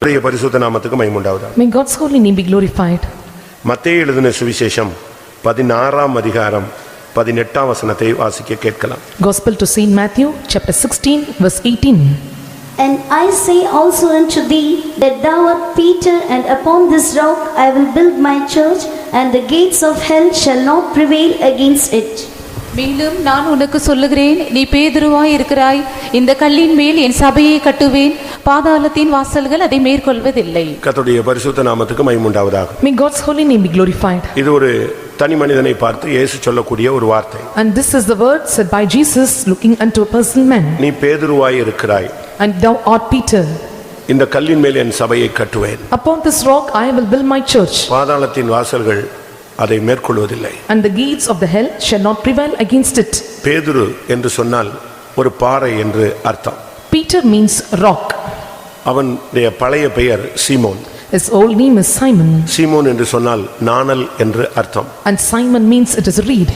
பரிசுத்த நாமத்துக்கு மகிமை உண்டாவதாக. May God's holy name be glorified. மத்தேயு எழுதின சுவிசேஷம் 16ஆம் அதிகாரம் 18ஆம் வசனத்தை வாசிக்க கேட்கலாம். Gospel to Saint Matthew chapter 16 verse 18. And I say also unto thee that thou art Peter, and upon this rock I will build my church, and the gates of hell shall not prevail against it. மேலும் நான் உனக்கு சொல்லுகிறேன், நீ பேதுருவாய் இருக்கிறாய், இந்த கல்லின் மேல் என் சபையை கட்டுவேன், பாதாளத்தின் வாசல்கள் அதை மேற்கொள்வதில்லை. கர்த்தருடைய பரிசுத்த நாமத்துக்கு மகிமை உண்டாவதாக. May God's holy name be glorified. இது ஒரு தனி மனிதனை பார்த்து இயேசு சொல்லக்கூடிய ஒரு வார்த்தை. And this is the word said by Jesus looking unto a personal man. நீ பேதுருவாய் இருக்கிறாய், and thou art Peter. இந்த கல்லின் மேல் என் சபையை கட்டுவேன். Upon this rock I will build my church. பாதாளத்தின் வாசல்கள் அதை மேற்கொள்வதில்லை. And the gates of the hell shall not prevail against it. பேதுரு என்று சொன்னால் ஒரு பாறை என்று அர்த்தம். Peter means rock. அவனுடைய பழைய பெயர் சீமோன். His old name is Simon. சீமோன் என்று சொன்னால் நாணல் என்று அர்த்தம். And Simon means it is a reed.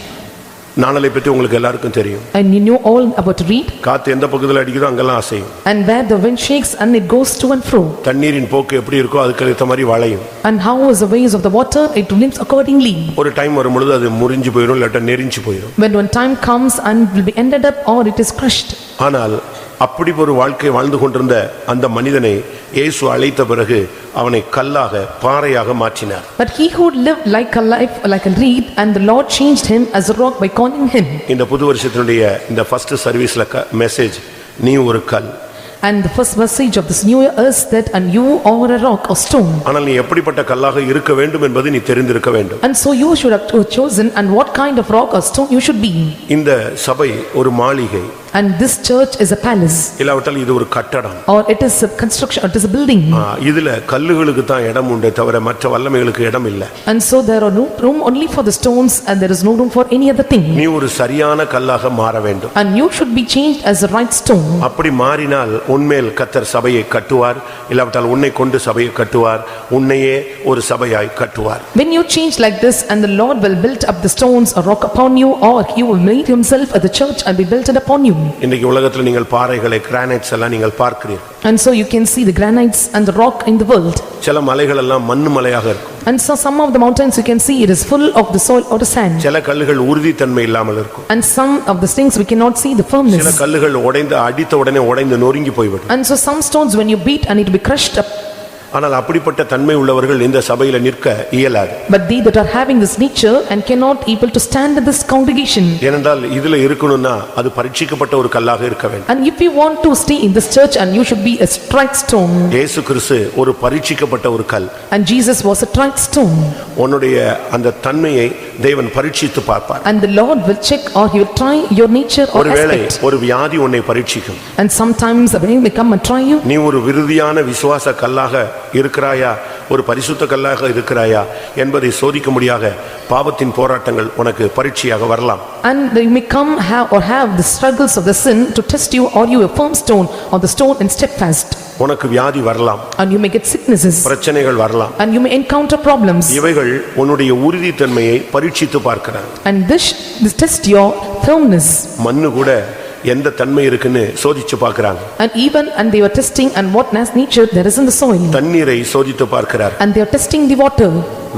நாணலை பற்றி உங்களுக்கு எல்லாருக்கும் தெரியும். And you know all about reed. காத்து எந்த பக்கத்தில் அடிக்குதோ அங்கெல்லாம் அசையும். And where the wind shakes and it goes to and fro. தண்ணீரின் போக்கு எப்படி இருக்கோ அதுக்கு ஏத்த மாதிரி வளையும். And how is the ways of the water, it limps accordingly. ஒரு டைம் வரும் பொழுது அது முறிஞ்சு போயிடும், இல்ல நெரிஞ்சு போயிடும். When one time comes and will be ended up or it is crushed. ஆனால் அப்படி ஒரு வாழ்க்கை வாழ்ந்து கொண்டிருந்த அந்த மனிதனை இயேசு அழைத்த பிறகு அவனை கல்லாக பாறையாக மாற்றினார். But he who lived like a life like a reed, and the Lord changed him as a rock by calling him. இந்த புது வருஷத்தினுடைய இந்த ஃபர்ஸ்ட் சர்வீஸ்ல மெசேஜ் நீ ஒரு கல். And the first message of this new year is that and you are a rock or stone. ஆனால் நீ எப்படிப்பட்ட கல்லாக இருக்க வேண்டும் என்பது நீ தெரிந்திருக்க வேண்டும். And so you should have chosen and what kind of rock or stone you should be. இந்த சபை ஒரு மாளிகை. And this church is a palace. இல்லாவிட்டால் இது ஒரு கட்டடம். Or it is a construction, it is a building. இதுல கல்லுகளுக்கு தான் இடம் உண்டே தவிர மற்ற வல்லமைகளுக்கு இடம் இல்லை. And so there are no room only for the stones, and there is no room for any other thing. நீ ஒரு சரியான கல்லாக மாற வேண்டும். And you should be changed as a right stone. அப்படி மாறினால் உன்மேல் கர்த்தர் சபையை கட்டுவார், இல்லாவிட்டால் உன்னை கொண்டு சபையை கட்டுவார், உன்னையே ஒரு சபையாய் கட்டுவார். When you change like this, and the Lord will build up the stones or rock upon you, or he will make himself at the church and be built upon you. இன்னைக்கு உலகத்துல நீங்கள் பாறைகளை கிரானைட்ஸ் எல்லாம் நீங்கள் பார்க்கிறீர்கள். And so you can see the granites and the rock in the world. சில மலைகள் எல்லாம் மண்ணு மலையாக இருக்கும். And so some of the mountains you can see it is full of the soil or the sand. சில கல்லுகள் உறுதித்தன்மை இல்லாமல் இருக்கும். And some of the things we cannot see the firmness. சில கல்லுகள் உடைந்து அடித்த உடனே உடைந்து நொறுங்கி போய்விடும். And so some stones when you beat and it will be crushed up. ஆனால் அப்படிப்பட்ட தன்மை உள்ளவர்கள் இந்த சபையில நிற்க இயலாது. But they that are having this nature and cannot able to stand in this congregation. ஏனென்றால் இதுல இருக்கணும்னா அது பரீட்சிக்கப்பட்ட ஒரு கல்லாக இருக்க வேண்டும். And if you want to stay in this church, and you should be a tried stone. இயேசு கிறிஸ்து ஒரு பரீட்சிக்கப்பட்ட ஒரு கல். And Jesus was a tried stone. உன்னுடைய அந்த தன்மையை தேவன் பரீட்சித்து பார்ப்பார். And the Lord will check or he will try your nature or ஒருவேளை aspect. ஒரு வியாதி உன்னை பரீட்சிக்கும். And sometimes the pain may come and try you. நீ ஒரு விருதியான விசுவாச கல்லாக இருக்கிறாயா, ஒரு பரிசுத்த கல்லாக இருக்கிறாயா என்பதை சோதிக்க முடியாத பாவத்தின் போராட்டங்கள் உனக்கு பரீட்சையாக வரலாம். And they may come have the struggles of the sin to test you, or you a firm stone or the stone and steadfast. உனக்கு வியாதி வரலாம். And you may get sicknesses. பிரச்சனைகள் வரலாம். And you may encounter problems. இவைகள் உன்னுடைய உறுதித்தன்மையை பரீட்சித்து பார்க்கிறார். And this test your firmness. மண்ணு கூட எந்த தன்மை இருக்குன்னு சோதிச்சு பார்க்கறாங்க. And they were testing and what nature there is in the soil. தண்ணீரை சோதித்து பார்க்கிறார். And they are testing the water.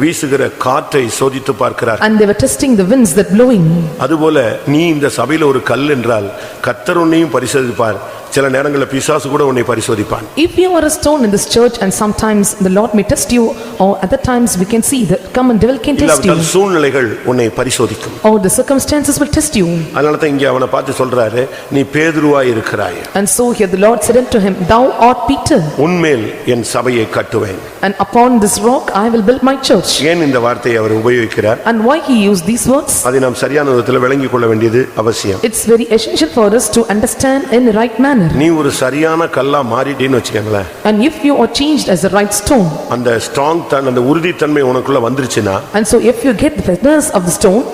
வீசுகிற காற்றை சோதித்து பார்க்கிறார். And they were testing the winds that blowing. அதுபோல நீ இந்த சபையில ஒரு கல் என்றால் கர்த்தர் உன்னையும் பரிசோதிப்பார். சில நேரங்களில் பிசாசு கூட உன்னை பரிசோதிப்பான். If you are a stone in this church, and sometimes the Lord may test you, or other times we can see that come and devil can test you. சூழ்நிலைகள் உன்னை பரிசோதிக்கும். Or the circumstances will test you. அதனால தான் இங்க அவனை பார்த்து சொல்றாரு, நீ பேதுருவாய் இருக்கிறாய். And so here the Lord said unto him, thou art Peter. உன்மேல் என் சபையை கட்டுவேன். And upon this rock I will build my church. ஏன் இந்த வார்த்தையை அவர் உபயோகிக்கிறார்? And why he used these words? அதை நாம் சரியான விதத்தில் விளங்கிக் கொள்ள வேண்டியது அவசியம். It's very essential for us to understand in the right manner. நீ ஒரு சரியான கல்லா மாறிட்டேன்னு வெச்சுக்கங்களேன். And if you are changed as a right stone, அந்த ஸ்ட்ராங் அந்த உறுதித்தன்மை உனக்குள்ள வந்துருச்சுனா, and so if you get the firmness of the stone,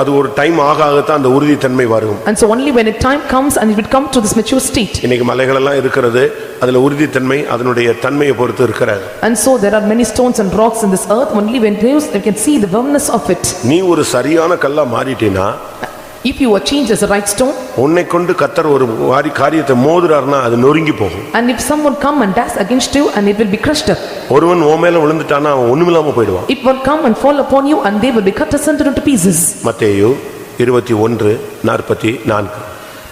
அது ஒரு time ஆகாதான் அந்த உறுதித்தன்மை வரும். And so only when a time comes and it will come to this mature state. இன்னைக்கு மலைகள் எல்லாம் இருக்கிறது, அதுல உறுதித்தன்மை அதனுடைய தன்மையை பொறுத்து இருக்கிறது. And so there are many stones and rocks in this earth, only when you can see the firmness of it. நீ ஒரு சரியான கல்லா மாறிட்டேனா, If you are changed as a right stone, உன்னை கொண்டு கர்த்தர் ஒரு காரியத்தை மோதுறாருன்னா அது நொறுங்கி போகும். and if someone come and dash against you and it will be crushed up. ஒருவன் உன் மேல விழுந்துட்டானா அவன் ஒண்ணுமில்லாம போயிடுவான். If one come and fall upon you and they will be cut asunder into pieces. மத்தேயு 21:44.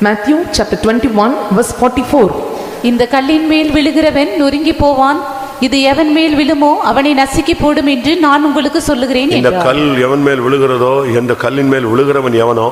Matthew chapter 21 verse 44. இந்த கல்லின் மேல் விழுகிறவன் நொறுங்கி போவான், இது எவன் மேல் விழுமோ அவனை நசுக்கி போடும் என்று நான் உங்களுக்கு சொல்லுகிறேன் இந்த என்றார். கல் எவன் மேல் விழுகிறதோ, எந்த கல்லின் மேல் விழுகிறவன் எவனோ,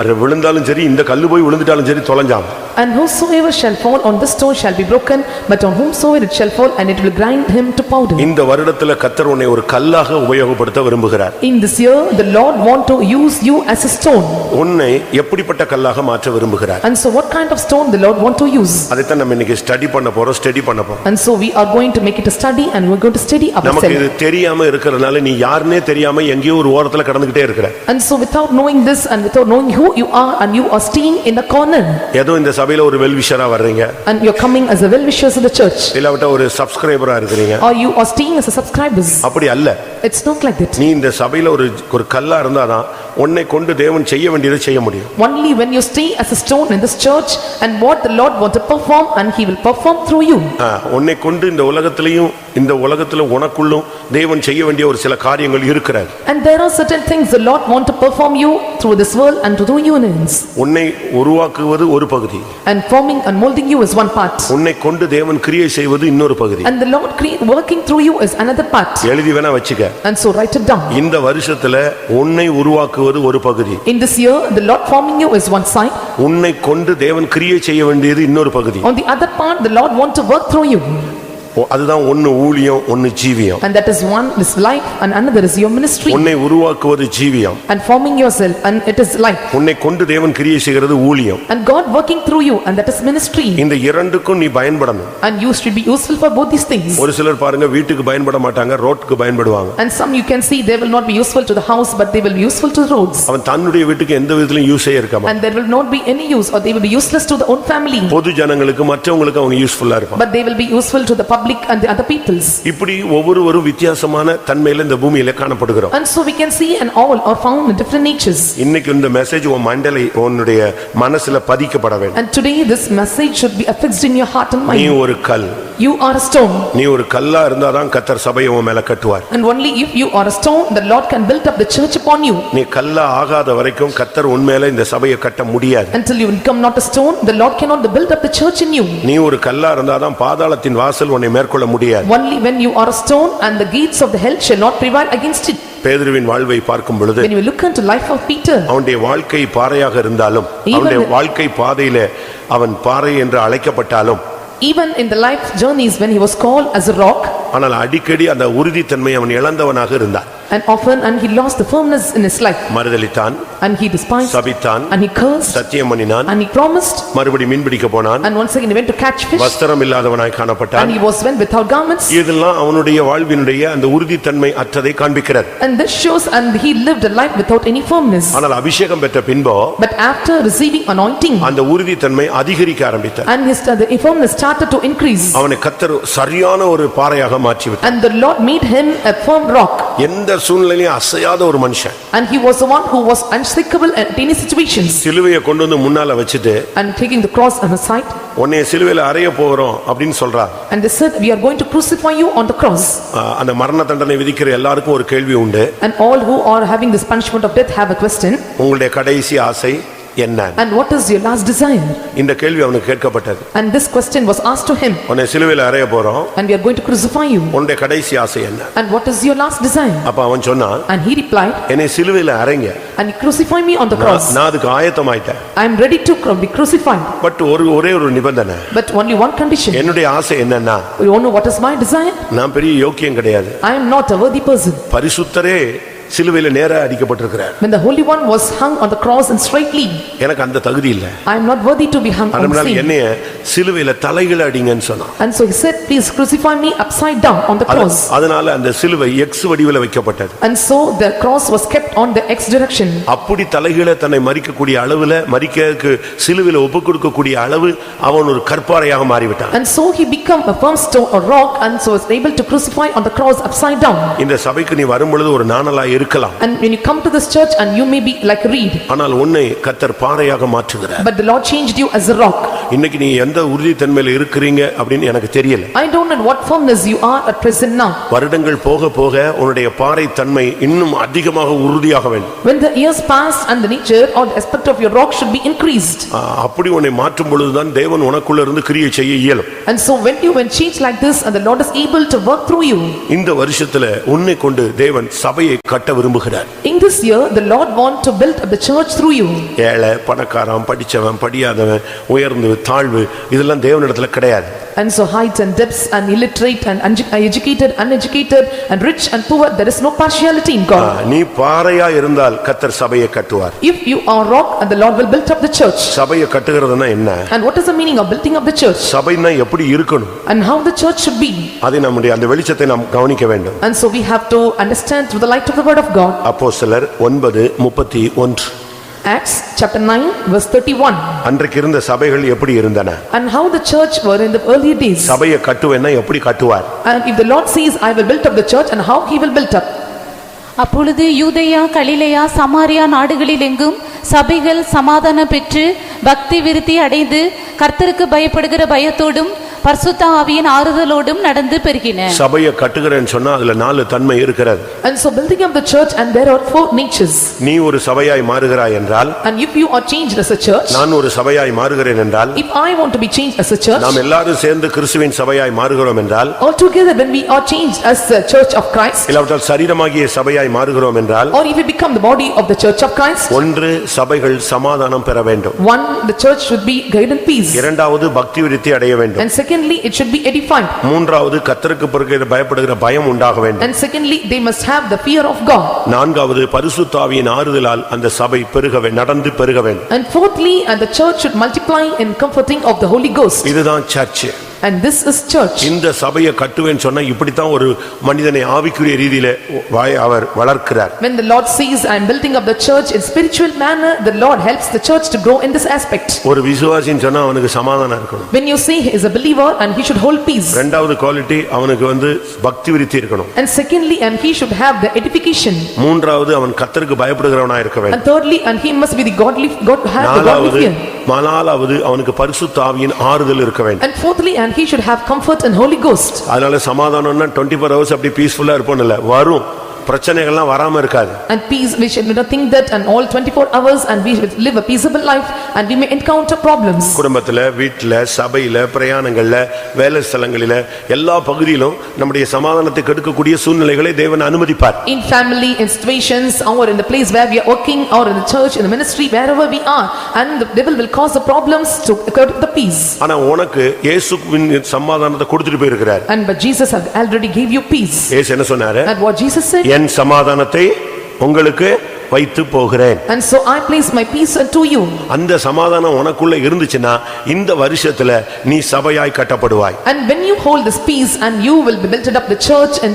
அது விழுந்தாலும் சரி, இந்த கல்லு போய் விழுந்துட்டாலும் சரி, தொலைஞ்சான். And whosoever shall fall on this stone shall be broken, but on whomsoever it shall fall, and it will grind him to powder. இந்த வருடத்துல கர்த்தர் உன்னை ஒரு கல்லாக உபயோகப்படுத்த விரும்புகிறார். In this year, the Lord want to use you as a stone. உன்னை எப்படிப்பட்ட கல்லாக மாற்ற விரும்புகிறார். And so what kind of stone the Lord want to use? அதைத்தான் நம்ம இன்னைக்கு ஸ்டடி பண்ண போறோம். And so we are going to make it a study and we are going to study நமக்கு இது ourselves. தெரியாம இருக்கறனால நீ யாருன்னே தெரியாம எங்கேயோ ஒரு ஓரத்துல கடந்துட்டே இருக்கற. And so without knowing this and without knowing who you are and you are staying in the corner. ஏதோ இந்த சபையில ஒரு வெல்விஷரா வர்றீங்க. And you are coming as a well-wishers in the church. இல்லாவிட்ட ஒரு சப்ஸ்கிரைபரா இருக்கீங்க. Or you are staying as a subscribers. அப்படி அல்ல. It's not like that. நீ இந்த சபையில ஒரு கல்லா இருந்தாதான் உன்னை கொண்டு தேவன் செய்ய வேண்டியதை செய்ய முடியும். Only when you stay as a stone in this church and what the Lord want to perform and he will perform through you. உன்னை கொண்டு இந்த உலகத்திலேயும் இந்த உலகத்துல உனக்குள்ளும் தேவன் செய்ய வேண்டிய ஒரு சில காரியங்கள் இருக்கிறது. And there are certain things the Lord want to perform you through this world and through unions. உன்னை உருவாக்குவது ஒரு பகுதி. And forming and molding you is one part. உன்னை கொண்டு தேவன் கிரியை செய்வது இன்னொரு பகுதி. And the Lord working through you is another part. எழுதி வேணா வச்சுக்க. And so write it down. இந்த வருஷத்துல உன்னை உருவாக்குவது ஒரு பகுதி. In this year the Lord forming you is one side. உன்னை கொண்டு தேவன் கிரியை செய்ய வேண்டியது இன்னொரு பகுதி. On the other part the Lord want to work through you. அதுதான் ஒன்னு ஊழியம், ஒன்னு ஜீவியம். And that is one is life and another is your ministry. உன்னை உருவாக்குவது ஜீவியம். And forming yourself and it is life. உன்னை கொண்டு தேவன் கிரியை செய்கிறது ஊழியம். And God working through you and that is ministry. இந்த இரண்டுக்கும் நீ பயன்படணும். And you should be useful for both these things. ஒரு சிலர் பாருங்க வீட்டுக்கு பயன்பட மாட்டாங்க, ரோட்க்கு பயன்படுவாங்க. And some you can see they will not be useful to the house but they will be useful to the roads. அவன் தன்னுடைய வீட்டுக்கு எந்த விதத்திலும் யூஸே இருக்காம. And there will not be any use or they will be useless to the own family. பொது ஜனங்களுக்கு மற்றவங்களுக்கு அவங்க யூஸ்ஃபுல்லா இருப்பாங்க. But they will be useful to the public and the other people. இப்படி ஒவ்வொருவரும் வித்தியாசமான தன்மையில இந்த பூமியில காணப்படுகிறோம். And so we can see and all are found in different natures. இன்னைக்கு இந்த மெசேஜ் உன் மண்டலை உன்னுடைய மனசுல பதிக்கப்பட வேண்டும். And today this message should be affixed in your heart and mind. நீ ஒரு கல். You are a stone. நீ ஒரு கல்லா இருந்தாதான் கர்த்தர் சபையை உன் மேல கட்டுவார். And only if you are a stone the Lord can build up the church upon you. நீ கல்லா ஆகாத வரைக்கும் கர்த்தர் உன் மேல இந்த சபையை கட்ட முடியாது. Until you become not a stone the Lord cannot build up the church in you. நீ ஒரு கல்லா இருந்தாதான் பாதாளத்தின் வாசல் உன்னை மேற்கொள்ள முடியாது. Only when you are a stone and the gates of the hell shall not prevail against it. பேதுருவின் வாழ்வை பார்க்கும் பொழுது When you look into life of Peter, அவனுடைய வாழ்க்கை பாறையாக இருந்தாலும் அவனுடைய வாழ்க்கை பாதையிலே அவன் பாறை என்று அழைக்கப்பட்டாலும் even in the life journeys when he was called as a rock, ஆனால் அடிக்கடி அந்த உறுதித்தன்மை அவன் இழந்தவனாக இருந்தான். and often and he lost the firmness in his life, மறுதலித்தான், and he despised, சபித்தான், and he cursed, சத்தியம் பண்ணினான், and he promised, மறுபடி மீன் பிடிக்க போனான், and once again he went to catch fish, வஸ்திரம் இல்லாதவனாய் and காணப்பட்டான். he was went without garments. இதெல்லாம் அவனுடைய வாழ்வினுடைய அந்த உறுதித்தன்மை அற்றதை காண்பிக்கிறது. And this shows and he lived a life without any firmness. ஆனால் அபிஷேகம் பெற்ற பின்போ But after receiving anointing, அந்த உறுதித்தன்மை அதிகரிக்க ஆரம்பித்தது. and the firmness started to increase, அவனை கர்த்தர் சரியான ஒரு பாறையாக மாற்றிவிட்டார். and the Lord made him a firm rock. எந்த சூழ்நிலையும் அசையாத ஒரு மனுஷன். And he was the one who was unshakable at any situations. சிலுவையை கொண்டு வந்து முன்னால வச்சிட்டு And taking the cross on his side, உன்னை சிலுவையில அறைய போறோம் அப்படின்னு சொல்றார். and they said we are going to crucify you on the cross. அந்த மரண தண்டனை விதிக்கிற எல்லாருக்கும் ஒரு கேள்வி உண்டு. And all who are having this punishment of death have a question. உங்களுடைய கடைசி ஆசை என்ன? And what is your last desire? இந்த கேள்வி அவனுக்கு கேட்கப்பட்டது. And this question was asked to him. உன்னை சிலுவையில அறைய போறோம். And we are going to crucify you. உன்னுடைய கடைசி ஆசை என்ன? And what is your last desire? அப்ப அவன் சொன்னான், And he replied, என்னை சிலுவையில அறைங்க. and crucify me on the cross. நான் அதுக்கு ஆயத்தமாயிட்டேன். I am ready to be crucified. But ஒரே ஒரு நிபந்தனை. But only one condition. என்னுடைய ஆசை என்னன்னா, You know what is my desire? நான் பெரிய யோக்கியம் கிடையாது. I am not a worthy person. பரிசுத்தரே சிலுவையில நேரா அடிக்கப்பட்டிருக்கிறார். When the Holy One was hung on the cross and straightly, எனக்கு அந்த தகுதி இல்ல. I am not worthy to be hung on the அதனால same. என்னைய சிலுவையில தலைகீழ அடிங்கன்னு சொன்னான். And so he said, please crucify me upside down on the cross. அதனால அந்த சிலுவை எக்ஸ் வடிவில வைக்கப்பட்டது. And so the cross was kept on the X direction. அப்படி தலைகீழ தன்னை மரிக்கக்கூடிய அளவுல மரிக்கக்கு சிலுவையில ஒப்புக்கொடுக்கக்கூடிய அளவு அவன் ஒரு கற்பாறையாக மாறிவிட்டான். And so he became a firm stone or rock and so was able to crucify on the cross upside down. இந்த சபைக்கு நீ வரும்பொழுது ஒரு நாணலா இருக்கலாம். And when you come to this church and you may be like a reed. ஆனால் உன்னை கர்த்தர் பாறையாக மாற்றுகிறார். But the Lord changed you as a rock. இன்னைக்கு நீ எந்த உறுதித்தன்மையில இருக்கிறீங்க அப்படின்னு எனக்கு தெரியல. I don't know what firmness you are at present now. வருடங்கள் போக போக உன்னுடைய பாறை தன்மை இன்னும் அதிகமாக உறுதியாக வேண்டும். When the years pass and the nature or the aspect of your rock should be increased. அப்படி உன்னை மாற்றும் பொழுதுதான் தேவன் உனக்குள்ள இருந்து கிரியை செய்ய இயலும். And so when you change like this and the Lord is able to work through you. இந்த வருஷத்துல உன்னை கொண்டு தேவன் சபையை கட்ட விரும்புகிறார். In this year the Lord want to build up the church through you. ஏழை பணக்காரன் படிச்சவன் படியாதவன் உயர்ந்து தாழ்வு இதெல்லாம் தேவனிடத்துல கிடையாது. And so height and depths and illiterate and educated uneducated and rich and poor, there is no partiality in God. நீ பாறையா இருந்தால் கர்த்தர் சபையை கட்டுவார். If you are rock and the Lord will build up the church. சபையை கட்டுகிறதுனா என்ன? And what is the meaning of building up the church? சபைனா எப்படி இருக்கணும்? And how the church should be. அதை நம்முடைய அந்த வெளிச்சத்தை நாம் கவனிக்க வேண்டும். And so we have to understand through the light of the word of God. அப்போஸ்தலர் 9:31. Acts chapter 9 verse 31. அன்றைக்கு இருந்த சபைகள் எப்படி இருந்தன? And how the church were in the early days. சபையை கட்டுவேன்னா எப்படி கட்டுவார்? And if the Lord says I will build up the church, and how he will build up. அப்பொழுது யூதேயா கலிலேயா சமாரியா நாடுகளில் எங்கும் சபைகள் சமாதானம் பெற்று பக்தி விருத்தி அடைந்து கர்த்தருக்கு பயப்படுகிற பயத்தோடும் பரிசுத்த ஆவியின் ஆறுதலோடும் நடந்து பெருகின. சபையை கட்டுகிறேன்னு சொன்னா அதுல 4 தன்மை இருக்கிறது. And so building up the church, and there are 4 natures. நீ ஒரு சபையாய் மாறுகிறாய் என்றால், and if you are changed as a church, நான் ஒரு சபையாய் மாறுகிறேன் என்றால், if I want to be changed as a church, நாம் எல்லாரும் சேர்ந்து கிறிஸ்துவின் சபையாய் மாறுகிறோம் என்றால், all together when we are changed as the church of Christ, இல்லாவிட்டால் சரீரமாகிய சபையாய் மாறுகிறோம் என்றால், or if we become the body of the church of Christ, ஒன்று சபைகள் சமாதானம் பெற வேண்டும். one, the church should be guided in peace. இரண்டாவது பக்தி விருத்தி அடைய வேண்டும். And secondly, it should be edified. மூன்றாவது கர்த்தருக்கு பயப்படுகிற பயம் உண்டாக வேண்டும். And secondly, they must have the fear of God. நான்காவது பரிசுத்த ஆவியின் ஆறுதலால் அந்த சபை பெருகவே நடந்து பெருக வேண்டும். And fourthly, and the church should multiply in comforting of the Holy Ghost. இதுதான் search. And this is church. இந்த சபையை கட்டுவேன்னு சொன்னா இப்படித்தான் ஒரு மனிதனை ஆவிக்குரிய ரீதியிலே அவர் வளர்க்கிறார். When the Lord says I am building up the church in spiritual manner, the Lord helps the church to grow in this aspect. ஒரு விசுவாசின்னு சொன்னா அவனுக்கு சமாதானம் இருக்கணும். When you say he is a believer and he should hold peace. இரண்டாவது quality அவனுக்கு பக்தி விருத்தி இருக்கணும். And secondly, and he should have the edification. மூன்றாவது அவன் கர்த்தருக்கு பயப்படுகிறவனாய் இருக்க வேண்டும். And thirdly, and he must be the godly, God have the godly fear. நாலாவது அவனுக்கு பரிசுத்த ஆவியின் ஆறுதல் இருக்க வேண்டும். And fourthly, and he should have comfort and Holy Ghost. அதனால சமாதானம்னா 24 hours அப்படி பீஸ்ஃபுல்லா இருப்போம் இல்ல, வரும் பிரச்சனைகள்லாம் வராம இருக்காது. And peace, we should not think that and all 24 hours and we should live a peaceable life and we may encounter problems. குடும்பத்துல, வீட்ல, சபையில, பிரயாணங்கள்ல, வேலை ஸ்தலங்களில எல்லா பகுதியிலும் நம்முடைய சமாதானத்தை கெடுக்கக்கூடிய சூழ்நிலைகளை தேவன் அனுமதிப்பார். In family, in situations, or in the place where we are working, or in the church, in the ministry, wherever we are, and the devil will cause the problems to curb the peace. ஆனா உனக்கு இயேசுவின் சமாதானத்தை கொடுத்துட்டு போயிருக்கிறார். And but Jesus have already gave you peace. இயேசு என்ன சொன்னாரு? And what Jesus said? என் சமாதானத்தை உங்களுக்கு வைத்து போகிறேன். And so I place my peace unto you. அந்த சமாதானம் உனக்குள்ள இருந்துச்சுன்னா இந்த வருஷத்துல நீ சபையாய் கட்டப்படுவாய். And when you hold this peace and you will be built up the church and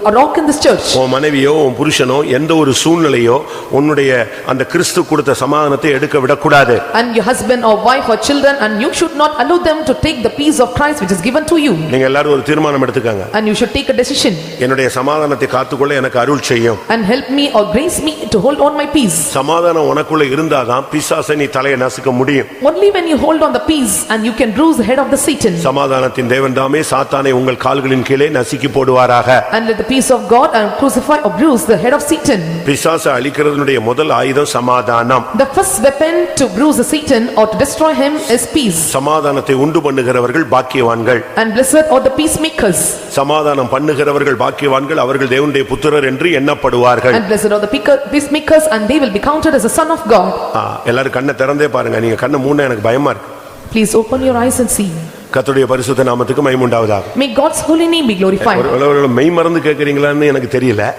a rock in this church. உன் மனைவியோ உன் புருஷனோ எந்த ஒரு சூழ்நிலையோ உன்னுடைய அந்த கிறிஸ்து கொடுத்த சமாதானத்தை எடுக்க விடக்கூடாது. And your husband or wife or children, and you should not allow them to take the peace of Christ which is given to you. நீங்க எல்லாரும் ஒரு தீர்மானம் எடுத்துக்கங்க. And you should take a decision. என்னுடைய சமாதானத்தை காத்துக்கொள்ள எனக்கு அருள் செய்யும். And help me or grace me to hold on my peace. சமாதானம் உனக்குள்ள இருந்தாதான் பிசாசை நீ தலையை நசுக்க முடியும். Only when you hold on the peace and you can bruise the head of the Satan. சமாதானத்தின் தேவன் தாமே சாத்தானை உங்கள் கால்களின் கீழே நசுக்கி போடுவாராக. And let the peace of God and crucify or bruise the head of Satan. பிசாசை அழிக்கிறதுனுடைய முதல் ஆயுதம் சமாதானம். The first weapon to bruise the Satan or to destroy him is peace. சமாதானத்தை உண்டு பண்ணுகிறவர்கள் பாக்கியவான்கள். And blessed are the peacemakers. சமாதானம் பண்ணுகிறவர்கள் பாக்கியவான்கள், அவர்கள் தேவனுடைய புத்திரர் என்று எண்ணப்படுவார்கள். And blessed are the peacemakers, and they will be counted as a son of God. எல்லாரும் கண்ணை திறந்தே பாருங்க. நீங்க கண்ணை மூடுனா எனக்கு பயமா இருக்கு. Please open your eyes and see. கர்த்தருடைய பரிசுத்த நாமத்துக்கு மகிமை உண்டாவதாக. May God's holy name be glorified. ஒருவேளை மெய் மறந்து கேக்குறீங்களான்னு எனக்கு தெரியல.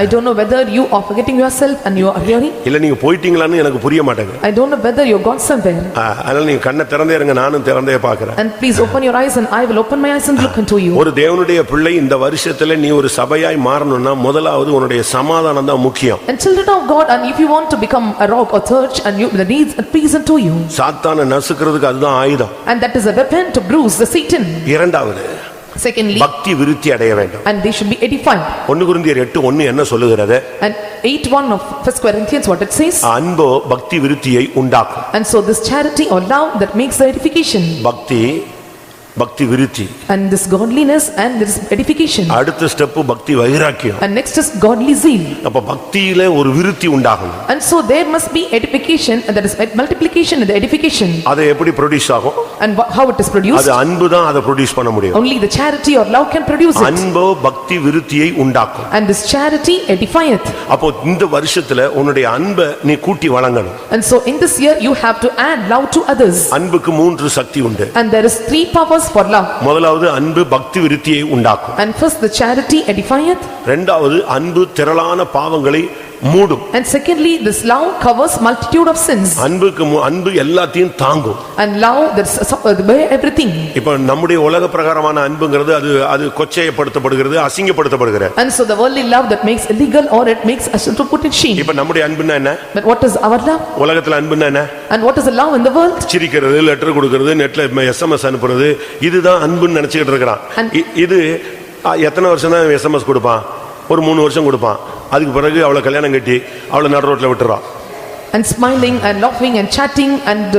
I don't know whether you are forgetting yourself and you are hearing. இல்ல நீங்க போயிட்டீங்களான்னு எனக்கு புரிய மாட்டேங்குது. I don't know whether you gone somewhere. அதனால நீங்க கண்ணை திறந்தே இருங்க, நானும் திறந்தே பார்க்கிறேன். And please open your eyes and I will open my eyes and look into you. ஒரு தேவனுடைய பிள்ளை இந்த வருஷத்துல நீ ஒரு சபையாய் மாறணும்னா முதலாவது உன்னுடைய சமாதானம் தான் முக்கியம். And children of God, and if you want to become a rock or church, and you the needs and peace unto you. சாத்தானை நசுக்கிறதுக்கு அதுதான் ஆயுதம். And that is a weapon to bruise the Satan. இரண்டாவது Secondly, பக்தி விருத்தி அடைய வேண்டும். and they should be edified. 1 கொரிந்தியர் 8:1 என்ன சொல்லுகிறது? And 8:1 of 1 Corinthians, what it says? அன்போ பக்தி விருத்தியை உண்டாக்கும். And so this charity or love that makes the edification. பக்தி விருத்தி. And this godliness and this edification. அடுத்த ஸ்டெப் பக்தி வைராக்கியம். And next is godly zeal. அப்ப பக்தியில ஒரு விருத்தி உண்டாகணும். And so there must be edification, and that is multiplication in the edification. அது எப்படி ப்ரொடியூஸ் ஆகும்? And how it is produced? அது அன்பு தான் அதை ப்ரொடியூஸ் பண்ண முடியும். Only the charity or love can produce it. அன்போ பக்தி விருத்தியை உண்டாக்கும். And this charity edifieth. அப்போ இந்த வருஷத்துல உன்னுடைய அன்பை நீ கூட்டி வழங்கணும். And so in this year you have to add love to others. அன்புக்கு 3 சக்தி உண்டு. And there is 3 powers for love. முதலாவது அன்பு பக்தி விருத்தியை உண்டாக்கும். And first the charity edifieth. இரண்டாவது அன்பு திரளான பாவங்களை மூடும். And secondly, this love covers multitude of sins. அன்பு எல்லாத்தையும் தாங்கும். And love that bear everything. இப்போ நம்முடைய உலக பிரகாரமான அன்புங்கிறது அது கொச்சைப்படுத்தப்படுகிறது, அசிங்கப்படுத்தப்படுகிறது. And so the worldly love that makes illegal or it makes us to put in shame. இப்போ நம்முடைய அன்புன்னா என்ன? But what is our love? உலகத்துல அன்புன்னா என்ன? And what is the love in the world? சிரிக்கிறது, லெட்டர் கொடுக்கிறது, நெட்ல SMS அனுப்புறது, இதுதான் அன்புன்னு நினைச்சிட்டு இருக்கான். இது எத்தனை வருஷம் தான் SMS கொடுப்பான்? ஒரு 3 வருஷம் கொடுப்பான். அதுக்கு பிறகு அவளை கல்யாணம் கட்டி அவளை நடு ரோட்ல விட்டுறான். And smiling and laughing and chatting and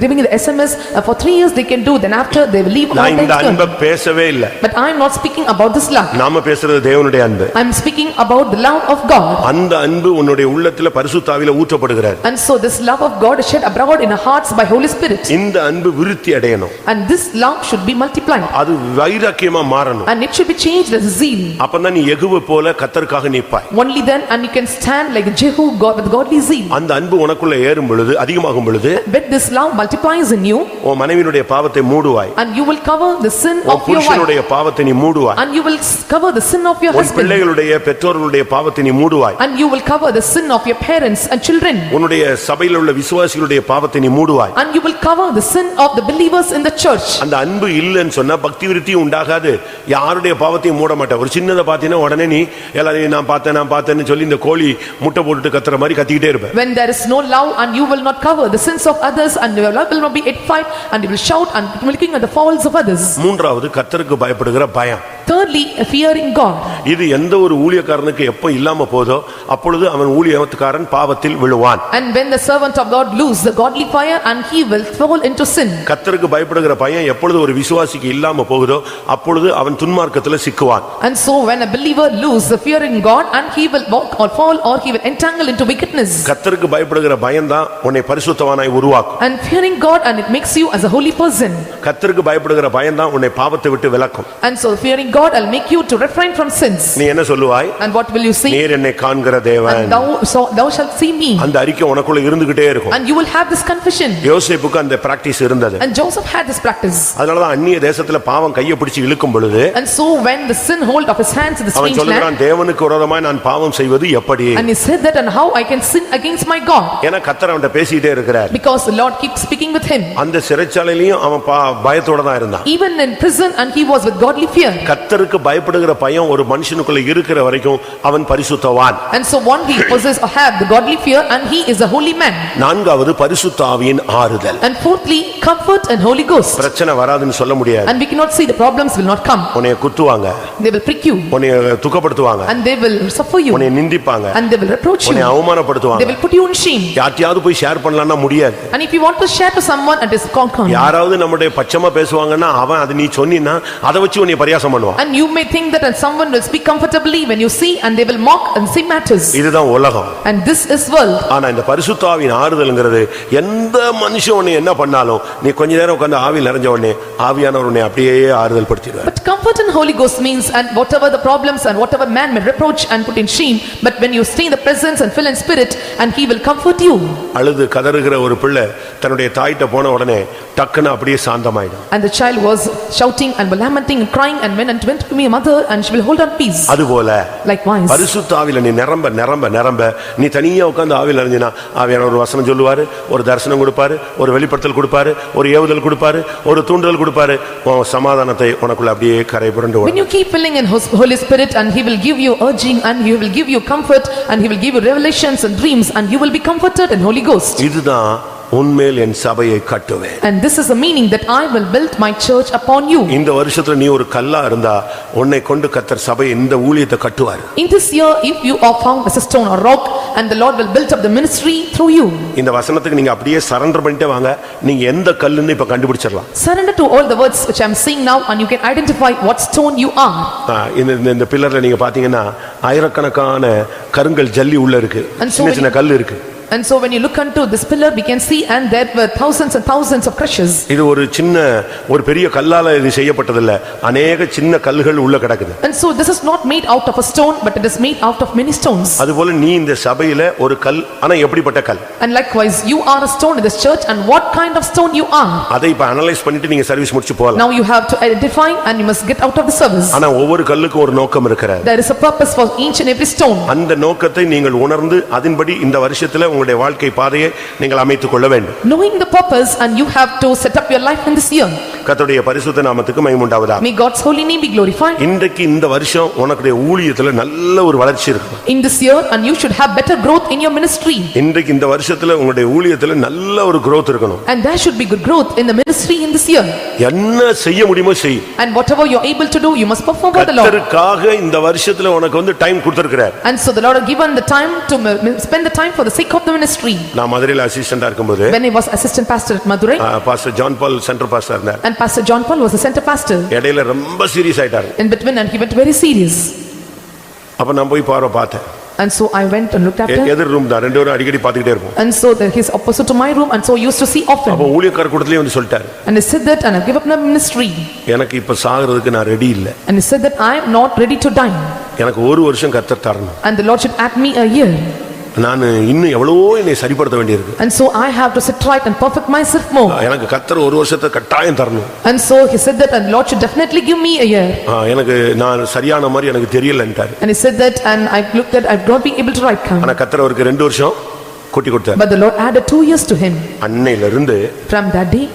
giving the SMS for 3 years they can do, then after they will leave. நான் இந்த அன்பை பேசவே இல்ல. But I am not speaking about this love. நாம பேசுறது தேவனுடைய அன்பு. I am speaking about the love of God. அந்த அன்பு உன்னுடைய உள்ளத்துல பரிசுத்த ஆவியில ஊற்றப்படுகிறது. And so this love of God is shed abroad in our hearts by Holy Spirit. இந்த அன்பு விருத்தி அடையணும். And this love should be multiplied. அது வைராக்கியமா மாறணும். And it should be changed as zeal. அப்பதான் நீ யெகோவா போல கர்த்தருக்காக நிப்பாய். Only then and you can stand like Jehu God with godly zeal. அந்த அன்பு உனக்குள்ள ஏறும் பொழுது, அதிகமாகும் பொழுது, when this love multiplies in you, உன் மனைவியுடைய பாவத்தை மூடுவாய். and you will cover the sin of your wife. புருஷனுடைய பாவத்தை நீ மூடுவாய். And you will cover the sin of your உன் husband. பிள்ளைகளுடைய பெற்றோர்களுடைய பாவத்தை நீ மூடுவாய். And you will cover the sin of your parents and children. உன்னுடைய சபையில் உள்ள விசுவாசிகளுடைய பாவத்தை நீ மூடுவாய். And you will cover the sin of the believers in the church. அந்த அன்பு இல்லன்னு சொன்னா பக்தி விருத்தி உண்டாகாது. யாருடைய பாவத்தையும் மூட மாட்டே. ஒரு சின்னதை பார்த்தீனா உடனே நீ எல்லாரையும் நான் பார்த்தேன்னு சொல்லி இந்த கோழி முட்டை போட்டுட்டு கத்துற மாதிரி கத்திக்கிட்டே இருப்ப. When there is no love and you will not cover the sins of others and your love will not be edified and you will shout and looking at the faults of others. மூன்றாவது கர்த்தருக்கு பயப்படுகிற பயம். Thirdly, fearing God. இது எந்த ஒரு ஊழியக்காரனுக்கு எப்ப இல்லாம போதோ அப்பொழுது அவன் ஊழியக்காரன் பாவத்தில் விழுவான். And when the servant of God lose the godly fire and he will fall into sin. கர்த்தருக்கு பயப்படுகிற பயம் எப்பொழுது ஒரு விசுவாசிக்கு இல்லாம போகுதோ அப்பொழுது அவன் துன்மார்க்கத்துல சிக்குவான். And so when a believer lose the fear in God and he will walk or fall or he will entangle into wickedness. கர்த்தருக்கு பயப்படுகிற பயம் தான் உன்னை பரிசுத்தவானாய் உருவாக்கும். And fearing God and it makes you as a holy person. கர்த்தருக்கு பயப்படுகிற பயம் தான் உன்னை பாவத்தை விட்டு விலக்கும். And so fearing God will make you to refrain from sins. நீ என்ன சொல்லுவாய்? And what will you say? நீர் என்னை காண்கிற தேவன். And thou shalt see me. அந்த அறிக்கை உனக்குள்ள இருந்துகிட்டே இருக்கும். And you will have this confession. யோசேப்புக்கு அந்த பிராக்டீஸ் இருந்தது. And Joseph had this practice. அதனால தான் அந்நிய தேசத்துல பாவம் கையை பிடிச்சு இழுக்கும் பொழுது And so when the sin hold of his hands in the அவன் strange சொல்றான் land, தேவனுக்கு விரோதமாய் நான் பாவம் செய்வது எப்படி? and he said that and how I can sin against my God. ஏன்னா கர்த்தர் அவன்கிட்ட பேசிட்டே இருக்கிறார். Because the Lord keeps speaking with him. அந்த சிறைச்சாலையிலயும் அவன் பயத்தோட தான் இருந்தான். Even in prison and he was with godly fear. கர்த்தருக்கு பயப்படுகிற பயம் ஒரு மனுஷனுக்குள்ள இருக்கிற வரைக்கும் அவன் பரிசுத்தவான். And so one he possess or have the godly fear and he is a holy man. நான்காவது பரிசுத்த ஆவியின் ஆறுதல். And fourthly comfort and Holy Ghost. பிரச்சனை வராதுன்னு சொல்ல முடியாது. And we cannot see the problems will not come. உன்னை குத்துவாங்க. They will prick you. உன்னை துக்கப்படுத்துவாங்க. And they will suffer you. உன்னை நிந்திப்பாங்க. And they will reproach you. உன்னை அவமானப்படுத்துவாங்க. They will put you in shame. யார்ட்டையாவது போய் ஷேர் பண்ணலாம்னா முடியாது. And if you want to share to someone it is conquer. யாராவது நம்முடைய பச்சமா பேசுவாங்கன்னா அவன் அது நீ சொன்னீனா அதை வச்சு உன்னை பரியாசம் பண்ணுவான். And you may think that someone will speak comfortably when you see and they will mock and say matters. இதுதான் உலகம். And this is world. ஆனா இந்த பரிசுத்த ஆவியின் ஆறுதல்ங்கிறது எந்த மனுஷன் உன்னை என்ன பண்ணாலும் நீ கொஞ்ச நேரம் உட்கார்ந்து ஆவியில் நிறைஞ்ச உடனே ஆவியானவர் உன்னை அப்படியே ஆறுதல் படுத்திடுவார். But comfort in Holy Ghost means and whatever the problems and whatever man may reproach and put in shame, but when you stay in the presence and fill in spirit and he will comfort you. அழுது கதறுகிற ஒரு பிள்ளை தன்னுடைய தாயிட்ட போன உடனே டக்குன்னு அப்படியே சாந்தமாயிடும். And the child was shouting and lamenting and crying and went to me mother and she will hold on peace. அதுபோல likewise பரிசுத்த ஆவியில நீ நிரம்ப நீ தனியா உட்கார்ந்து ஆவியில் நிறைஞ்சினா ஆவியானவர் ஒரு வசனம் சொல்லுவாரு, ஒரு தரிசனம் கொடுப்பாரு, ஒரு வெளிப்படுத்தல் கொடுப்பாரு, ஒரு ஏவுதல் கொடுப்பாரு, ஒரு தூண்டுதல் கொடுப்பாரு, சமாதானத்தை உனக்குள்ள அப்படியே கரை புரண்டு வரும். When you keep filling in Holy Spirit and he will give you urging and he will give you comfort and he will give you revelations and dreams and you will be comforted in Holy Ghost. இதுதான் உன்மேல் என் சபையை கட்டுவேன். And this is the meaning that I will build my church upon you. இந்த வருஷத்துல நீ ஒரு கல்லா இருந்தா உன்னை கொண்டு கர்த்தர் சபை இந்த ஊழியத்தை கட்டுவார். In this year, if you are found as a stone or rock, and the Lord will build up the ministry through you. இந்த வசனத்துக்கு நீங்க அப்படியே சரண்டர் பண்ணிட்டே வாங்க, நீங்க எந்த கல்லுன்னு இப்ப கண்டுபிடிச்சிடலாம். Surrender to all the words which I am saying now, and you can identify what stone you are. இந்த பில்லர்ல நீங்க பாத்தீங்கன்னா ஆயிரக்கணக்கான கருங்கல் ஜல்லி உள்ள இருக்கு, சின்ன சின்ன கல் இருக்கு. And so when you look unto this pillar, we can see, and there were thousands and thousands of crushes. இது ஒரு பெரிய கல்லால இது செய்யப்பட்டதில்ல, अनेक சின்ன கல்லுகள் உள்ள கிடக்குது. And so this is not made out of a stone, but it is made out of many stones. அதுபோல நீ இந்த சபையில ஒரு கல், ஆனா எப்படிப்பட்ட கல்? And likewise you are a stone in this church, and what kind of stone you are. அதை இப்ப அனலைஸ் பண்ணிட்டு நீங்க சர்வீஸ் முடிச்சு போலாம். Now you have to identify, and you must get out of the service. ஆனா ஒவ்வொரு கல்லுக்கும் ஒரு நோக்கம் இருக்கிறது. There is a purpose for each and every stone. அந்த நோக்கத்தை நீங்கள் உணர்ந்து அதன்படி இந்த வருஷத்துல உங்களுடைய வாழ்க்கை பாதையை நீங்கள் அமைத்துக் கொள்ள வேண்டும். Knowing the purpose, and you have to set up your life in this year. கர்த்தருடைய பரிசுத்த நாமத்துக்கு மகிமை உண்டாவதாக. May God's holy name be glorified. இன்றைக்கு இந்த வருஷம் உனக்குடைய ஊழியத்துல நல்ல ஒரு வளர்ச்சி இருக்கும். In this year, and you should have better growth in your ministry. இன்றைக்கு இந்த வருஷத்துல உங்களுடைய ஊழியத்துல நல்ல ஒரு growth இருக்கணும். And there should be good growth in the ministry in this year. என்ன செய்ய முடியுமோ செய். And whatever you are able to do, you must perform for the Lord. கர்த்தருக்காக இந்த வருஷத்துல உனக்கு டைம் கொடுத்திருக்கிறார். And so the Lord has given the time to spend the time for the sake of the ministry. நான் மதுரையில அசிஸ்டன்டா இருக்கும்போது, when I was assistant pastor at Madurai, pastor John Paul center pastor இருந்தார். and pastor John Paul was the center pastor. இடையில ரொம்ப serious ஆயிட்டாரு. In between, and he went very serious. அப்ப நான் போய் பார்த்தேன். And so I went and looked after. எதிர் room தான், ரெண்டு பேரும் அடிக்கடி பார்த்துட்டே இருப்போம். And so he's opposite to my room, and so I used to see often. அப்ப ஊழியக்கார கூட்டத்திலே வந்து சொல்லிட்டாரு. And he said that, and I give up my ministry. எனக்கு இப்ப சாகிறதுக்கு நான் ரெடி இல்ல. And he said that I am not ready to die. எனக்கு ஒரு வருஷம் கர்த்தர் தரணும். And the Lord should add me a year. நான் இன்னும் எவ்வளவோ என்னை சரிப்படுத்த வேண்டியிருக்கு. And so I have to sit right and perfect myself more. எனக்கு கர்த்தர் ஒரு வருஷத்தை கட்டாயம் தரணும். And so he said that, and Lord should definitely give me a year. எனக்கு நான் சரியான மாதிரி எனக்கு தெரியலன்றார். And he said that, and I looked at, I've not been able to write count. ஆனா கர்த்தர் அவருக்கு 2 வருஷம் கூட்டி கொடுத்தார். But the Lord added 2 years to him. அன்னையில இருந்து From that day,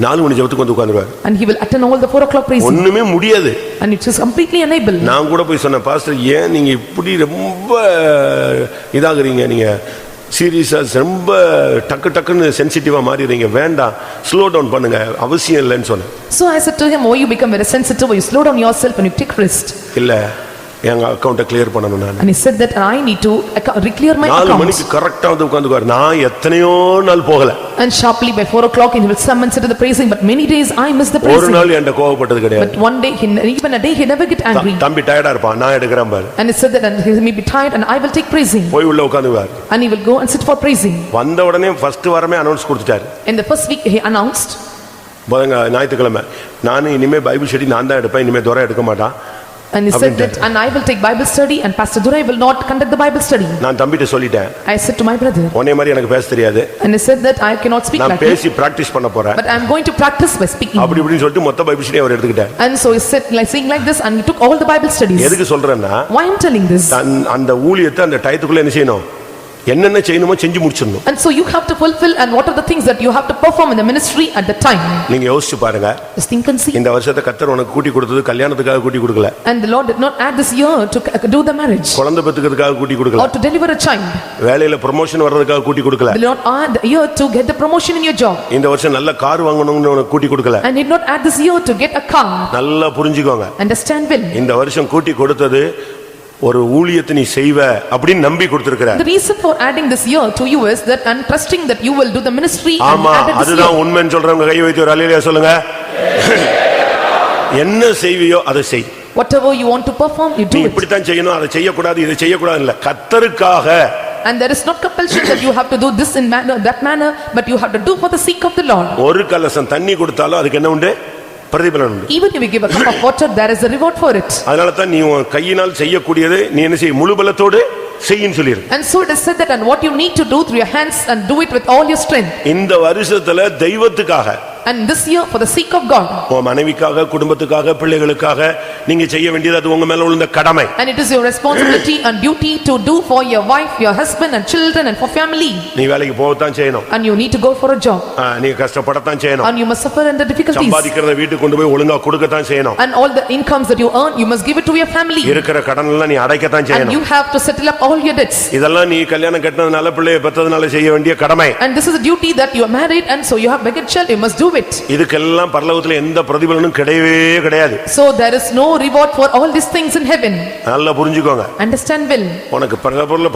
4 மணி ஜெபத்துக்கு வந்து உட்கார்ந்துருவார். and he will attend all the 4 o'clock praise. ஒண்ணுமே முடியாது. And it is completely unable. நான் கூட போய் சொன்னேன், பாஸ்டர் ஏன் நீங்க இப்படி ரொம்ப இதாகிறீங்க, நீங்க சீரியஸா ரொம்ப டக்குன்னு சென்சிட்டிவா மாறிடுறீங்க, வேண்டாம் ஸ்லோ டவுன் பண்ணுங்க, அவசியம் இல்லைன்னு சொன்னேன். So I said to him, oh, you become very sensitive, you slow down yourself and you take rest. இல்ல, எங்க அக்கவுண்ட கிளியர் பண்ணனும் நான். And he said that I need to clear my account. 4 மணிக்கு கரெக்ட்டா வந்து உட்கார்ந்துவார். நான் எத்தனையோ நாள் போகல. And sharply by 4 o'clock he will summon to the praising, but many days I miss the praising. ஒரு நாள் என்கிட்ட கோபப்பட்டது கிடையாது. But one day, even a day, he never get angry. தம்பி டயர்டா இருப்பான், நான் எடுக்கறேன் பாரு. And he said that, and he may be tired, and I will take praising. போய் உள்ள உட்கார்ந்துவார். And he will go and sit for praising. வந்த உடனே first வாரமே அனௌன்ஸ் கொடுத்துட்டாரு. In the first week he announced, ஞாயிற்றுக்கிழமை நான் இனிமே பைபிள் ஸ்டடி நான் தான் எடுப்பேன், இனிமே துரை எடுக்க மாட்டான். And he said that, and I will take Bible study, and Pastor Durai will not conduct the Bible study. நான் தம்பிட்ட சொல்லிட்டேன். I said to my brother, உன்னை மாதிரி எனக்கு பேச தெரியாது. And he said that I cannot speak like நான் பேசி practice பண்ண போறேன். but I am going to practice by speaking. அப்படி இப்படின்னு சொல்லிட்டு மொத்த பைபிள் ஸ்டடி அவர் எடுத்துக்கிட்டார். And so he said, like saying like this, and he took all the Bible studies. எதுக்கு சொல்றேன்னா, why I am telling this? அந்த ஊழியத்தை அந்த டயத்துக்குள்ள என்ன செய்யணும், என்னென்ன செய்யணுமோ செஞ்சு முடிச்சிடணும். And so you have to fulfill, and what are the things that you have to perform in the ministry at the time. நீங்க யோசிச்சு பாருங்க. Just think and see. இந்த வருஷத்தை கர்த்தர் உனக்கு கூட்டி கொடுத்தது கல்யாணத்துக்காக கூட்டி கொடுக்கல. And the Lord did not add this year to do the marriage, குழந்தை பெத்துக்கிறதுக்காக கூட்டி கொடுக்கல. or to deliver a child. வேலையில ப்ரமோஷன் வர்றதுக்காக கூட்டி கொடுக்கல. The Lord add the year to get the promotion in your job. இந்த வருஷம் நல்ல கார் வாங்கணும்னு உனக்கு கூட்டி கொடுக்கல. And did not add this year to get a car. நல்லா புரிஞ்சுக்கோங்க. Understand well. இந்த வருஷம் கூட்டி கொடுத்தது ஒரு ஊழியத்தை நீ செய்வ அப்படின்னு நம்பி கொடுத்திருக்கிறார். The reason for adding this year to you is that, and trusting that you will do the ministry. ஆமா, அதுதான் உண்மைன்னு சொல்றவங்க கை வைத்து ஒரு அல்லேலூயா சொல்லுங்க. என்ன செய்வியோ அதை செய். Whatever you want to perform, you do நீ it. இப்படி தான் செய்யணும், அதை செய்ய கூடாது, இதை செய்ய கூடாது இல்ல, கர்த்தருக்காக. And there is not compulsion that you have to do this in manner, that manner, but you have to do for the sake of the Lord. ஒரு கலசம் தண்ணி கொடுத்தாலும் அதுக்கு என்ன உண்டு, பிரதிபலன் உண்டு. Even if you give a cup of water, there is a reward for it. அதனால தான் நீ உன் கையினால் செய்யக்கூடியது நீ என்ன செய், முழு பலத்தோடு செய்யின்னு சொல்லிருக்கு. And so it is said that, and what you need to do through your hands, and do it with all your strength. இந்த வருஷத்துல தெய்வத்துக்காக And this year for the sake of God. உன் மனைவிக்காக, குடும்பத்துக்காக, பிள்ளைகளுக்காக நீங்க செய்ய வேண்டியது அது உங்க மேல உள்ள கடமை. And it is your responsibility and duty to do for your wife, your husband and children and for family. நீ வேலைக்கு போகத்தான் செய்யணும். And you need to go for a job. நீ கஷ்டப்படத்தான் செய்யணும். And you must suffer under difficulties. சம்பாதிக்கிறத வீட்டுக்கு கொண்டு போய் ஒழுங்கா கொடுக்கத்தான் செய்யணும். And all the incomes that you earn, you must give it to your family. இருக்கிற கடன் எல்லாம் நீ அடைக்கத்தான் And செய்யணும். you have to settle up all your debts. இதெல்லாம் நீ கல்யாணம் கட்டினதுனால பிள்ளையை பெற்றதுனால செய்ய வேண்டிய கடமை. And this is a duty that you are married and so you have beget child, you must do it. இதுக்கெல்லாம் பரலோகத்துல எந்த பிரதிபலனும் கிடையவே கிடையாது. So there is no reward for all these things in heaven. நல்லா புரிஞ்சுக்கோங்க. Understand well. உனக்கு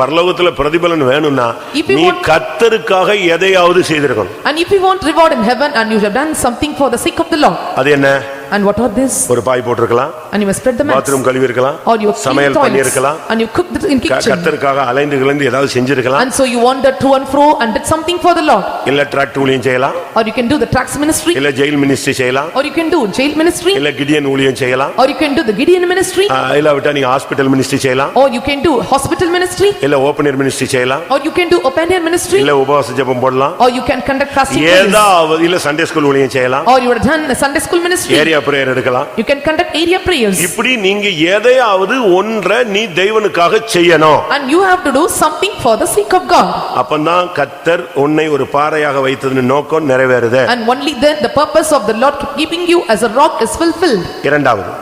பரலோகத்துல பிரதிபலன் வேணும்னா If you நீ want- கர்த்தருக்காக எதையாவது செய்திருக்கணும். And if you want reward in heaven and you have done something for the sake of the Lord. அது என்ன? And what are this? ஒரு பாய் போட்டிருக்கலாம், And you must spread the mats. Bathroom கழுவி இருக்கலாம், Or you clean சமையல் பண்ணி toilets. இருக்கலாம், And you cook in kitchen. கர்த்தருக்காக அலைந்து கிளந்து ஏதாவது செஞ்சிருக்கலாம், And so you wandered to and fro and did something for the Lord. இல்ல டிராக்ட் ஊழியம் செய்யலாம், Or you can do the tax ministry. இல்ல ஜெயில் மினிஸ்ட்ரி செய்யலாம், Or you can do jail ministry. இல்ல கிடியன் ஊழியம் செய்யலாம், Or you can do the Gideon ministry. இல்ல விட்டா நீங்க ஹாஸ்பிடல் மினிஸ்ட்ரி செய்யலாம், Or you can do hospital ministry. இல்ல ஓபனர் மினிஸ்ட்ரி செய்யலாம், Or you can do open air ministry. இல்ல உபவாச ஜெபம் போடலாம், Or you can conduct fasting prayers. ஏதாவது இல்ல சண்டே ஸ்கூல் ஊழியம் செய்யலாம், Or you have done a Sunday school ministry. Area prayer எடுக்கலாம். You can conduct area prayers. இப்படி நீங்க எதையாவது ஒன்றை நீ தேவனுக்காக செய்யணும். And you have to do something for the sake of God. அப்பதான் கர்த்தர் உன்னை ஒரு பாறையாக வைத்ததின் நோக்கம் நிறைவேறுது. And only then the purpose of the Lord keeping you as a rock is fulfilled. இரண்டாவது,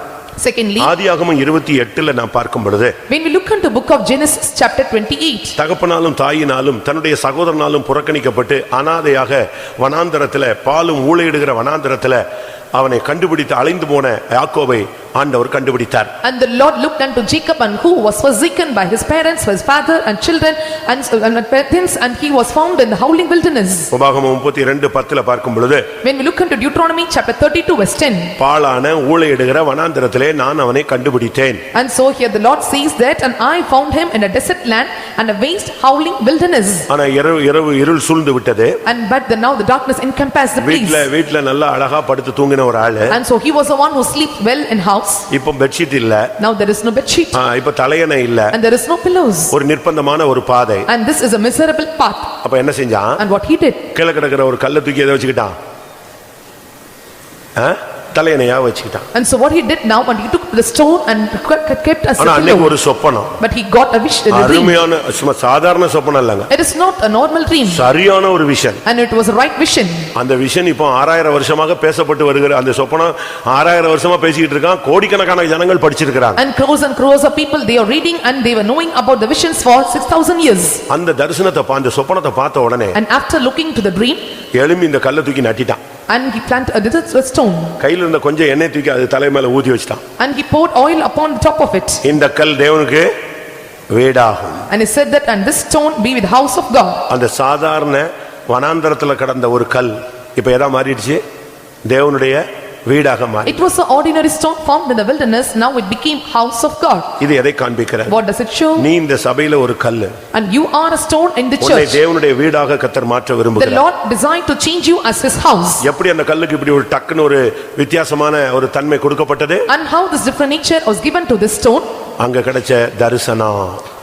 Secondly, ஆதியாகமம் 28 நாம் பார்க்கும் பொழுது when we look into book of Genesis chapter 28, தகப்பனாலும் தாயினாலும் தன்னுடைய சகோதரனாலும் புறக்கணிக்கப்பட்டு அனாதையாக வனாந்தரத்துல பாலும் ஊளையிடுகிற வனாந்தரத்துல அவனை கண்டுபிடித்து அலைந்து போன யாக்கோபை ஆண்டவர் கண்டுபிடித்தார். and the Lord looked unto Jacob and who was forsaken by his parents, his father and children and parents, and he was found in the howling wilderness. உபாகமம் 32:10 பார்க்கும் பொழுது When we look into Deuteronomy chapter 32 verse 10, பாலான ஊளையிடுகிற வனாந்தரத்திலே நான் அவனை கண்டுபிடித்தேன். and so here the Lord says that, and I found him in a desert land and a waste howling wilderness. ஆனா இரவு இருள் சூழ்ந்து விட்டது. And but now the darkness encompassed the place. வீட்ல நல்லா அழகா படுத்து தூங்கின ஒரு ஆளு. And so he was the one who slept well in house. இப்போ பெட்ஷீட் இல்ல. Now there is no bed sheet. இப்போ தலையணை இல்ல. And there is no pillows. ஒரு நிர்பந்தமான ஒரு பாதை. And this is a miserable path. அப்ப என்ன செஞ்சான்? And what he did? கீழ கிடக்கிற ஒரு கல்லை தூக்கி எதை வச்சுக்கிட்டான்? தலையணையா வச்சுக்கிட்டான். And so what he did now, and he took the stone and kept as a ஆனா அன்னைக்கு pillow. ஒரு சொப்பனம். But he got a wish, a dream. அருமையான சும்மா சாதாரண சொப்பனம் இல்லங்க. It is not a normal dream. சரியான ஒரு vision. And it was a right vision. அந்த விஷன் இப்போ 6000 வருஷமாக பேசப்பட்டு வருகிற அந்த சொப்பனம் 6000 வருஷமா பேசிட்டு இருக்கான். கோடிக்கணக்கான ஜனங்கள் படிச்சிருக்காங்க. And crores of people, they are reading and they were knowing about the visions for 6000 years. அந்த தரிசனத்தை அந்த சொப்பனத்தை பார்த்த உடனே And after looking to the dream, எழும்பி இந்த கல்லை தூக்கி நட்டிட்டான். and he planted a stone. கையில இருந்த கொஞ்சம் எண்ணெய் தூக்கி அது தலை மேல ஊதி வச்சிட்டான். And he poured oil upon the top of it. இந்த கல் தேவனுக்கு வீடாகும். And he said that, and this stone be with house of God. அந்த சாதாரண வனாந்தரத்துல கடந்த ஒரு கல் இப்ப எதா மாறிடுச்சு? தேவனுடைய வீடாக மாறி. It was an ordinary stone found in the wilderness, now it became house of God. இது எதை காண்பிக்கிறது? What does it show? நீ இந்த சபையில ஒரு கல்லு. And you are a stone in the உன்னை church. தேவனுடைய வீடாக கர்த்தர் மாற்ற The விரும்புகிறார். Lord designed to change you as his house. எப்படி அந்த கல்லுக்கு இப்படி ஒரு டக்குன்னு ஒரு வித்தியாசமான ஒரு தன்மை கொடுக்கப்பட்டது? And how this different nature was given to this stone? அங்க கிடைச்ச தரிசனம்,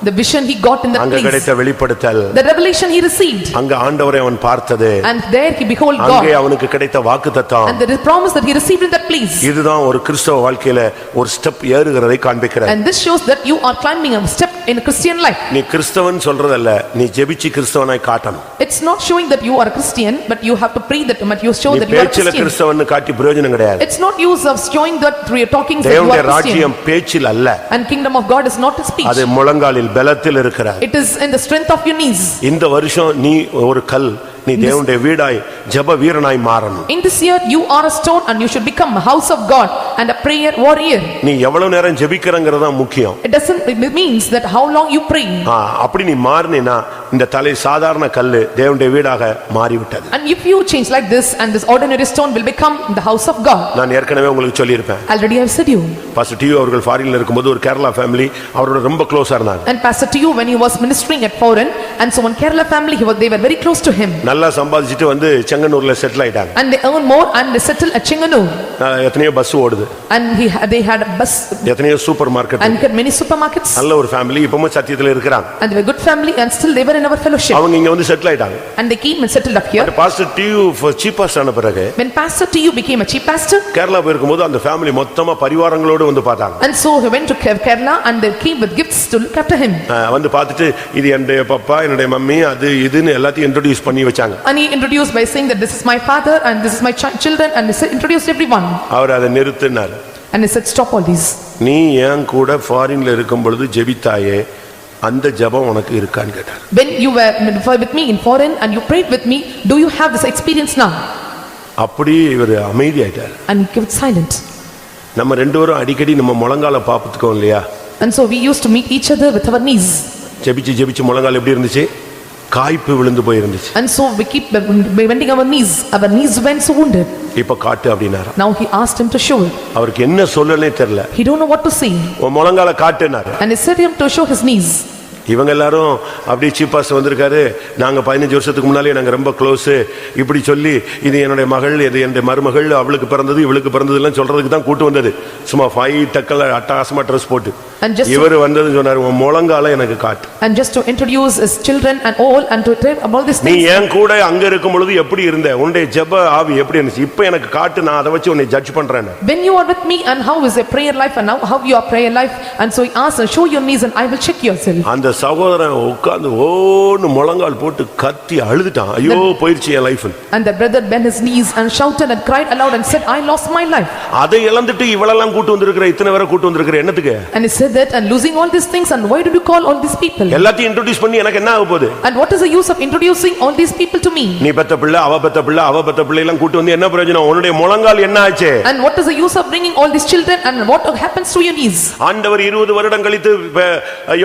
The vision he got in that அங்க place. கிடைத்த வெளிப்படுத்தல், The revelation he received. அங்க ஆண்டவரை அவன் பார்த்தது, And there he behold அங்கே God. அவனுக்கு கிடைத்த வாக்குத்தத்தம். And the promise that he received in that place. இதுதான் ஒரு கிறிஸ்தவ வாழ்க்கையில ஒரு ஸ்டெப் ஏறுகிறதை காண்பிக்கிறது. And this shows that you are climbing a step in a Christian life. நீ கிறிஸ்தவன் சொல்றதல்ல, நீ ஜெபிச்சு கிறிஸ்தவனாய் காட்டணும். It's not showing that you are a Christian, but you have to pray that you show நீ that you are a பேச்சில Christian. கிறிஸ்தவன் காட்டி பிரயோஜனம் கிடையாது. It's not use of showing that through your talking that you தேவனுடைய are a Christian. ராஜ்யம் பேச்சில் அல்ல, And kingdom of God is not a speech. அது முழங்காலில் பலத்தில் இருக்கிறது. It is in the strength of your knees. இந்த வருஷம் நீ ஒரு கல், நீ தேவனுடைய வீடாய் ஜெப வீரனாய் மாறணும். In this year you are a stone and you should become a house of God and a prayer warrior. நீ எவ்வளவு நேரம் ஜெபிக்கிறங்கிறது தான் முக்கியம். It means that how long you pray. அப்படி நீ மாறினா இந்த தலை சாதாரண கல்லு தேவனுடைய வீடாக மாறிவிட்டது. And if you change like this, and this ordinary stone will become the house of God. நான் ஏற்கனவே உங்களுக்கு சொல்லியிருப்பேன். Already I have said you. Pastor டியூ அவர்கள் ஃபாரின்ல இருக்கும்போது ஒரு கேரளா ஃபேமிலி அவரோட ரொம்ப க்ளோஸா இருந்தாங்க. And Pastor to you when he was ministering at foreign, and so one Kerala family they were very close to him. நல்லா சம்பாதிச்சிட்டு வந்து செங்கனூர்ல செட்டில் ஆயிட்டாங்க. And they earn more and they settle at Chenganur. எத்தனையோ bus ஓடுது, And they had a bus எத்தனையோ super market, and had many supermarkets. நல்ல ஒரு family, இப்பவும் சத்தியத்துல இருக்கிறாங்க. And they were good family and still they were in our fellowship. அவங்க இங்க வந்து செட்டில் ஆயிட்டாங்க. And they came and settled up here. Pastor டியூ சீப் பாஸ்டர் ஆன பிறகு When Pastor T.U. became a chief pastor, Kerala போயிருக்கும்போது அந்த ஃபேமிலி மொத்தமா பரிவாரங்களோடு வந்து பார்த்தாங்க. and so he went to Kerala and they came with gifts to look after him. வந்து பார்த்துட்டு இது என்னுடைய பப்பா, என்னுடைய மம்மி, அது இதுன்னு எல்லாத்தையும் இன்ட்ரோடியூஸ் பண்ணி வச்சாங்க. And he introduced by saying that this is my father and this is my children, and he introduced everyone. அவர் அதை நிறுத்தினார். And he said, stop all these. நீ ஏன் கூட ஃபாரின்ல இருக்கும் பொழுது ஜெபித்தாயே, அந்த ஜெபம் உனக்கு இருக்கான்னு கேட்டார். When you were with me in foreign and you prayed with me, do you have this experience now? அப்படி இவர் அமைதியாயிட்டார். And he kept silent. நம்ம ரெண்டு பேரும் அடிக்கடி நம்ம முழங்கால பாப்பத்துக்கோம் இல்லையா? And so we used to meet each other with our knees. ஜெபிச்சு ஜெபிச்சு முழங்கால் எப்படி இருந்துச்சு? காய்ப்பு விழுந்து போயிருந்துச்சு. And so we keep bending our knees went so wounded. இப்ப காட்டு அப்படினாரு. Now he asked him to show it. அவருக்கு என்ன சொல்லனே தெரியல. He don't know what to say. உன் முழங்கால காட்டுனாரு. And he said him to show his knees. இவங்க எல்லாரும் அப்படியே சீப் பாஸ்டர் வந்திருக்காரு, நாங்க 15 வருஷத்துக்கு முன்னாலே நாங்க ரொம்ப க்ளோஸ், இப்படி சொல்லி இது என்னுடைய மகள், இது என்னுடைய மருமகள், அவளுக்கு பிறந்தது இவளுக்கு பிறந்தது எல்லாம் சொல்றதுக்கு தான் கூட்டு வந்தது. சும்மா 5 டக்கல் அட்டகாசமா ட்ரெஸ் போட்டு இவர் வந்தது சொன்னாரு, உன் முழங்கால எனக்கு காட்டு. And just to introduce his children and all and to tell about this நீ thing. ஏன் கூட அங்க இருக்கும் பொழுது எப்படி இருந்த, உன்னுடைய ஜெப ஆவி எப்படி இருந்துச்சு, இப்போ எனக்கு காட்டு, நான் அதை வச்சு உன்னை ஜட்ஜ் பண்றேன். When you are with me and how is your prayer life and how your prayer life, and so he asked, show your knees and I will check yourself. அந்த சகோதரன் உட்கார்ந்து ஓன்னு முழங்கால் போட்டு கத்தி அழுதுட்டான், ஐயோ போயிடுச்சு என் life. And the brother bent his knees and shouted and cried aloud and said, I lost my life. அதை இழந்துட்டு இவளெல்லாம் கூட்டு வந்திருக்கிற, இத்தனை பேரை கூட்டு வந்திருக்கிற என்னத்துக்கு? And he said that, and losing all these things, and why did you call all these people? எல்லாத்தையும் இன்ட்ரோடியூஸ் பண்ணி எனக்கு என்ன ஆக போகுது? And what is the use of introducing all these people to me? நீ பெத்த பிள்ளை, அவ பெத்த பிள்ளை, அவ பெத்த பிள்ளை எல்லாம் கூட்டு வந்து என்ன பிரயோஜனம்? உன்னுடைய முழங்கால் என்ன ஆச்சு? And what is the use of bringing all these children, and what happens to your knees? ஆண்டவர் 20 வருடம் கழித்து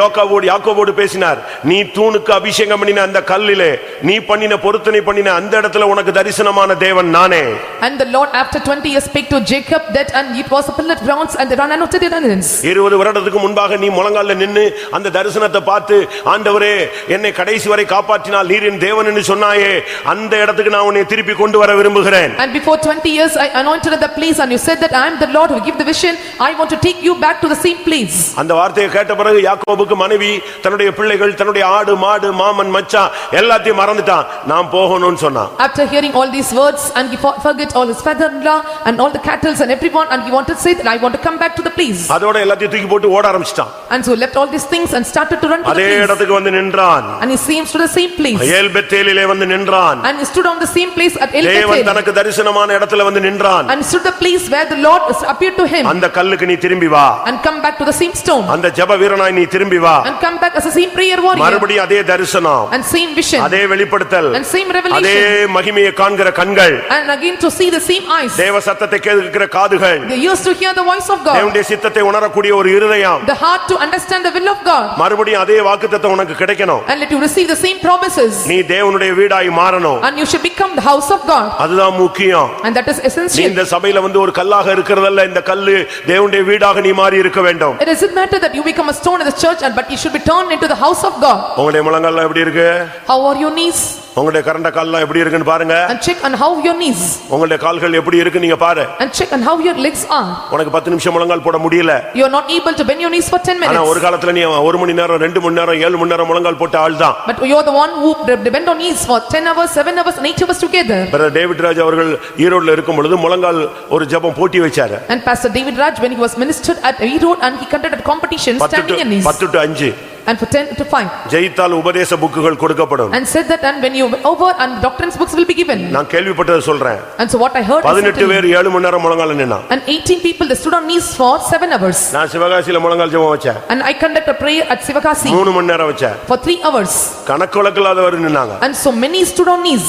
யாக்கோபோடு பேசினார், நீ தூணுக்கு அபிஷேகம் பண்ணின அந்த கல்லிலே நீ பண்ணின பொருத்தனை பண்ணின அந்த இடத்துல உனக்கு தரிசனமான தேவன் நானே. And the Lord after 20 years spake to Jacob that, and it was a pillar of bronze and the anointed evidence. 20 வருடத்துக்கு முன்பாக நீ முழங்கால்ல நின்னு அந்த தரிசனத்தை பார்த்து, ஆண்டவரே என்னை கடைசி வரை காப்பாற்றினால் நீரின் தேவன் என்று சொன்னாயே, அந்த இடத்துக்கு நான் உன்னை திருப்பி கொண்டு வர விரும்புகிறேன். And before 20 years I anointed at the place, and you said that I am the Lord who give the vision. I want to take you back to the same place. அந்த வார்த்தையை கேட்ட பிறகு யாக்கோபுக்கு மனைவி, தன்னுடைய பிள்ளைகள், தன்னுடைய ஆடு மாடு மாமன் மச்சான் எல்லாத்தையும் மறந்துட்டான், நான் போகணும்னு சொன்னான். After hearing all these words, and he forget all his father-in-law and all the cattle and everyone, and he wanted to say that I want to come back to the place. அதோட எல்லாத்தையும் தூக்கி போட்டு ஓட ஆரம்பிச்சிட்டான். And so left all these things and started to run to the அதே place. இடத்துக்கு வந்து நின்றான். And he seems to the same place. ஏல் பெத்தேலிலே வந்து நின்றான். And he stood on the same place at El தேவன் Bethel. தனக்கு தரிசனமான இடத்துல வந்து நின்றான். And stood the place where the Lord appeared to him. அந்த கல்லுக்கு நீ திரும்பி வா. And come back to the same stone. அந்த ஜெப வீரனாய் நீ திரும்பி வா. And come back as a same prayer warrior. மறுபடியும் அதே தரிசனம். And same vision. அதே வெளிப்படுத்தல். And same revelation. அதே மகிமையை காண்கிற கண்கள். And again to see the same eyes. தேவ சத்தத்தை கேட்கிற காதுகள். They used to hear the voice of God. தேவனுடைய சித்தத்தை உணரக்கூடிய ஒரு இருதயம். The heart to understand the will of God. மறுபடியும் அதே வாக்குத்தத்தம் உனக்கு கிடைக்கணும். And let you receive the same promises. நீ தேவனுடைய வீடாய் மாறணும். And you should become the house of God. அதுதான் முக்கியம். And that is நீ essential. இந்த சபையில வந்து ஒரு கல்லாக இருக்கிறதல்ல, இந்த கல்லு தேவனுடைய வீடாக நீ மாறி இருக்க வேண்டும். It doesn't matter that you become a stone in the church, but you should be turned into the house of God. உங்களுடைய முழங்கால் எப்படி இருக்கு? How are your knees? உங்களுடைய கரண்ட கால்லாம் எப்படி இருக்குன்னு பாருங்க. And check on how your knees. உங்களுடைய கால்கள் எப்படி இருக்கு நீங்க பாரு. And check on how your legs are. உனக்கு 10 நிமிஷம் முழங்கால் போட முடியல. You are not able to bend your knees for 10 minutes. ஆனா ஒரு காலத்துல நீ 1 மணி நேரம் 2 மணி நேரம் 7 மணி நேரம் முழங்கால் போட்ட ஆள் தான். But you are the one who bend on knees for 10 hours, 7 hours and 8 hours together. Brother David Raj அவர்கள் ஈரோட்ல இருக்கும் பொழுது முழங்கால் ஒரு ஜெபம் போட்டி வச்சாரு. And Pastor David Raj, when he was ministered at Erode, and he conducted a competition standing on knees. 10 to 5 And for 10 to 5. ஜெயித்தால் உபதேச புக்குகள் கொடுக்கப்படும். And said that, and when you over, and doctrines books will be given. நான் கேள்விப்பட்டதை சொல்றேன். And so what I heard, 18 பேர் 7 மணி நேரம் முழங்கால் நின்னா. and 18 people they stood on knees for 7 hours. நான் சிவகாசியில முழங்கால் ஜெபம் வச்சேன். And I conduct a prayer at Sivakasi 3 மணி நேரம் வச்சேன். for 3 hours. கணக்கு வழக்கில்லாதவர் நின்னாங்க. And so many stood on knees.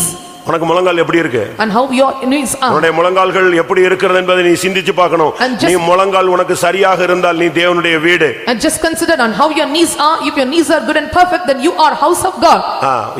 உனக்கு முழங்கால் எப்படி இருக்கு? And how your knees are. உன்னுடைய முழங்கால்கள் எப்படி இருக்கிறது என்பதை நீ சிந்திச்சு பார்க்கணும். நீ முழங்கால் உனக்கு சரியாக இருந்தால் நீ தேவனுடைய வீடு. And just consider on how your knees are. If your knees are good and perfect, then you are house of God.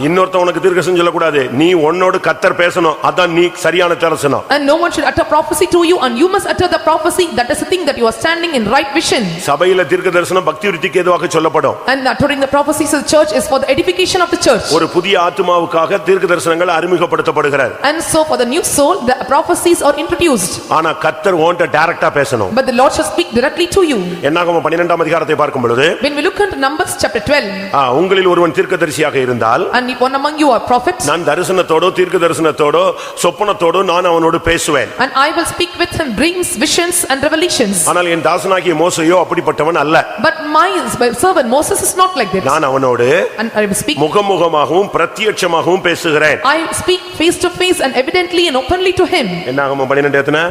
இன்னொருத்த உனக்கு தீர்க்கதரிசனம் சொல்ல கூடாது. நீ உன்னோடு கர்த்தர் பேசணும். அதான் நீ சரியான தரிசனம். And no one should utter prophecy to you, and you must utter the prophecy. That is the thing that you are standing in right vision. சபையில தீர்க்கதரிசனம் பக்தி விருத்திக்கு ஏதுவாக சொல்லப்படும். And uttering the prophecies of the church is for the edification of the church. ஒரு புதிய ஆத்துமாவுக்காக தீர்க்கதரிசனங்கள் அறிமுகப்படுத்தப்படுகிறது. And so for the new soul the prophecies are introduced. ஆனா கர்த்தர் உன்கிட்ட டைரக்டா பேசணும். But the Lord shall speak directly to you. என்னாகமம் 12ஆம் அதிகாரத்தை பார்க்கும் பொழுது When we look into Numbers chapter 12, உங்களில் ஒருவன் தீர்க்கதரிசியாக இருந்தால் and if one among you are prophets, நான் தரிசனத்தோடோ தீர்க்கதரிசனத்தோடோ சொப்பனத்தோடோ நான் அவனோடு பேசுவேன். and I will speak with him dreams, visions and revelations. ஆனால் என் தாசனாகிய மோசேயோ அப்படிப்பட்டவன் அல்ல. But my servant Moses is not like that. நான் அவனோடு And I will speak முகமுகமாகவும் பிரத்யட்சமாகவும் பேசுகிறேன். I speak face to face and evidently and openly to him. என்னாகமம் 12 எத்தனை?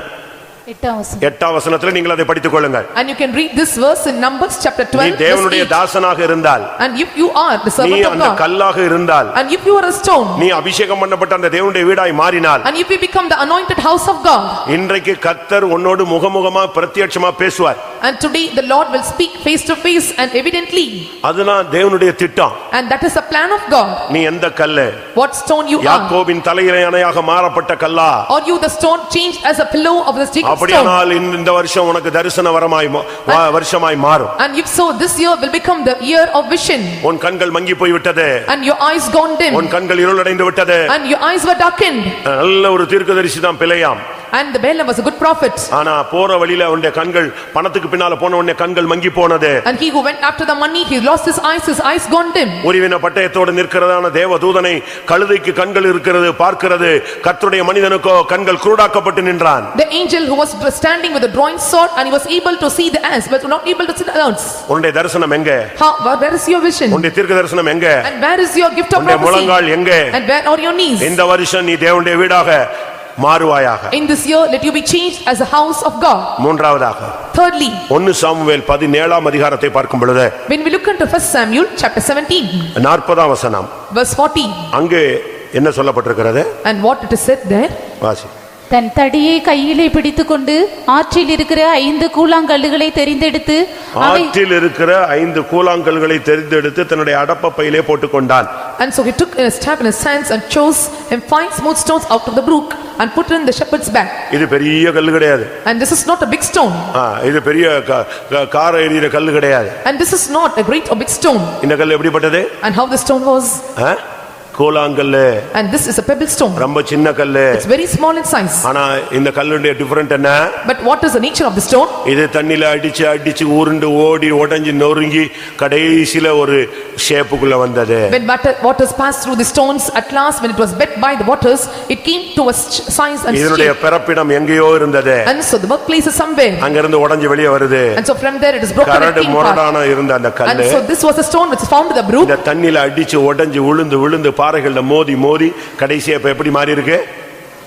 8ஆம் வசனத்துல நீங்கள் அதை படித்துக் கொள்ளுங்கள். And you can read this verse in Numbers chapter 12. நீ தேவனுடைய தாசனாக இருந்தால், and if you are the நீ servant of அந்த God, கல்லாக இருந்தால், and if you are a stone, நீ அபிஷேகம் பண்ணப்பட்ட அந்த தேவனுடைய வீடாய் மாறினால், and if you become the anointed house of God, இன்றைக்கு கர்த்தர் உன்னோடு முகமுகமா பிரத்யட்சமா பேசுவார். and today the Lord will speak face to face and evidently. அதுதான் தேவனுடைய திட்டம். And that is the plan of God. நீ எந்த கல்லு? What stone you are? யாக்கோபின் தலையிலே அணையாக மாறப்பட்ட கல்லா? Or you the stone changed as a pillow of the Jacob stone? அப்படியானால் இந்த வருஷம் உனக்கு தரிசன வருஷமாய் மாறும். And if so, this year will become the year of vision. உன் கண்கள் மங்கி போய் விட்டது. And your eyes gone dim. உன் கண்கள் இருளடைந்து விட்டது. And your eyes were darkened. நல்ல ஒரு தீர்க்கதரிசி தான் பிலேயாம். And the Balaam was a good prophet. ஆனா போற வழியில அவனுடைய கண்கள் பணத்துக்கு பின்னால போன உடனே கண்கள் மங்கி போனது. And he who went after the money, he lost his eyes gone dim. உரிவின பட்டயத்தோடு நிற்கிறதான தேவதூதனை கழுதைக்கு கண்கள் இருக்கிறது பார்க்கிறது, கர்த்தருடைய மனிதனுக்கோ கண்கள் குருடாக்கப்பட்டு நின்றான். The angel who was standing with a drawing sword, and he was able to see the ants but not able to see the ants. உன்னுடைய தரிசனம் எங்க? Where is your vision? உன்னுடைய தீர்க்க தரிசனம் எங்க? And where is your gift of உன்னுடைய prophecy? முழங்கால் எங்க? And where are your knees? இந்த வருஷம் நீ தேவனுடைய வீடாக மாறுவாயாக. In this year let you be changed as a house of God. மூன்றாவதாக, thirdly, 1 சாமுவேல் 17ஆம் அதிகாரத்தை பார்க்கும் பொழுது when we look into 1 Samuel chapter 17, 40ஆம் வசனம், verse 40, அங்கே என்ன சொல்லப்பட்டிருக்கிறது? and what it is said there, வாசி. தன் தடியை கையிலே பிடித்துக்கொண்டு ஆற்றில் இருக்கிற 5 கூழாங்கல்லுகளை தெரிந்தெடுத்து ஆற்றில் இருக்கிற 5 கூழாங்கல்களை தெரிந்தெடுத்து தன்னுடைய அடப்ப பையிலே போட்டுக்கொண்டான். and so he took a staff in his hands and chose him 5 smooth stones out of the brook and put it in the shepherd's bag. இது பெரிய கல்லு கிடையாது. And this is not a big stone. இது பெரிய கார எரியிற கல்லு கிடையாது. And this is not a great or big stone. இந்த கல்லு எப்படிப்பட்டது? And how the stone was? கூழாங்கல்லு. And this is a pebble stone. ரொம்ப சின்ன கல்லு. It's very small in size. ஆனா இந்த கல்லுடைய டிஃபரண்ட் என்ன? But what is the nature of the stone? இது தண்ணில அடிச்சு உருண்டு ஓடி உடைஞ்சு நொறுங்கி கடைசில ஒரு ஷேப்புக்குள்ள வந்தது. When waters passed through the stones, at last when it was bet by the waters, it came to a size and இதனுடைய shape. பிறப்பிடம் எங்கேயோ இருந்தது. And so the birthplace is somewhere. அங்க இருந்து உடைஞ்சு வெளியே வருது. And so from there it is broken and கரடு came முரடான இருந்த அந்த apart. And கல்லு so this was a stone which is found in the brook. இந்த தண்ணில அடிச்சு உடைஞ்சு விழுந்து பாறைகள்ல மோதி கடைசியா இப்ப எப்படி மாறி இருக்கு?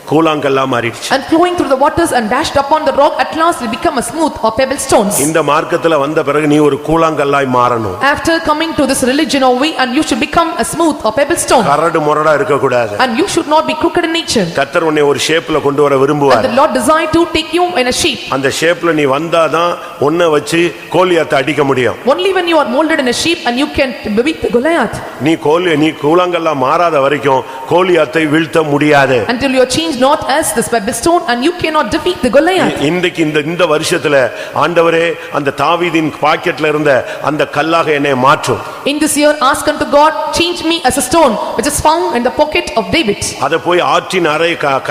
கூழாங்கல்லா மாறிடுச்சு. And flowing through the waters and dashed upon the rock, at last it become a smooth or pebble stones. இந்த மார்க்கத்துல வந்த பிறகு நீ ஒரு கூழாங்கல்லாய் மாறணும். After coming to this religion or way, and you should become a smooth or pebble stone. கரடு முரடா இருக்க கூடாது. And you should not be crooked in nature. கர்த்தர் உன்னை ஒரு ஷேப்ல கொண்டு வர விரும்புவார். And the Lord desire to take you in a shape. அந்த ஷேப்ல நீ வந்தாதான் உன்னை வச்சு கோலியாத்தை அடிக்க முடியும். Only when you are molded in a shape and you can beat the Goliath. நீ கூழாங்கல்லா மாறாத வரைக்கும் கோலியாத்தை வீழ்த்த முடியாது. Until you are changed not as this pebble stone, and you cannot defeat the Goliath. இன்றைக்கு இந்த வருஷத்துல ஆண்டவரே அந்த தாவீதின் பாக்கெட்ல இருந்த அந்த கல்லாக என்னை மாற்றும். In this year ask unto God, change me as a stone which is found in the pocket of David. அத போய் ஆற்றின்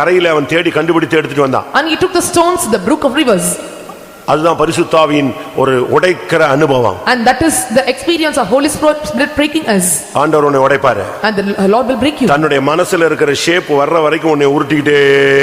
கரையில அவன் தேடி கண்டுபிடித்து எடுத்துட்டு வந்தான். And he took the stones to the brook of rivers. அதுதான் பரிசுத்தாவியின் ஒரு உடைக்கிற அனுபவம். And that is the experience of Holy Spirit breaking us. ஆண்டவர் உன்னை உடைப்பாரு. And the Lord will break you. தன்னுடைய மனசுல இருக்கிற ஷேப் வர்ற வரைக்கும் உன்னை உருட்டிக்கிட்டே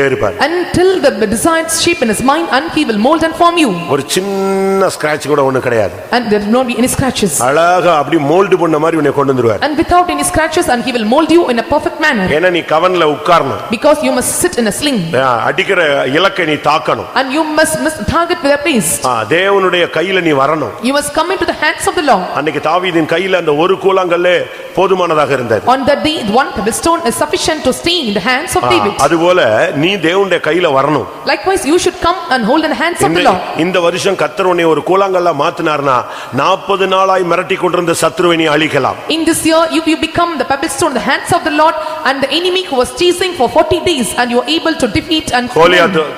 இருப்பார். Until the desired shape in his mind, and he will mold and form you. ஒரு சின்ன ஸ்கிராட்ச் கூட ஒண்ணு கிடையாது. And there will not be any scratches. அழகா அப்படி மோல்ட் பண்ண மாதிரி உன்னை கொண்டு வந்துருவார். And without any scratches, and he will mold you in a perfect manner. ஏன்னா நீ கவன்ல உட்காரணும். Because you must sit in a sling. அடிக்கிற இலக்கை நீ தாக்கணும். And you must target with a place. placed. தேவனுடைய கையில நீ வரணும். You must come into the hands of the Lord. அன்னைக்கு தாவீதின் கையில அந்த ஒரு கூழாங்கல்லே போதுமானதாக இருந்தது. On that day, one pebble stone is sufficient to stay in the hands of David. அதுபோல நீ தேவனுடைய கையில வரணும். Likewise, you should come and hold in the hands of the Lord. இந்த வருஷம் கர்த்தர் உன்னை ஒரு கூழாங்கல்லா மாத்தினார்னா 40 நாளாய் மிரட்டி கொண்டிருந்த சத்துருவை நீ அழிக்கலாம். In this year, if you become the pebble stone in the hands of the Lord, and the enemy who was chasing for 40 days, and you are able to defeat and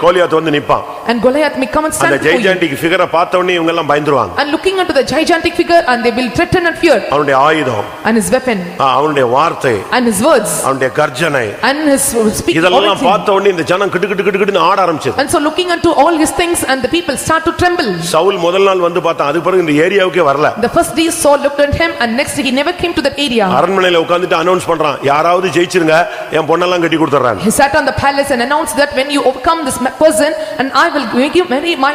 Goliath வந்து நிப்பான். And Goliath may come and stand அந்த before you. gigantic figure பார்த்த உடனே இவங்க எல்லாம் பயந்துருவாங்க. And looking unto the gigantic figure, and they will threaten and fear. அவனுடைய ஆயுதம், and his weapon, அவனுடைய வார்த்தை, and his words, அவனுடைய கர்ஜனை, and his speech. இதெல்லாம் பார்த்த உடனே இந்த ஜனம் கிடுகிடுன்னு ஆட ஆரம்பிச்சது. And so looking unto all his things, and the people start to tremble. Saul முதல் நாள் வந்து பார்த்தா அது பிறகு இந்த ஏரியாவுக்கே வரல. The first day Saul looked at him, and next day he never came to that area. அரண்மனையில உட்கார்ந்துட்டு அனௌன்ஸ் பண்றான், யாராவது ஜெயிச்சிருங்க என் பொண்ணெல்லாம் கட்டி கொடுத்துறேன். He sat on the palace and announced that when you overcome this person, and I will make you marry my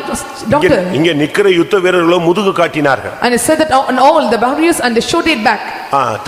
daughter. இங்க நிக்கிற யுத்த வீரர்களோ முதுகு காட்டினார்கள். And he said that on all the warriors, and they showed it back.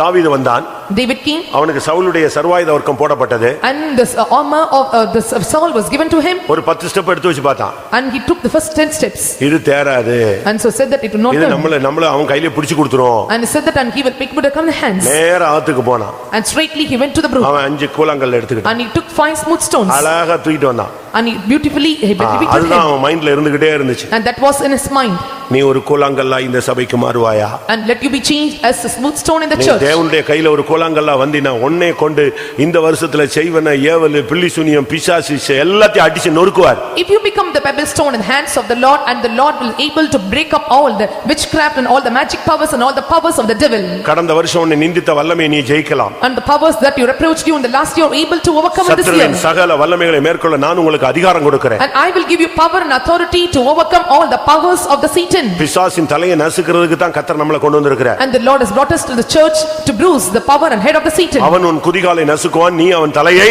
தாவீது வந்தான். David came. அவனுக்கு சவுலுடைய சர்வாயுத வர்க்கம் போடப்பட்டது. And this armor of this Saul was given to him. ஒரு 10 ஸ்டெப் எடுத்து வச்சு பார்த்தான். And he took the first 10 steps. இது தேராது. And so said that it would not இது நம்மள அவன் கையில பிடிச்சு கொடுத்துறோம். And he said that, and he will pick it up in the hands. நேரா ஆத்துக்கு போனான். And straightly he went to the brook. அவன் 5 கூழாங்கல் எடுத்துக்கிட்டான். And he took 5 smooth stones. அழகா தூக்கிட்டு வந்தான். And he beautifully he அதுதான் அவன் மைண்ட்ல இருந்துகிட்டே இருந்துச்சு. And that was in his mind. நீ ஒரு கூழாங்கல்லா இந்த சபைக்கு மாறுவாயா? And let you be changed as a smooth stone in the church. தேவனுடைய கையில ஒரு கூழாங்கல்லா வந்தினா ஒண்ணே கொண்டு இந்த வருஷத்துல செய்வன ஏவல் பில்லி சூனியம் பிசாசு எல்லாத்தையும் அடிச்சு நொறுக்குவார். If you become the pebble stone in the hands of the Lord, and the Lord will able to break up all the witchcraft and all the magic powers and all the powers of the devil. கடந்த வருஷம் உன்னை நிந்தித்த வல்லமை நீ ஜெயிக்கலாம். And the powers that you reproached you in the last year are able to overcome in this year. சத்துருவின் சகல வல்லமைகளை மேற்கொள்ள நான் உங்களுக்கு அதிகாரம் கொடுக்கிறேன். And I will give you power and authority to overcome all the powers of the Satan. பிசாசின் தலையை நசுக்கிறதுக்கு தான் கர்த்தர் நம்மளை கொண்டு வந்திருக்கிறார். And the Lord has brought us to the church to bruise the power and head of the Satan. அவன் உன் குதிகாலை நசுக்குவான், நீ அவன் தலையை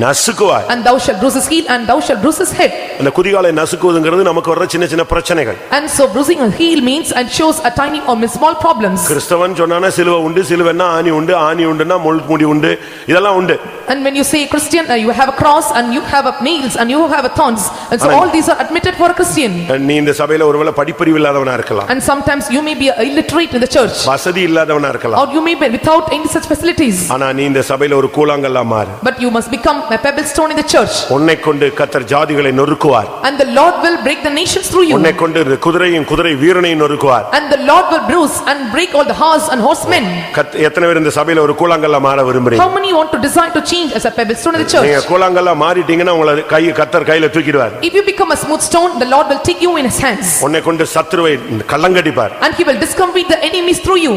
நசுக்குவாய். And thou shalt bruise his heel, and thou shalt bruise his head. அந்த குதிகாலை நசுக்குவதுங்கிறது நமக்கு வர சின்ன சின்ன பிரச்சனைகள். And so bruising a heel means and shows a tiny or small problems. கிறிஸ்தவன் சொன்னானே சிலுவை உண்டு, சிலுவைன்னா ஆணி உண்டு, ஆணி உண்டுன்னா முள்முடி உண்டு, இதெல்லாம் உண்டு. And when you say Christian, you have a cross, and you have a nails, and you have a thorns, and so all these are admitted for a Christian. நீ இந்த சபையில ஒருவேளை படிப்பறிவு இல்லாதவனா இருக்கலாம். And sometimes you may be illiterate in the church. வசதி இல்லாதவனா இருக்கலாம். Or you may be without any such facilities. ஆனா நீ இந்த சபையில ஒரு கூழாங்கல்லா மாறு. But you must become a pebble stone in the church. உன்னை கொண்டு கர்த்தர் ஜாதிகளை நொறுக்குவார். And the Lord will break the nations through you. உன்னை கொண்டு குதிரையின் குதிரை வீரனை நொறுக்குவார். And the Lord will bruise and break all the horse and horsemen. எத்தனை பேர் இந்த சபையில ஒரு கூழாங்கல்லா மாற விரும்புறீங்க? How many want to decide to change as a pebble stone in the church? நீங்க கூழாங்கல்லா மாறிட்டீங்கன்னா உங்களை கர்த்தர் கையில தூக்கிடுவார். If you become a smooth stone, the Lord will take you in his hands. உன்னை கொண்டு சத்துருவை கல்லங்கடிப்பார். And he will discomfort the enemies through you.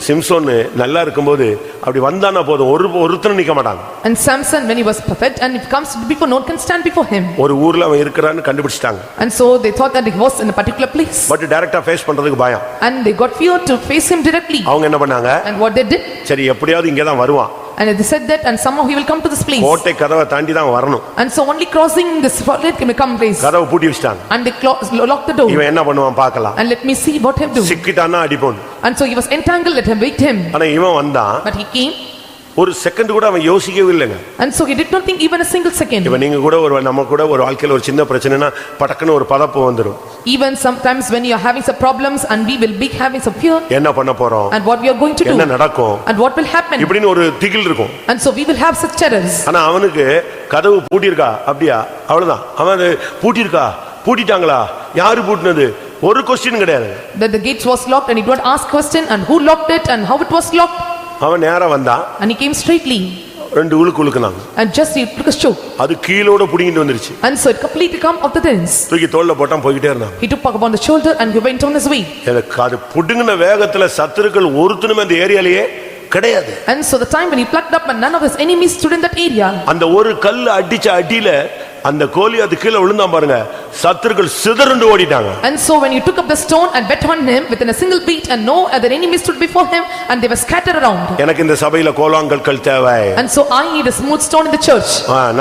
Samson நல்லா இருக்கும்போது அப்படி வந்தானா போதும், ஒருத்தனும் நிக்க மாட்டாங்க. And Samson, when he was perfect, and it comes before no one can stand before him. ஒரு ஊர்ல அவன் இருக்கறான்னு கண்டுபிடிச்சிட்டாங்க. And so they thought that he was in a particular place. But டைரக்டா ஃபேஸ் பண்றதுக்கு பயம். And they got fear to face him directly. அவங்க என்ன பண்ணாங்க? And what they did? சரி எப்படியாவது இங்க தான் வருவான். And they said that, and somehow he will come to this place. கோட்டை கதவை தாண்டி தான் வரணும். And so only crossing this forest can become place. கதவை பூட்டி வச்சிட்டாங்க. And they locked the door. இவன் என்ன பண்ணுவான் பார்க்கலாம். And let me see what he do. சிக்கிட்டானா அடிப்போம். And so he was entangled, let him beat him. ஆனா இவன் வந்தான். But he came. ஒரு செகண்ட் கூட அவன் யோசிக்கவே இல்லைங்க. And so he did not think even a single second. இப்ப நீங்க கூட நம்ம கூட ஒரு வாழ்க்கையில ஒரு சின்ன பிரச்சனைனா படக்குன்னு ஒரு பதப்பு வந்துரும். Even sometimes when you are having some problems, and we will be having some fear. என்ன பண்ண போறோம்? And what we are going to do? என்ன நடக்கும்? And what will happen? இப்படின்னு ஒரு திகில் இருக்கும். And so we will have such terrors. ஆனா அவனுக்கு கதவு பூட்டி இருக்கா? அப்படியே அவ்வளவுதான். அவன் பூட்டி இருக்கா? பூட்டிட்டாங்களா? யாரு பூட்டினது? ஒரு क्वेश्चन கிடையாது. That the gates was locked, and it would ask question, and who locked it, and how it was locked. அவன் நேரா வந்தான். And he came straightly. ரெண்டு உழுக்குனாங்க. And just he took a stroke. அது கீழோட புடிங்கிட்டு வந்துருச்சு. And so it completely come off the things. தூக்கி தோள்ல போட்டான், போயிட்டே இருந்தான். He took upon the shoulder, and he went on his way. எனக்கு அது புடுங்கின வேகத்துல சத்துருக்கள் ஒருத்தனுமே அந்த ஏரியாலயே கிடையாது. And so the time when he plucked up, and none of his enemies stood in that area. அந்த ஒரு கல் அடிச்ச அடியில அந்த கோலியாத் கீழ விழுந்தான் பாருங்க, சத்துருக்கள் சிதறுண்டு ஓடிட்டாங்க. And so when you took up the stone and bet on him within a single beat, and no other enemy stood before him, and they were scattered around. எனக்கு இந்த சபையில கோலாங்கற்கள் தேவை. And so I need a smooth stone in the church.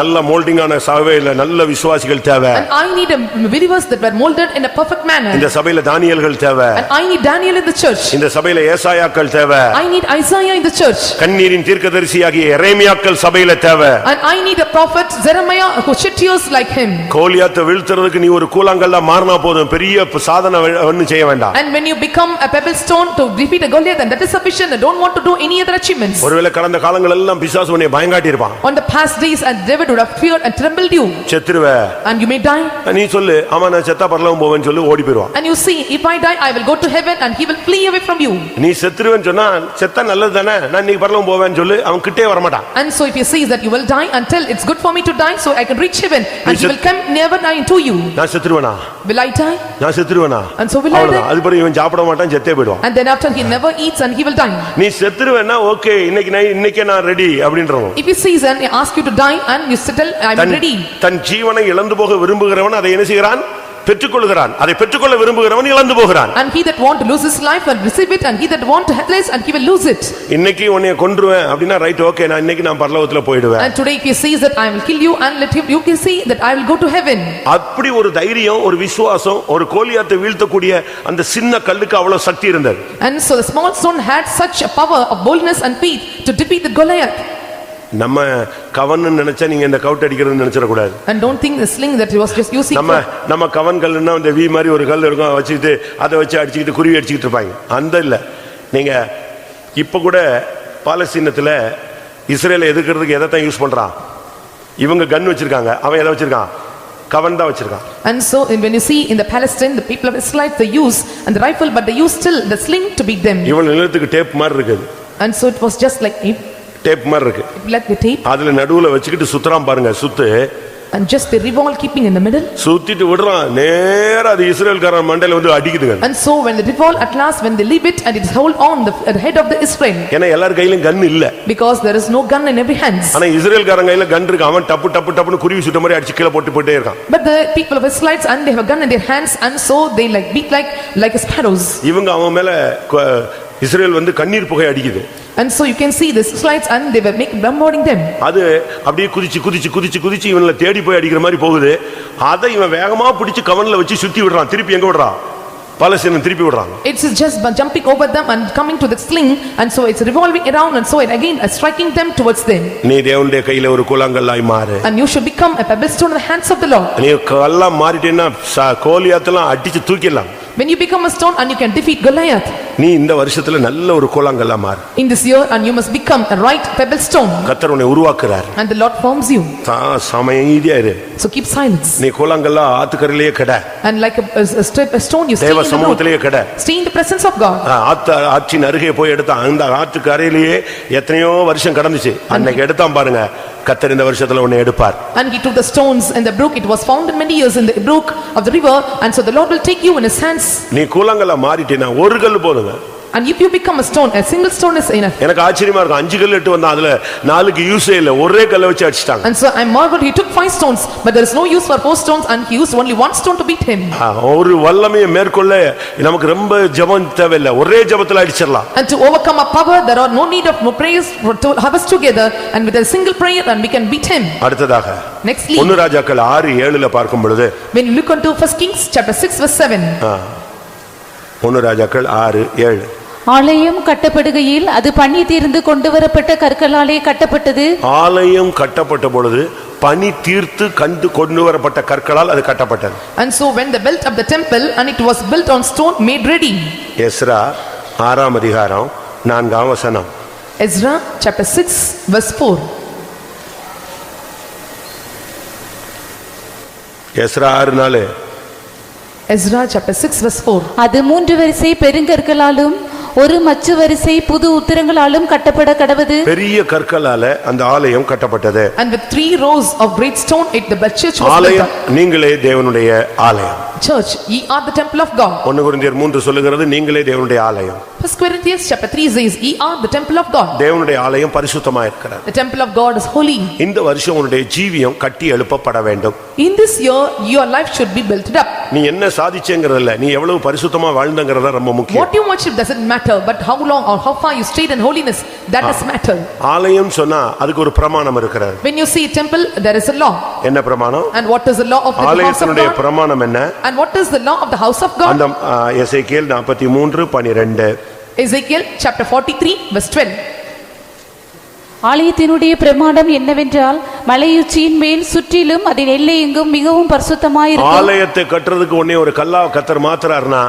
நல்ல மோல்டிங்கான சபையில நல்ல விசுவாசிகள் தேவை. And I need believers that were molded in a perfect manner. இந்த சபையில தானியேல்கள் தேவை. And I need Daniel in the church. இந்த சபையில ஏசாயாக்கள் தேவை. I need Isaiah in the church. கண்ணீரின் தீர்க்கதரிசியாகிய எரேமியாக்கள் சபையில தேவை. And I need a prophet Jeremiah who shed tears fierce like him. கோலியாத்தை வீழ்த்துறதுக்கு நீ ஒரு கூழாங்கல்லா மாறினா போதும், பெரிய சாதனை ஒண்ணும் செய்ய வேண்டாம். And when you become a pebble stone to defeat a Goliath, then that is sufficient. I don't want to do any other achievements. ஒருவேளை கடந்த காலங்கள் எல்லாம் பிசாசு உன்னை பயங்காட்டி இருப்பான். On the past days, and David would have feared and trembled you. செத்துருவ, And you may die. நீ சொல்லு ஆமா நான் செத்தா பரலோகம் போவேன்னு சொல்லி ஓடி போயிடுவான். And you see, if I die, I will go to heaven, and he will flee away from you. நீ செத்துருவேன்னு சொன்னா செத்தா நல்லது தானே, நான் நீ பரலோகம் போவேன்னு சொல்லு, அவன் கிட்டே வர மாட்டான். And so if you see that you will die, until it's good for me to die, so I can reach heaven, and he will come never die into you. நான் செத்துருவேனா? Will I die? நான் செத்துருவேனா? And so will I die? அது பிறகு இவன் சாப்பிட மாட்டான், செத்தே போயிடுவான். And then after he never eats and he will die. நீ செத்துருவேனா? ஓகே, இன்னைக்கே நான் ready அப்படின்றவன். If you see and he asks you to die and you settle, I am ready. தன் ஜீவனை இழந்து போக விரும்புகிறவன் அதை என்ன செய்கிறான்? பெற்றுக்கொள்கிறான். அதை பெற்றுக்கொள்ள விரும்புகிறவன் இழந்து போகிறான். And he that want to lose his life will receive it, and he that want to have this and he will lose it. இன்னைக்கு உன்னை கொன்றுவேன் அப்படினா ரைட், ஓகே, நான் இன்னைக்கு நான் பரலோகத்துல போய்டுவேன். And today if he sees that I will kill you and let you can see that I will go to heaven. அப்படி ஒரு தைரியம், ஒரு விசுவாசம், ஒரு கோலியாத்தை வீழ்த்தக்கூடிய அந்த சின்ன கல்லுக்கு அவ்வளவு சக்தி இருந்தது. And so the small stone had such a power of boldness and faith to defeat the Goliath. நம்ம கவன்னு நினைச்சா நீங்க இந்த கவுட் அடிக்கிறதுன்னு நினைச்சிட கூடாது. And don't think the sling that he was just using. நம்ம கவன் கல்லுன்னா அந்த வி மாதிரி ஒரு கல் இருக்கும், வச்சுக்கிட்டு அதை வச்சு அடிச்சுக்கிட்டு குருவி அடிச்சுக்கிட்டு இருப்பாங்க. அந்த இல்ல, நீங்க இப்ப கூட பாலஸ்தீனத்துல இஸ்ரேலை எதிர்க்கிறதுக்கு எதை தான் யூஸ் பண்றான்? இவங்க கன் வச்சிருக்காங்க, அவன் எதை வச்சிருக்கான்? கவன் தான் வச்சிருக்கான். And so when you see in the Palestine, the people of Israel they use and the rifle, but they use still the sling to beat them. இவன் நிலத்துக்கு டேப் மாதிரி இருக்குது. And so it was just like tape மாதிரி இருக்கு. like the tape. அதுல நடுவுல வச்சுக்கிட்டு சுத்துறான் பாருங்க, சுத்து. And just they revolve keeping in the middle. சுத்திட்டு விடுறான், நேரா அது இஸ்ரேல்காரன் மண்டையில வந்து அடிக்குதுங்க. And so when they revolve at last, when they leave it and it hold on the head of the Israel. ஏன்னா எல்லார் கையிலும் கன் இல்ல. Because there is no gun in every hands. ஆனா இஸ்ரேல்காரன் கையில கன் இருக்கு, அவன் டப்பு டப்பு டப்புன்னு குருவி சுட்ட மாதிரி அடிச்சு கீழ போட்டே இருக்கான். But the people of Israelites and they have a gun in their hands, and so they like beat like sparrows. இவங்க அவன் மேல இஸ்ரேல் வந்து கண்ணீர் புகை அடிக்குது. And so you can see the Israelites and they were bombarding them. அது அப்படியே குதிச்சு இவன்ல தேடி போய் அடிக்கிற மாதிரி போகுது. அதை இவன் வேகமா பிடிச்சு கவன்ல வச்சு சுத்தி விடுறான். திருப்பி எங்க விடுறான்? பாலஸ்தீனம் திருப்பி விடுறாங்க. It's just jumping over them and coming to the sling, and so it's revolving around, and so it again striking them towards them. நீ தேவனுடைய கையில ஒரு கூழாங்கல்லாய் மாறு. And you should become a pebble stone in the hands of the Lord. நீ கல்லா மாறிட்டேன்னா கோலியாத்தெல்லாம் அடிச்சு தூக்கிடலாம். When you become a stone and you can defeat Goliath. நீ இந்த வருஷத்துல நல்ல ஒரு கூழாங்கல்லா மாறு. In this year, and you must become a right pebble stone. கர்த்தர் உன்னை உருவாக்குறார். And the Lord forms you. சமயீதியா இரு. So keep silence. நீ கூழாங்கல்லா ஆத்துக்கரையிலேயே கட. And like a stone you stay in the சமூகத்திலேயே கட. Stay in the presence of God. ஆற்றின் அருகே போய் எடுத்தான். அந்த ஆத்துக்கரையிலேயே எத்தனையோ வருஷம் கடந்துச்சு. அன்னைக்கு எடுத்தான் பாருங்க, கர்த்தர் இந்த வருஷத்துல உன்னை எடுப்பார். And he took the stones in the brook. It was found in many years in the brook of the river, and so the Lord will take you in his hands. நீ கூழாங்கல்லா மாறிட்டேனா ஒரு கல் போதுங்க. And if you become a stone, a single stone is enough. எனக்கு ஆச்சரியமா இருக்கு, 5 கல் எட்டு வந்தா அதுல 4க்கு யூஸே இல்ல, ஒரே கல்லை வச்சு அடிச்சிட்டாங்க. And so I marveled, he took 5 stones, but there is no use for 4 stones, and he used only 1 stone to beat him. ஒரு வல்லமையை மேற்கொள்ள நமக்கு ரொம்ப ஜெபம் தேவையில்லை, ஒரே ஜெபத்துல அடிச்சிரலாம். And to overcome a power, there are no need of more prayers to have us together, and with a single prayer, and we can beat him. அடுத்ததாக Nextly, 1 ராஜாக்கள் 6:7 பார்க்கும் பொழுது, when you look into 1 Kings chapter 6 verse 7. 1 ராஜாக்கள் 6:7. ஆலயம் கட்டப்படுகையில் அது பனி தீர்ந்து கொண்டு வரப்பட்ட கற்களாலே கட்டப்பட்டது. ஆலயம் கட்டப்பட்ட பொழுது பனி தீர்த்து கொண்டு வரப்பட்ட கற்களால் அது கட்டப்பட்டது. And so when they built up the temple, and it was built on stone made ready. Ezra 6ஆம் அதிகாரம் 4ஆம் வசனம். Ezra chapter 6 verse 4. Ezra 6:4. Ezra chapter 6 verse 4. அது 3 வரிசை பெருங்கற்களாலும் ஒரு மச்சு வரிசை புது உத்திரங்களாலும் கட்டப்பட கடவது. பெரிய கற்களால அந்த ஆலயம் கட்டப்பட்டது. And with 3 rows of great stone it the church was built. ஆலயம் நீங்களே தேவனுடைய ஆலயம். Church, ye are the temple of God. 1 கொரிந்தியர் 3 சொல்லுகிறது நீங்களே தேவனுடைய ஆலயம். 1 Corinthians chapter 3 says ye are the temple of God. தேவனுடைய ஆலயம் பரிசுத்தமா இருக்கிறது. The temple of God is holy. இந்த வருஷம் உன்னுடைய ஜீவியம் கட்டி எழுப்பப்பட வேண்டும். In this year your life should be built up. நீ என்ன சாதிச்சேங்கறது இல்ல, நீ எவ்வளவு பரிசுத்தமா வாழ்ந்தங்கறது ரொம்ப முக்கியம். What you worship doesn't matter, but how long or how far you stayed in holiness, that does matter. ஆலயம் சொன்னா அதுக்கு ஒரு பிரமாணம் இருக்கிறது. When you see a temple, there is a law. என்ன பிரமாணம்? And what is the law of the house of ஆலயத்தினுடைய God? பிரமாணம் என்ன? And what is the law of the house of God? அந்த எசேக்கியேல் 43:12. Ezekiel chapter 43 verse 12. ஆலயத்தினுடைய பிரமாணம் என்னவென்றால் மலையுச்சியின் மேல் சுற்றிலும் அதன் எல்லை எங்கும் மிகவும் பரிசுத்தமாயிருக்கும். ஆலயத்தை கட்டுறதுக்கு ஒண்ணே ஒரு கல்லா கத்தர் மாத்துறாருன்னா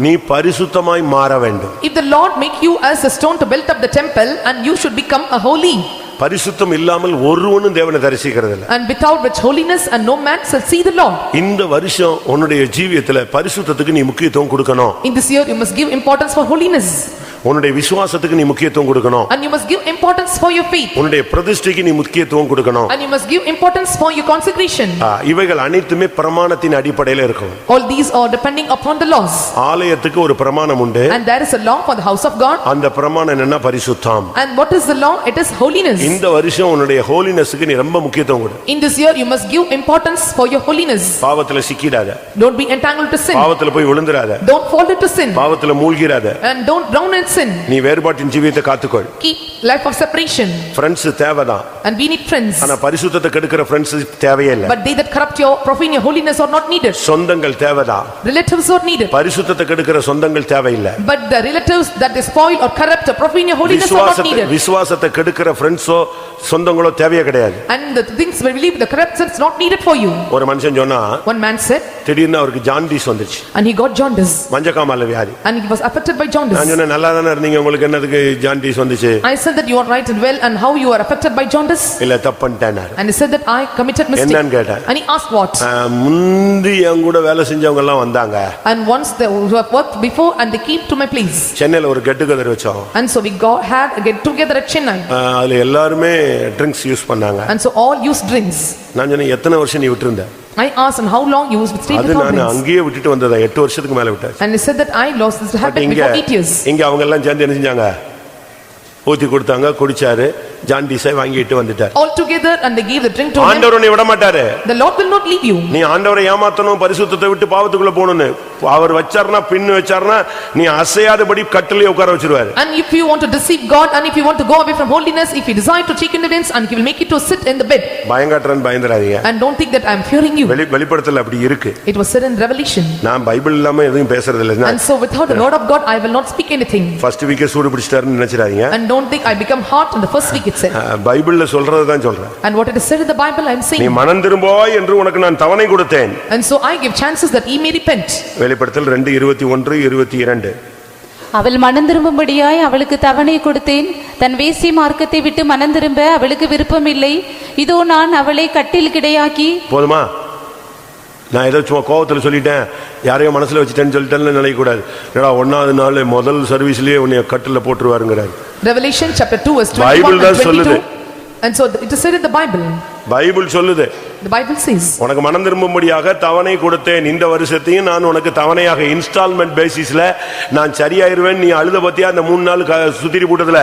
நீ பரிசுத்தமாய் மாற வேண்டும். If the Lord make you as a stone to build up the temple, and you should become a holy. பரிசுத்தம் இல்லாமல் ஒருவனும் தேவனை தரிசிக்கிறது இல்ல. And without which holiness and no man shall see the Lord. இந்த வருஷம் உன்னுடைய ஜீவியத்துல பரிசுத்தத்துக்கு நீ முக்கியத்துவம் கொடுக்கணும். In this year you must give importance for holiness. உன்னுடைய விசுவாசத்துக்கு நீ முக்கியத்துவம் கொடுக்கணும். And you must give importance for your faith. உன்னுடைய பிரதிஷ்டைக்கு நீ முக்கியத்துவம் கொடுக்கணும். And you must give importance for your consecration. இவைகள் அனைத்துமே பிரமாணத்தின் அடிப்படையில் இருக்கும். All these are depending upon the laws. ஆலயத்துக்கு ஒரு பிரமாணம் உண்டு. And there is a law for the house of God. அந்த பிரமாணம் என்னன்னா பரிசுத்தம். And what is the law? It is holiness. இந்த வருஷம் உன்னுடைய ஹோலினஸ்க்கு நீ ரொம்ப முக்கியத்துவம் கொடு. In this year you must give importance for your holiness. பாவத்துல சிக்கிடாத. Don't be entangled to sin. பாவத்துல போய் விழுந்துராத. Don't fall into sin. பாவத்துல மூழ்கிராத. And don't drown in sin. நீ வேறுபாட்டின் ஜீவியத்தை காத்துக்கொள். Keep life of separation. Friends தேவைதான். And we need friends. ஆனா பரிசுத்தத்தை கெடுக்கிற ஃப்ரெண்ட்ஸ் தேவையே இல்ல. But they that corrupt your profane your holiness are not needed. சொந்தங்கள் தேவைதான். Relatives are needed. பரிசுத்தத்தை கெடுக்கிற சொந்தங்கள் தேவையில்லை. But the relatives that they spoil or corrupt or profane your holiness are not needed. விசுவாசத்தை கெடுக்கிற ஃப்ரெண்ட்ஸோ சொந்தங்களோ தேவையே கிடையாது. And the things we believe the corruption is not needed for you. ஒரு மனுஷன் சொன்னா One man said, திடீர்னு அவருக்கு ஜாண்டிஸ் வந்துச்சு. and he got jaundice. மஞ்சக்காமால வியாதி. And he was affected by jaundice. நான் சொன்னேன் நல்லா தானே இருந்தீங்க உங்களுக்கு என்னதுக்கு ஜாண்டிஸ் வந்துச்சு? I said that you are right and well, and how you are affected by jaundice? இல்ல தப்பன்ட்டானாரு. And he said that I committed mistake. என்னன்னு கேட்டார். And he asked what? முந்தி என் கூட வேலை செஞ்சவங்க எல்லாம் வந்தாங்க. And once they who have worked before and they came to my place. சென்னையில ஒரு கெட் டுகெதர் வச்சோம். And so we had a get together at Chennai. அதுல எல்லாரும் ட்ரிங்க்ஸ் யூஸ் பண்ணாங்க. And so all used drinks. நான் சொன்னேன் எத்தனை வருஷம் நீ விட்டுருந்த? I asked and how long you stayed without அது நான் drinks? அங்கேயே விட்டுட்டு வந்ததா 8 வருஷத்துக்கு மேல விட்டாச்சு. And he said that I lost this habit before 8 years. இங்க அவங்க எல்லாம் சேர்ந்து என்ன செஞ்சாங்க? ஊத்தி கொடுத்தாங்க, குடிச்சாரு, ஜாண்டிஸை வாங்கிட்டு வந்துட்டார். All together and they gave the drink to him. ஆண்டவர் உன்னை விட மாட்டாரு. The Lord will not leave you. நீ ஆண்டவரை ஏமாத்தணும், பரிசுத்தத்தை விட்டு பாவத்துக்குள்ள போகணும்னு அவர் வச்சார்னா பின்னு வச்சார்னா நீ அசையாதபடி கட்டிலே உட்கார வச்சிருவாரு. And if you want to deceive God and if you want to go away from holiness, if you desire to take evidence, and he will make you to sit in the bed. Bhayankaran பயந்துறாதீங்க. And don't think that I am fearing you. வெளிப்படுத்தல அப்படி இருக்கு. It was said in Revelation. நான் Bible இல்லாம எதுவும் பேசுறது இல்ல. And so without the word of God I will not speak anything. First வீக்கே சூடு பிடிச்சிட்டாருன்னு நினைச்சிராதீங்க. And don't think I become hot in the first week itself. பைபிள்ல சொல்றது தான் சொல்றேன். And what it is said in the Bible I am saying. நீ மனம் திரும்பாய் என்று உனக்கு நான் தவணை கொடுத்தேன். And so I give chances that he may repent. வெளிப்படுத்தல் 2:21-22. அவள் மனம் திரும்பும்படியாய் அவளுக்கு தவணை கொடுத்தேன். தன் வேசி மார்க்கத்தை விட்டு மனம் திரும்ப அவளுக்கு விருப்பமில்லை. இதோ நான் அவளை கட்டில் கிடையாக்கி. போதுமா? நான் ஏதோ சும்மா கோவத்தில் சொல்லிட்டேன், யாரையும் மனசுல வச்சுட்டேன்னு சொல்லிட்டேன்னு நினைக்க கூடாது. ஏடா ஒன்னாவது நாள் முதல் சர்வீஸ்லயே உன்னை கட்டில போட்டுருவாருங்கிறார். Revelation chapter 2 verse 21 பைபிள் தான் and 22. சொல்லுது. And so it is said in the Bible. Bible சொல்லுது. The Bible says. உனக்கு மனம் திரும்பும்படியாக தவணை கொடுத்தேன். இந்த வருஷத்தையும் நான் உனக்கு தவணையாக இன்ஸ்டால்மென்ட் பேசிஸ்ல நான் சரியாயிருவேன். நீ அழுத பத்தியா அந்த 3 நாள் சுத்திரி போட்டதுல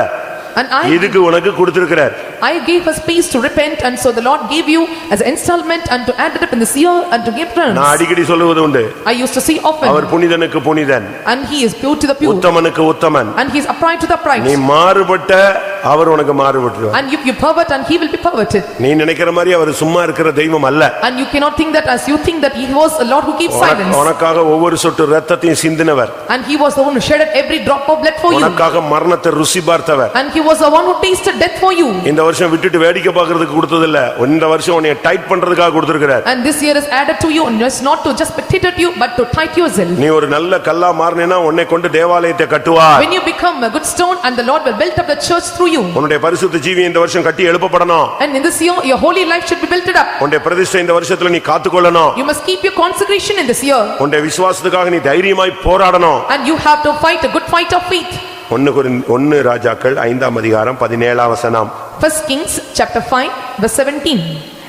இதுக்கு உனக்கு கொடுத்திருக்கிறார். I gave a space to repent, and so the Lord gave you as an installment and to add it up in this year and to give returns. நான் அடிக்கடி சொல்லுவது உண்டு. I used to say often. Our புனிதனுக்கு Punithan. And he is pure to the pure. உத்தமனுக்கு Uthaman. And he is upright to the upright. நீ மாறுபட்ட அவர் உனக்கு மாறுபட்டுருவார். And if you pervert and he will be perverted. நீ நினைக்கிற மாதிரி அவர் சும்மா இருக்கிற தெய்வம் அல்ல. And you cannot think that as you think that he was a Lord who keeps silence. உனக்காக ஒவ்வொரு சொட்டு இரத்தத்தையும் சிந்தினவர். And he was the one who shedded every drop of blood for you. உனக்காக மரணத்தை ருசி பார்த்தவர். And he was the one who tasted death for you. இந்த வருஷம் விட்டுட்டு வேடிக்கை பார்க்கிறதுக்கு கொடுத்தது இல்ல. இந்த வருஷம் உன்னை டைட் பண்றதுக்காக கொடுத்திருக்கிறார். And this year is added to you, and it's not to just spectate you but to tight yourself. நீ ஒரு நல்ல கல்லா மாறினேனா உன்னை கொண்டு தேவாலயத்தை கட்டுவார். When you become a good stone, and the Lord will build up the church through you. உன்னுடைய பரிசுத்த ஜீவியம் இந்த வருஷம் கட்டி எழுப்பப்படணும். And in this year your holy life should be built up. உன்னுடைய பிரதிஷ்டை இந்த வருஷத்துல நீ காத்துக்கொள்ளணும். You must keep your consecration in this year. உன்னுடைய விசுவாசத்துக்காக நீ தைரியமாய் போராடணும். And you have to fight a good fight of faith. 1 ராஜாக்கள் 5ஆம் அதிகாரம் 17ஆம் வசனம். 1 Kings chapter 5 verse 17.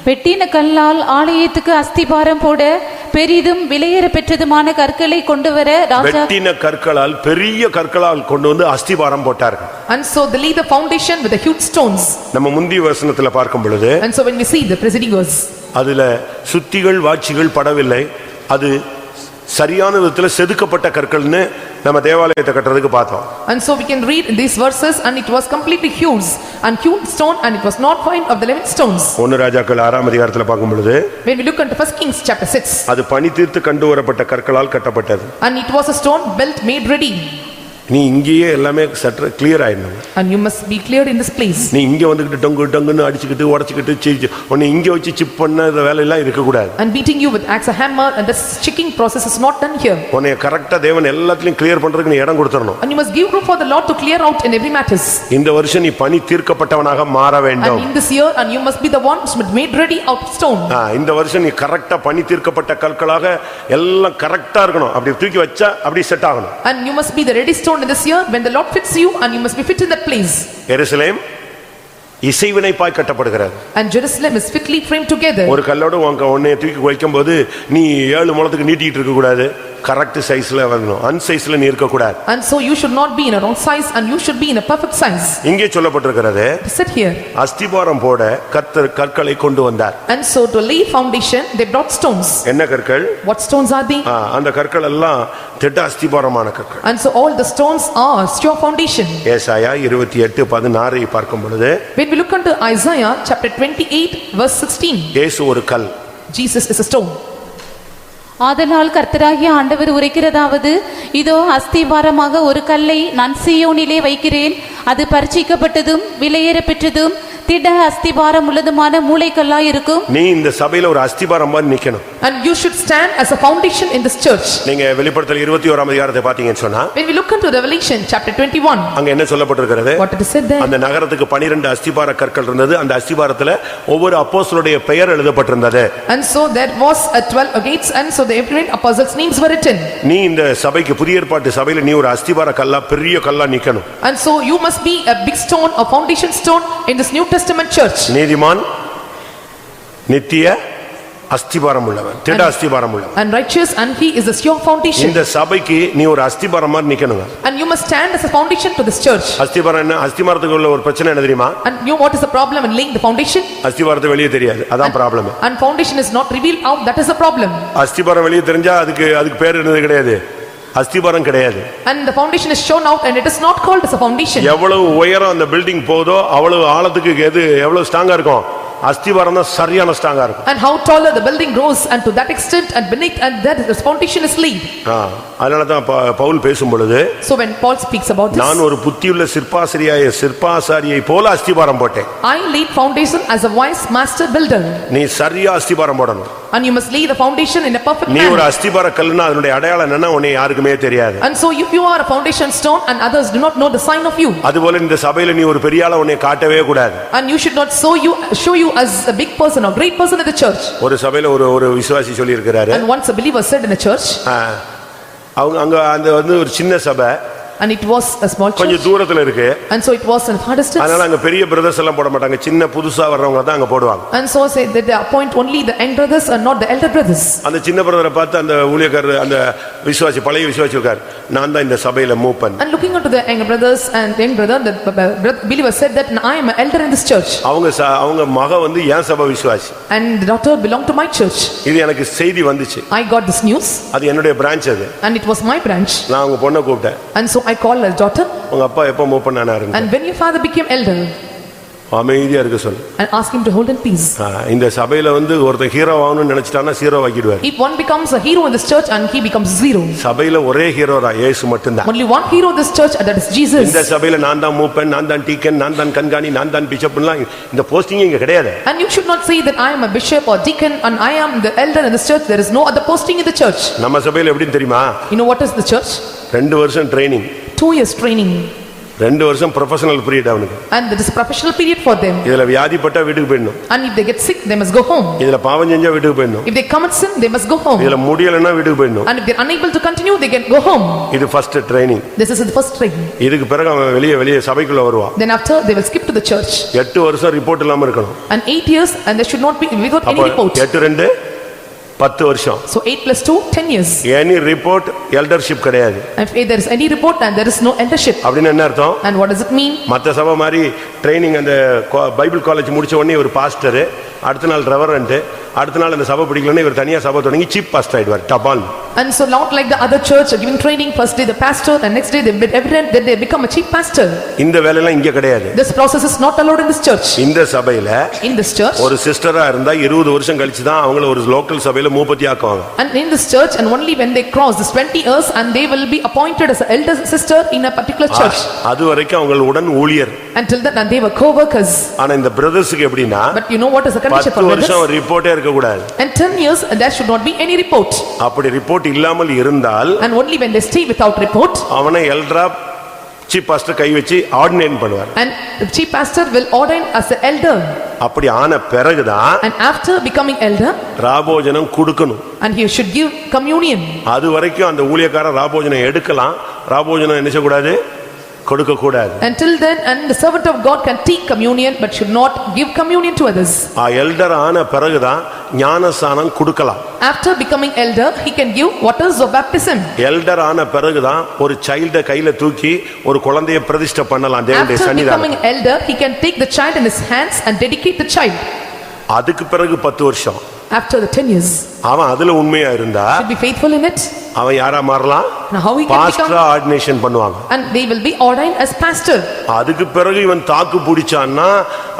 வெட்டின கல்லால் ஆலயத்துக்கு அஸ்திபாரம் போட பெரிதும் விலையேற பெற்றதுமான கற்களை கொண்டு வர ராஜா வெட்டின கற்களால் பெரிய கற்களால் கொண்டு வந்து அஸ்திபாரம் போட்டார்கள். And so they laid the foundation with the huge stones. நம்ம முந்தி வசனத்துல பார்க்கும் பொழுது And so when we see the preceding verse, அதுல சுத்திகள் வாட்சிகள் படவில்லை. அது சரியான விதத்துல செதுக்கப்பட்ட கற்கள்னு நம்ம தேவாலயத்தை கட்டுறதுக்கு பார்த்தோம். And so we can read in these verses, and it was completely hewn and hewn stone, and it was not found of the living stones. 1 ராஜாக்கள் 6ஆம் அதிகாரத்துல பார்க்கும் பொழுது When we look into 1 Kings chapter 6, அது பனி தீர்த்து கண்டு வரப்பட்ட கற்களால் கட்டப்பட்டது. and it was a stone built made ready. நீ இங்கேயே எல்லாமே சற்று கிளியர் ஆயிடணும். And you must be cleared in this place. நீ இங்க வந்துகிட்டு டொங்கு டொங்குன்னு அடிச்சுக்கிட்டு உடைச்சுக்கிட்டு உன்னை இங்க வச்சு சிப் பண்ண வேலையெல்லாம் இருக்கக்கூடாது. And beating you with axe or hammer and this checking process is not done here. உன்னை கரெக்டா தேவன் எல்லாத்தையும் கிளியர் பண்றதுக்கு நீ இடம் கொடுத்துறணும். And you must give room for the Lord to clear out in every matters. இந்த வருஷம் நீ பனி தீர்க்கப்பட்டவனாக மாற வேண்டும். And in this year and you must be the one who is made ready out of stone. இந்த வருஷம் நீ கரெக்டா பனி தீர்க்கப்பட்ட கற்களாக எல்லாம் கரெக்டா இருக்கணும். அப்படி தூக்கி வச்சா அப்படி செட் ஆகணும். And you must be the ready stone in this year when the Lord fits you and you must be fit in that place. Jerusalem இசைவினைப்பாய் கட்டப்படுகிறது. And Jerusalem is fitly framed together. ஒரு கல்லோட உன்னை தூக்கி வைக்கும்போது நீ 7 முழத்துக்கு நீட்டிட்டு இருக்க கூடாது. Correct சைஸ்ல வரணும். அன்சைஸ்ல நீ இருக்க கூடாது. And so you should not be in a wrong size and you should be in a perfect size. இங்கே சொல்லப்பட்டிருக்கிறது Sit here. அஸ்திபாரம் போட கர்த்தர் கற்களை கொண்டு வந்தார். And so to lay foundation they brought stones. என்ன கற்கள்? What stones are they? அந்த கற்கள் எல்லாம் திட்ட அஸ்திபாரமான கற்கள். And so all the stones are sure foundation. ஏசாயா 28:16 பார்க்கும் பொழுது When we look into Isaiah chapter 28 verse 16. இயேசு ஒரு கல். Jesus is a stone. ஆதலால் கர்த்தராகிய ஆண்டவர் உரைக்கிறதாவது, இதோ அஸ்திபாரமாக ஒரு கல்லை நான் சீயோனிலே வைக்கிறேன், அது பரிசுத்தப்பட்டதும் விலையேற பெற்றதும் திட அஸ்திபாரம் உள்ளதுமான மூலைக்கல்லாய் இருக்கும். நீ இந்த சபையில ஒரு அஸ்திபாரம் மாதிரி நிக்கணும். And you should stand as a foundation in this church. நீங்க வெளிப்படுத்தல் 21ஆம் அதிகாரத்தை பாத்தீங்கன்னு சொன்னா, when we look into Revelation chapter 21, அங்க என்ன சொல்லப்பட்டிருக்கிறது? what it is said there? அந்த நகரத்துக்கு 12 அஸ்திபார கற்கள் இருந்தது. அந்த அஸ்திபாரத்துல ஒவ்வொரு அப்போஸ்தலருடைய பெயர் எழுதப்பட்டிருந்தது. And so there was a 12 gates and so the every apostles names were written. நீ இந்த சபைக்கு புதிய ஏற்பாட்டு சபையில நீ ஒரு அஸ்திபார கல்லா பெரிய கல்லா நிக்கணும். And so you must be a big stone, a foundation stone in this New Testament church. நீதிமான் நித்திய அஸ்திபாரம் உள்ளவன், திட அஸ்திபாரம் உள்ளவன். And righteous and he is a sure foundation. இந்த சபைக்கு நீ ஒரு அஸ்திபாரம் மாதிரி நிக்கணும். And you must stand as a foundation to this church. அஸ்திபாரம் என்ன? அஸ்திபாரத்துக்கு உள்ள ஒரு பிரச்சனை என்ன தெரியுமா? And you know what is the problem in laying the foundation? அஸ்திபாரத்தை வெளியே தெரியாது, அதான் problem. And foundation is not revealed out, that is the problem. அஸ்திபாரம் வெளியே தெரிஞ்சா அதுக்கு பேர் என்னது கிடையாது, அஸ்திபாரம் கிடையாது. And the foundation is shown out and it is not called as a foundation. எவ்வளவு உயரம் அந்த பில்டிங் போதோ அவ்வளவு ஆழத்துக்கு எவ்வளவு ஸ்ட்ராங்கா இருக்கும், அஸ்திபாரம் தான் சரியான ஸ்ட்ராங்கா இருக்கும். And how taller the building grows and to that extent and beneath and that the foundation is laid. அதனால தான் பவுல் பேசும் பொழுது, so when Paul speaks about this, நான் ஒரு புத்தியுள்ள சிற்பாசாரியை போல அஸ்திபாரம் போட்டேன். I laid foundation as a wise master builder. நீ சரியா அஸ்திபாரம் போடணும். And you must lay the foundation in a perfect manner. நீ ஒரு அஸ்திபார கல்லுனா அதனுடைய அடையாளம் என்னன்னா உன்னை யாருக்குமே தெரியாது. And so if you are a foundation stone and others do not know the sign of you, அதுபோல இந்த சபையில நீ ஒரு பெரிய ஆளா உன்னை காட்டவே கூடாது. and you should not show you as a big person or great person in the church. ஒரு சபையில ஒரு விசுவாசி சொல்லி இருக்காரு, and once a believer said in a church, அவங்க அங்க அந்த ஒரு சின்ன சபை, and it was a small church, கொஞ்சம் தூரத்துல இருக்கு. and so it was in far distance. அதனால அங்க பெரிய பிரதர்ஸ் எல்லாம் போட மாட்டாங்க, சின்ன புதுசா வர்றவங்க தான் அங்க போடுவாங்க. and so say that they appoint only the young brothers and not the elder brothers. அந்த சின்ன பிரதரை பார்த்து அந்த ஊழியக்காரர் அந்த விசுவாசி பழைய விசுவாசி இருக்கார், நான் தான் இந்த சபையில மூப்பன். and looking unto the younger brothers and young brother, the believer said that I am an elder in this church. அவங்க மக வந்து என் சபை விசுவாசி, and the daughter belonged to my church. இது எனக்கு செய்தி வந்துச்சு. I got this news. அது என்னுடைய பிரான்ச் அது. and it was my branch. நான் அவங்க பொண்ணை கூப்பிட்டேன். and so I called her daughter. உங்க அப்பா எப்ப move பண்ணானாரு? and when your father became elder, அமைதியா இருக்க சொல்லு. and ask him to hold in peace. இந்த சபையில வந்து ஒருத்தன் ஹீரோ ஆகணும்னு நினைச்சிட்டானா hero ஆக்கிடுவார். if one becomes a hero in this church and he becomes zero, சபையில ஒரே ஹீரோ தான், இயேசு மட்டும்தான். only one hero in this church and that is Jesus. இந்த சபையில நான் தான் மூப்பன், நான் தான் டீக்கன், நான் தான் கண்காணி, நான் தான் பிஷப்லாம் இந்த போஸ்டிங் இங்க கிடையாது. and you should not say that I am a bishop or deacon and I am the elder in this church. There is no other posting in the church. நம்ம சபையில எப்படின்னு தெரியுமா? you know what is the church? 2 வருஷம் training, 2 years training, 2 வருஷம் professional period அவனுக்கு. and that is a professional period for them. இதுல வியாதிப்பட்டா வீட்டுக்கு போயிடணும். and if they get sick they must go home. இதுல பாவம் செஞ்சா வீட்டுக்கு போயிடணும். if they commit sin they must go home. இதுல முடியலன்னா வீட்டுக்கு போயிடணும். and if they are unable to continue they can go home. இது first training. this is the first training. இதுக்கு பிறகு அவன் வெளியே சபைக்குள்ள வருவான். then after they will skip to the church. 8 வருஷம் ரிப்போர்ட் இல்லாம இருக்கணும். and 8 years and they should not be without any report. 8 2 10 வருஷம். so 8 plus 2 10 years. any report eldership கிடையாது. if there is any report and there is no eldership. அப்படினா என்ன அர்த்தம்? and what does it mean? மத்த சபை மாதிரி training அந்த Bible college முடிச்ச உடனே ஒரு பாஸ்டர், அடுத்த நாள் ரெவரண்ட், அடுத்த நாள் அந்த சபை பிடிக்கலன்னா இவர் தனியா சபை தொடங்கி சீப் பாஸ்டர் ஆயிடுவார் டபால். And so not like the other church giving training, first day the pastor and next day they evident that they become a chief pastor. இந்த வேலை எல்லாம் இங்க கிடையாது. This process is not allowed in this church. இந்த சபையில In this church ஒரு சிஸ்டரா இருந்தா 20 வருஷம் கழிச்சு தான் அவங்கள ஒரு லோக்கல் சபையில மூப்பத்தி ஆக்குவாங்க. and in this church and only when they cross this 20 years and they will be appointed as an elder sister in a particular church. அது வரைக்கும் அவங்க உடன் ஊழியர். Until then and they were co-workers. ஆனா இந்த பிரதர்ஸ்க்கு எப்படின்னா But you know what is the condition for 10 brothers? வருஷம் ரிப்போர்ட்டே இருக்க கூடாது. And 10 years there should not be any report. அப்படி ரிப்போர்ட் இல்லாமல் இருந்தால் And only when they stay without report அவனை எல்டரா சீப் பாஸ்டர் கை வச்சு ஆர்டினேட் பண்ணுவார். and the chief pastor will ordain as an elder. அப்படி ஆன பிறகுதான் And after becoming elder ராபோஜனம் கொடுக்கணும். and he should give communion. அது வரைக்கும் அந்த ஊழியக்காரர் ராபோஜனம் எடுக்கலாம். ராபோஜனம் என்ன செய்ய கூடாது? கொடுக்க கூடாது. Until then and the servant of God can take communion but should not give communion to others. Elder ஆன பிறகுதான் ஞானஸ்நானம் கொடுக்கலாம். After becoming elder he can give waters of baptism. Elder ஆன பிறகுதான் ஒரு சைல்ட கையில தூக்கி ஒரு குழந்தையை பிரதிஷ்டை பண்ணலாம் தேவனுடைய After சன்னிதானத்தில். becoming elder he can take the child in his hands and dedicate the child. அதுக்கு பிறகு 10 வருஷம் After the 10 years அவன் அதுல உண்மையா இருந்தா should be faithful in it. அவன் யாரா மாறலாம்? Now how he can pastor become ordination பண்ணுவாங்க. and they will be ordained as pastor. அதுக்கு பிறகு இவன் தாக்கு பிடிச்சான்னா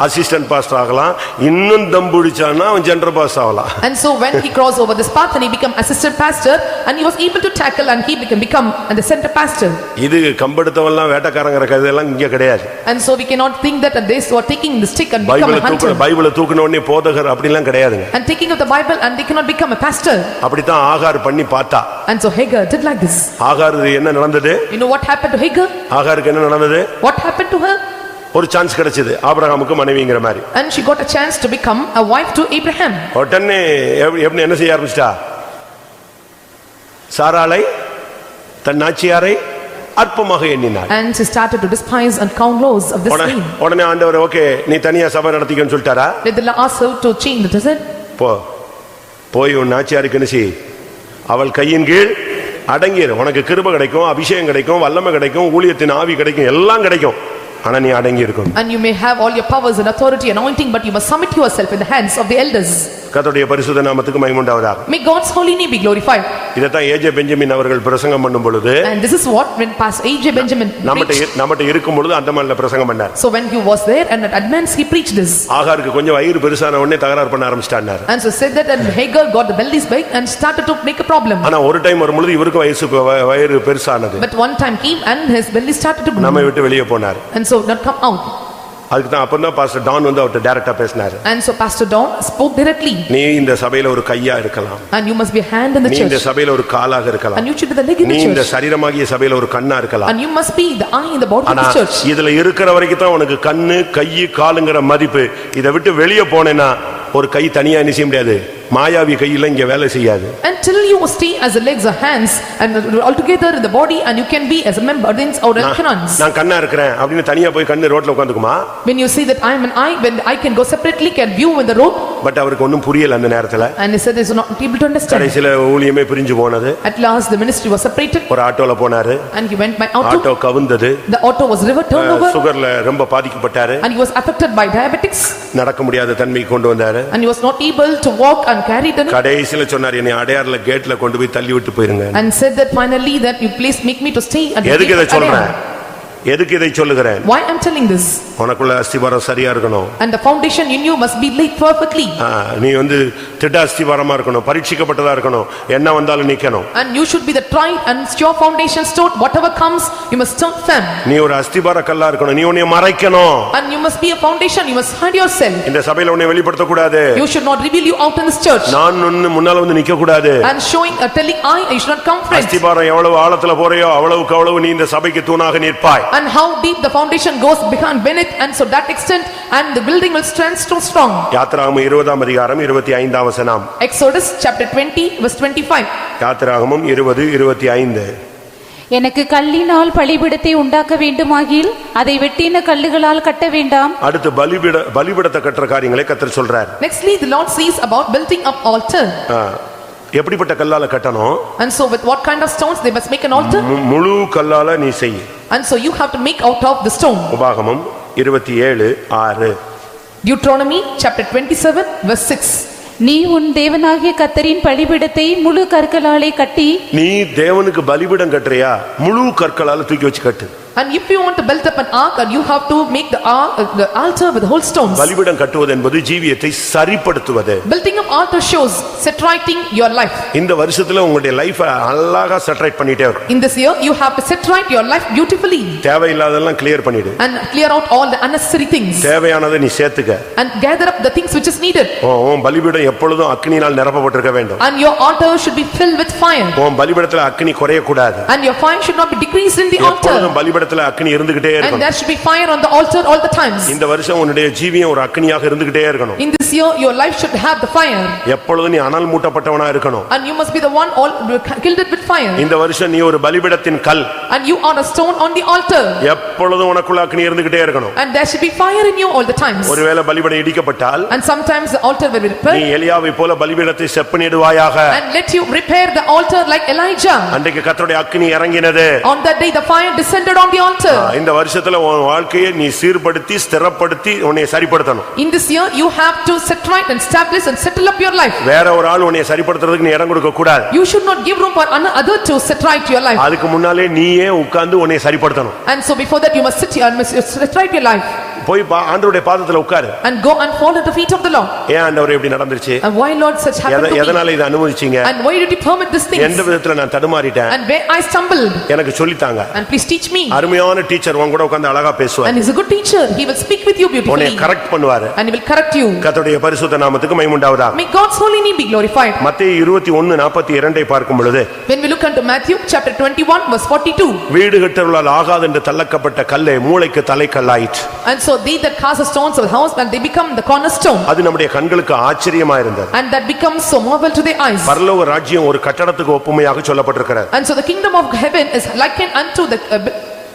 அசிஸ்டன்ட் பாஸ்டர் ஆகலாம். இன்னும் தம் பிடிச்சான்னா அவன் ஜெனரல் பாஸ்டர் ஆகலாம். And so when he crossed over this path and he become assistant pastor and he was able to tackle and he can become the center pastor. இது கம்பெடுத்தவெல்லாம் வேட்டக்காரங்கற கதையெல்லாம் இங்க கிடையாது. And so we cannot think that they were taking the stick and become a hunter. பைபிளை தூக்குன உடனே போதகர் அப்படிலாம் கிடையாதுங்க. And taking of the Bible and they cannot become a pastor. அப்படிதான் ஆகார் பண்ணி பார்த்தா. And so Hagar did like this. ஆகார் என்ன நடந்தது? You know what happened to Hagar? ஆகாருக்கு என்ன நடந்தது? What happened to her? ஒரு சான்ஸ் கிடைச்சது ஆபிரகாமுக்கு மனைவிங்கிற மாதிரி. And she got a chance to become a wife to Abraham. உடனே என்ன செய்ய ஆரம்பிச்சிட்டா? சாராளை தன் நாச்சியாரை அற்பமாக எண்ணினாள். And she started to despise and count laws of this queen. உடனே ஆண்டவர் ஓகே நீ தனியா சபை நடத்திக்கன்னு சொல்லிட்டாரா? Did the Lord ask her to change the desert? போய் உன் நாச்சியாருக்கு என்ன செய்? அவள் கையின் கீழ் அடங்கிரு. உனக்கு கிருபை கிடைக்கும், அபிஷேகம் கிடைக்கும், வல்லமை கிடைக்கும், ஊழியத்தின் ஆவி கிடைக்கும், எல்லாம் கிடைக்கும். ஆனா நீ அடங்கி இருக்கணும். And you may have all your powers and authority anointing but you must submit yourself in the hands of the elders. கர்த்தருடைய பரிசுத்த நாமத்துக்கு மகிமை உண்டாவதாக. May God's holy name be glorified. இதத்தான் ஏஜே பெஞ்சமின் அவர்கள் பிரசங்கம் பண்ணும் பொழுது And this is what when Pastor A.J. Benjamin preached. நம்மட்ட இருக்கும் பொழுது அந்தமான்ல பிரசங்கம் பண்ணார். So when he was there and at Advance he preached this. ஆகாருக்கு கொஞ்சம் வயிறு பெருசான உடனே தகராறு பண்ண ஆரம்பிச்சிட்டார். And so said that and Hagar got the belly big and started to make a problem. ஆனா ஒரு டைம் வரும் பொழுது இவருக்கு வயிறு பெருசானது. But one time came and his belly started to grow. நம்மை விட்டு வெளியே போனார். And so not come out. அதுக்கு தான் அப்பதான் பாஸ்டர் டான் வந்து அவர்ட்ட டைரக்டா பேசினாரு. And so Pastor Don spoke directly. நீ இந்த சபையில ஒரு கையா இருக்கலாம். And you must be a hand in the church. நீ இந்த சபையில ஒரு காலாக இருக்கலாம். And you should be the leg in the church. நீ இந்த சரீரமாகிய சபையில ஒரு கண்ணா இருக்கலாம். And you must be the eye in the body of the church. இதுல இருக்கிற வரைக்கும் தான் உனக்கு கண்ணு கை காலுங்கற மதிப்பு. இத விட்டு வெளியே போனேனா ஒரு கை தனியா என்ன செய்ய முடியாது. மாயாவி கையில இங்க வேலை செய்யாது. Until you stay as the legs or hands and altogether in the body and you can be as a member then or canons. நான் கண்ணா இருக்கறேன் அப்படினு தனியா போய் கண்ணு ரோட்ல உட்கார்ந்துக்குமா? When you see that I am an eye when I can go separately can view in the road. But அவருக்கு ஒண்ணும் புரியல அந்த நேரத்துல. And he said he is not able to understand. கடைசில ஊழியமே பிரிஞ்சு போனது. At last the ministry was separated. ஒரு ஆட்டோல போனாரு. And he went by auto. Auto கவுந்தது. The auto was river turned over. சுகர்ல ரொம்ப பாதிக்கப்பட்டாரு. And he was affected by diabetics. நடக்க முடியாத தன்மைக்கு கொண்டு வந்தாரு. And he was not able to walk and carry the கடைசில சொன்னார் என்னை அடையார்ல கேட்ல கொண்டு போய் தள்ளி விட்டு போயிருங்க. And said that finally that you please make me to stay at the gate. எதுக்கு இதை சொல்றேன்? எதுக்கு இதை சொல்லுகிறேன்? Why I'm telling this? உனக்குள்ள அஸ்திவாரம் சரியா இருக்கணும். And the foundation in you must be laid perfectly. நீ வந்து திட அஸ்திவாரமா இருக்கணும், பரீட்சிக்கப்பட்டதா இருக்கணும், என்ன வந்தாலும் நிக்கணும். And you should be the tried and sure foundation stone, whatever comes you must stand firm. நீ ஒரு அஸ்திவார கல்லா இருக்கணும், நீ உன்னை மறைக்கணும். And you must be a foundation, you must hide yourself. இந்த சபையில உன்னை வெளிப்படுத்த கூடாது. You should not reveal you out in this church. நான் முன்னால வந்து நிக்க கூடாது. And showing telling you should not come front. அஸ்திவாரம் எவ்வளவு ஆழத்துல போறியோ அவ்வளவுக்கு அவ்வளவு நீ இந்த சபைக்கு தூணாக நிற்பாய். And how deep the foundation goes beneath and so that extent and the building will stand so strong. யாத்திராகமம் 20 அதிகாரம் 25 வசனம். Exodus chapter 20 verse 25. யாத்திராகமம் 20:25. எனக்கு கல்லினால் பலிபீடத்தை உண்டாக்க வேண்டுமாகில் அதை வெட்டின கல்லுகளால் கட்ட வேண்டாம். அடுத்து பலிபீடத்தை கட்டுற காரியங்களை கர்த்தர் சொல்றார். Nextly the Lord says about building up altar. எப்படிப்பட்ட கல்லால கட்டணும்? And so with what kind of stones they must make an altar? முழு கல்லால நீ செய். And so you have to make out of the stone. உபாகமம் 27:6. Deuteronomy chapter 27 verse 6. நீ உன் தேவனாகிய கர்த்தரின் பலிபீடத்தை முழு கற்களாலே கட்டி நீ தேவனுக்கு பலிபீடம் கட்டுறியா, முழு கற்களால தூக்கி வச்சு கட்டு. And if you want to build up an ark, and you have to make the altar with whole stones. பலிபீடம் கட்டுவது என்பது ஜீவியத்தை சரிப்படுத்துவது. Building up altar shows set righting your life. இந்த வருஷத்துல உங்களுடைய லைஃப அழகா செட் ரைட் பண்ணிட்டே வரும். In this year you have to set right your life beautifully. தேவையில்லாதெல்லாம் கிளியர் பண்ணிடு. And clear out all the unnecessary things. தேவையானதை நீ சேர்த்துக்க. And gather up the things which is needed. உன் பலிபீடம் எப்பொழுதும் அக்கினியால் நிரப்பப்பட்டிருக்க வேண்டும். And your altar should be filled with fire. உன் பலிபீடத்துல அக்கினி குறைய கூடாது. And your fire should not be decreased in the altar. எப்பொழுதும் பலிபீடத்துல அக்கினி இருந்துகிட்டே And இருக்கணும். there should be fire on the altar all the times. இந்த வருஷம் உன்னுடைய ஜீவியம் ஒரு அக்கினியாக இருந்துகிட்டே இருக்கணும். In this year your life should have the fire. எப்பொழுதும் நீ அனல் மூட்டப்பட்டவனா இருக்கணும். And you must be the one all killed it with fire. இந்த வருஷம் நீ ஒரு பலிபீடத்தின் கல். And you are a stone on the altar. எப்பொழுதும் உனக்குள்ள அக்கினி இருந்துகிட்டே இருக்கணும். And there should be fire in you all the times. ஒருவேளை பலிபீடம் இடிக்கப்பட்டால் And sometimes the altar will be repaired. நீ எலியாவை போல பலிபீடத்தை செப்பனிடுவாயாக. And let you repair the altar like Elijah. அன்றைக்கு கர்த்தருடைய அக்கினி இறங்கினது. On that day the fire descended on the altar. இந்த வருஷத்துல உன் வாழ்க்கையை நீ சீர்படுத்தி ஸ்திரப்படுத்தி உன்னை சரிப்படுத்தணும். In this year you have to set right and establish and settle up your life. வேற ஒரு ஆள் உன்னை சரிப்படுத்துறதுக்கு நீ இடம் கொடுக்க கூடாது. You should not give room for another to set right your life. அதுக்கு முன்னாலே நீயே உட்கார்ந்து உன்னை சரிப்படுத்தணும். And so before that you must sit here and must set right your life. போய் ஆண்டவருடைய பாதத்துல உட்காரு. And go and fall at the feet of the Lord. ஏன் ஆண்டவரே இப்படி நடந்துருச்சு? And why Lord such happened to me? எதனால இத அனுமதிச்சீங்க? And why did you permit this thing? எந்த விதத்துல நான் தடுமாறிட்டேன்? And where I stumbled? எனக்கு சொல்லி தாங்க. And please teach me. அருமையான டீச்சர் உன் கூட உட்கார்ந்து அழகா பேசுவார். And he's a good teacher. He will speak with you உன்னை beautifully. கரெக்ட் பண்ணுவார். And he will correct you. கர்த்தருடைய பரிசுத்த நாமத்துக்கு மகிமை உண்டாவதாக. May God's holy name be glorified. மத்தேயு 21:42 பார்க்கும் பொழுது When we look into Matthew chapter 21 verse 42. வீடு கட்டுவதால் ஆகாது என்று தள்ளக்கப்பட்ட கல்லே மூளைக்கு தலைக்கல்லாயிற்று. And so they that cast the stones of the house, and they become the cornerstone. அது நம்முடைய கண்களுக்கு ஆச்சரியமா இருந்தது. And that becomes so marvel to their eyes. பரலோக ராஜ்யம் ஒரு கட்டடத்துக்கு ஒப்புமையாக சொல்லப்பட்டிருக்கிறது. And so the kingdom of heaven is likened unto the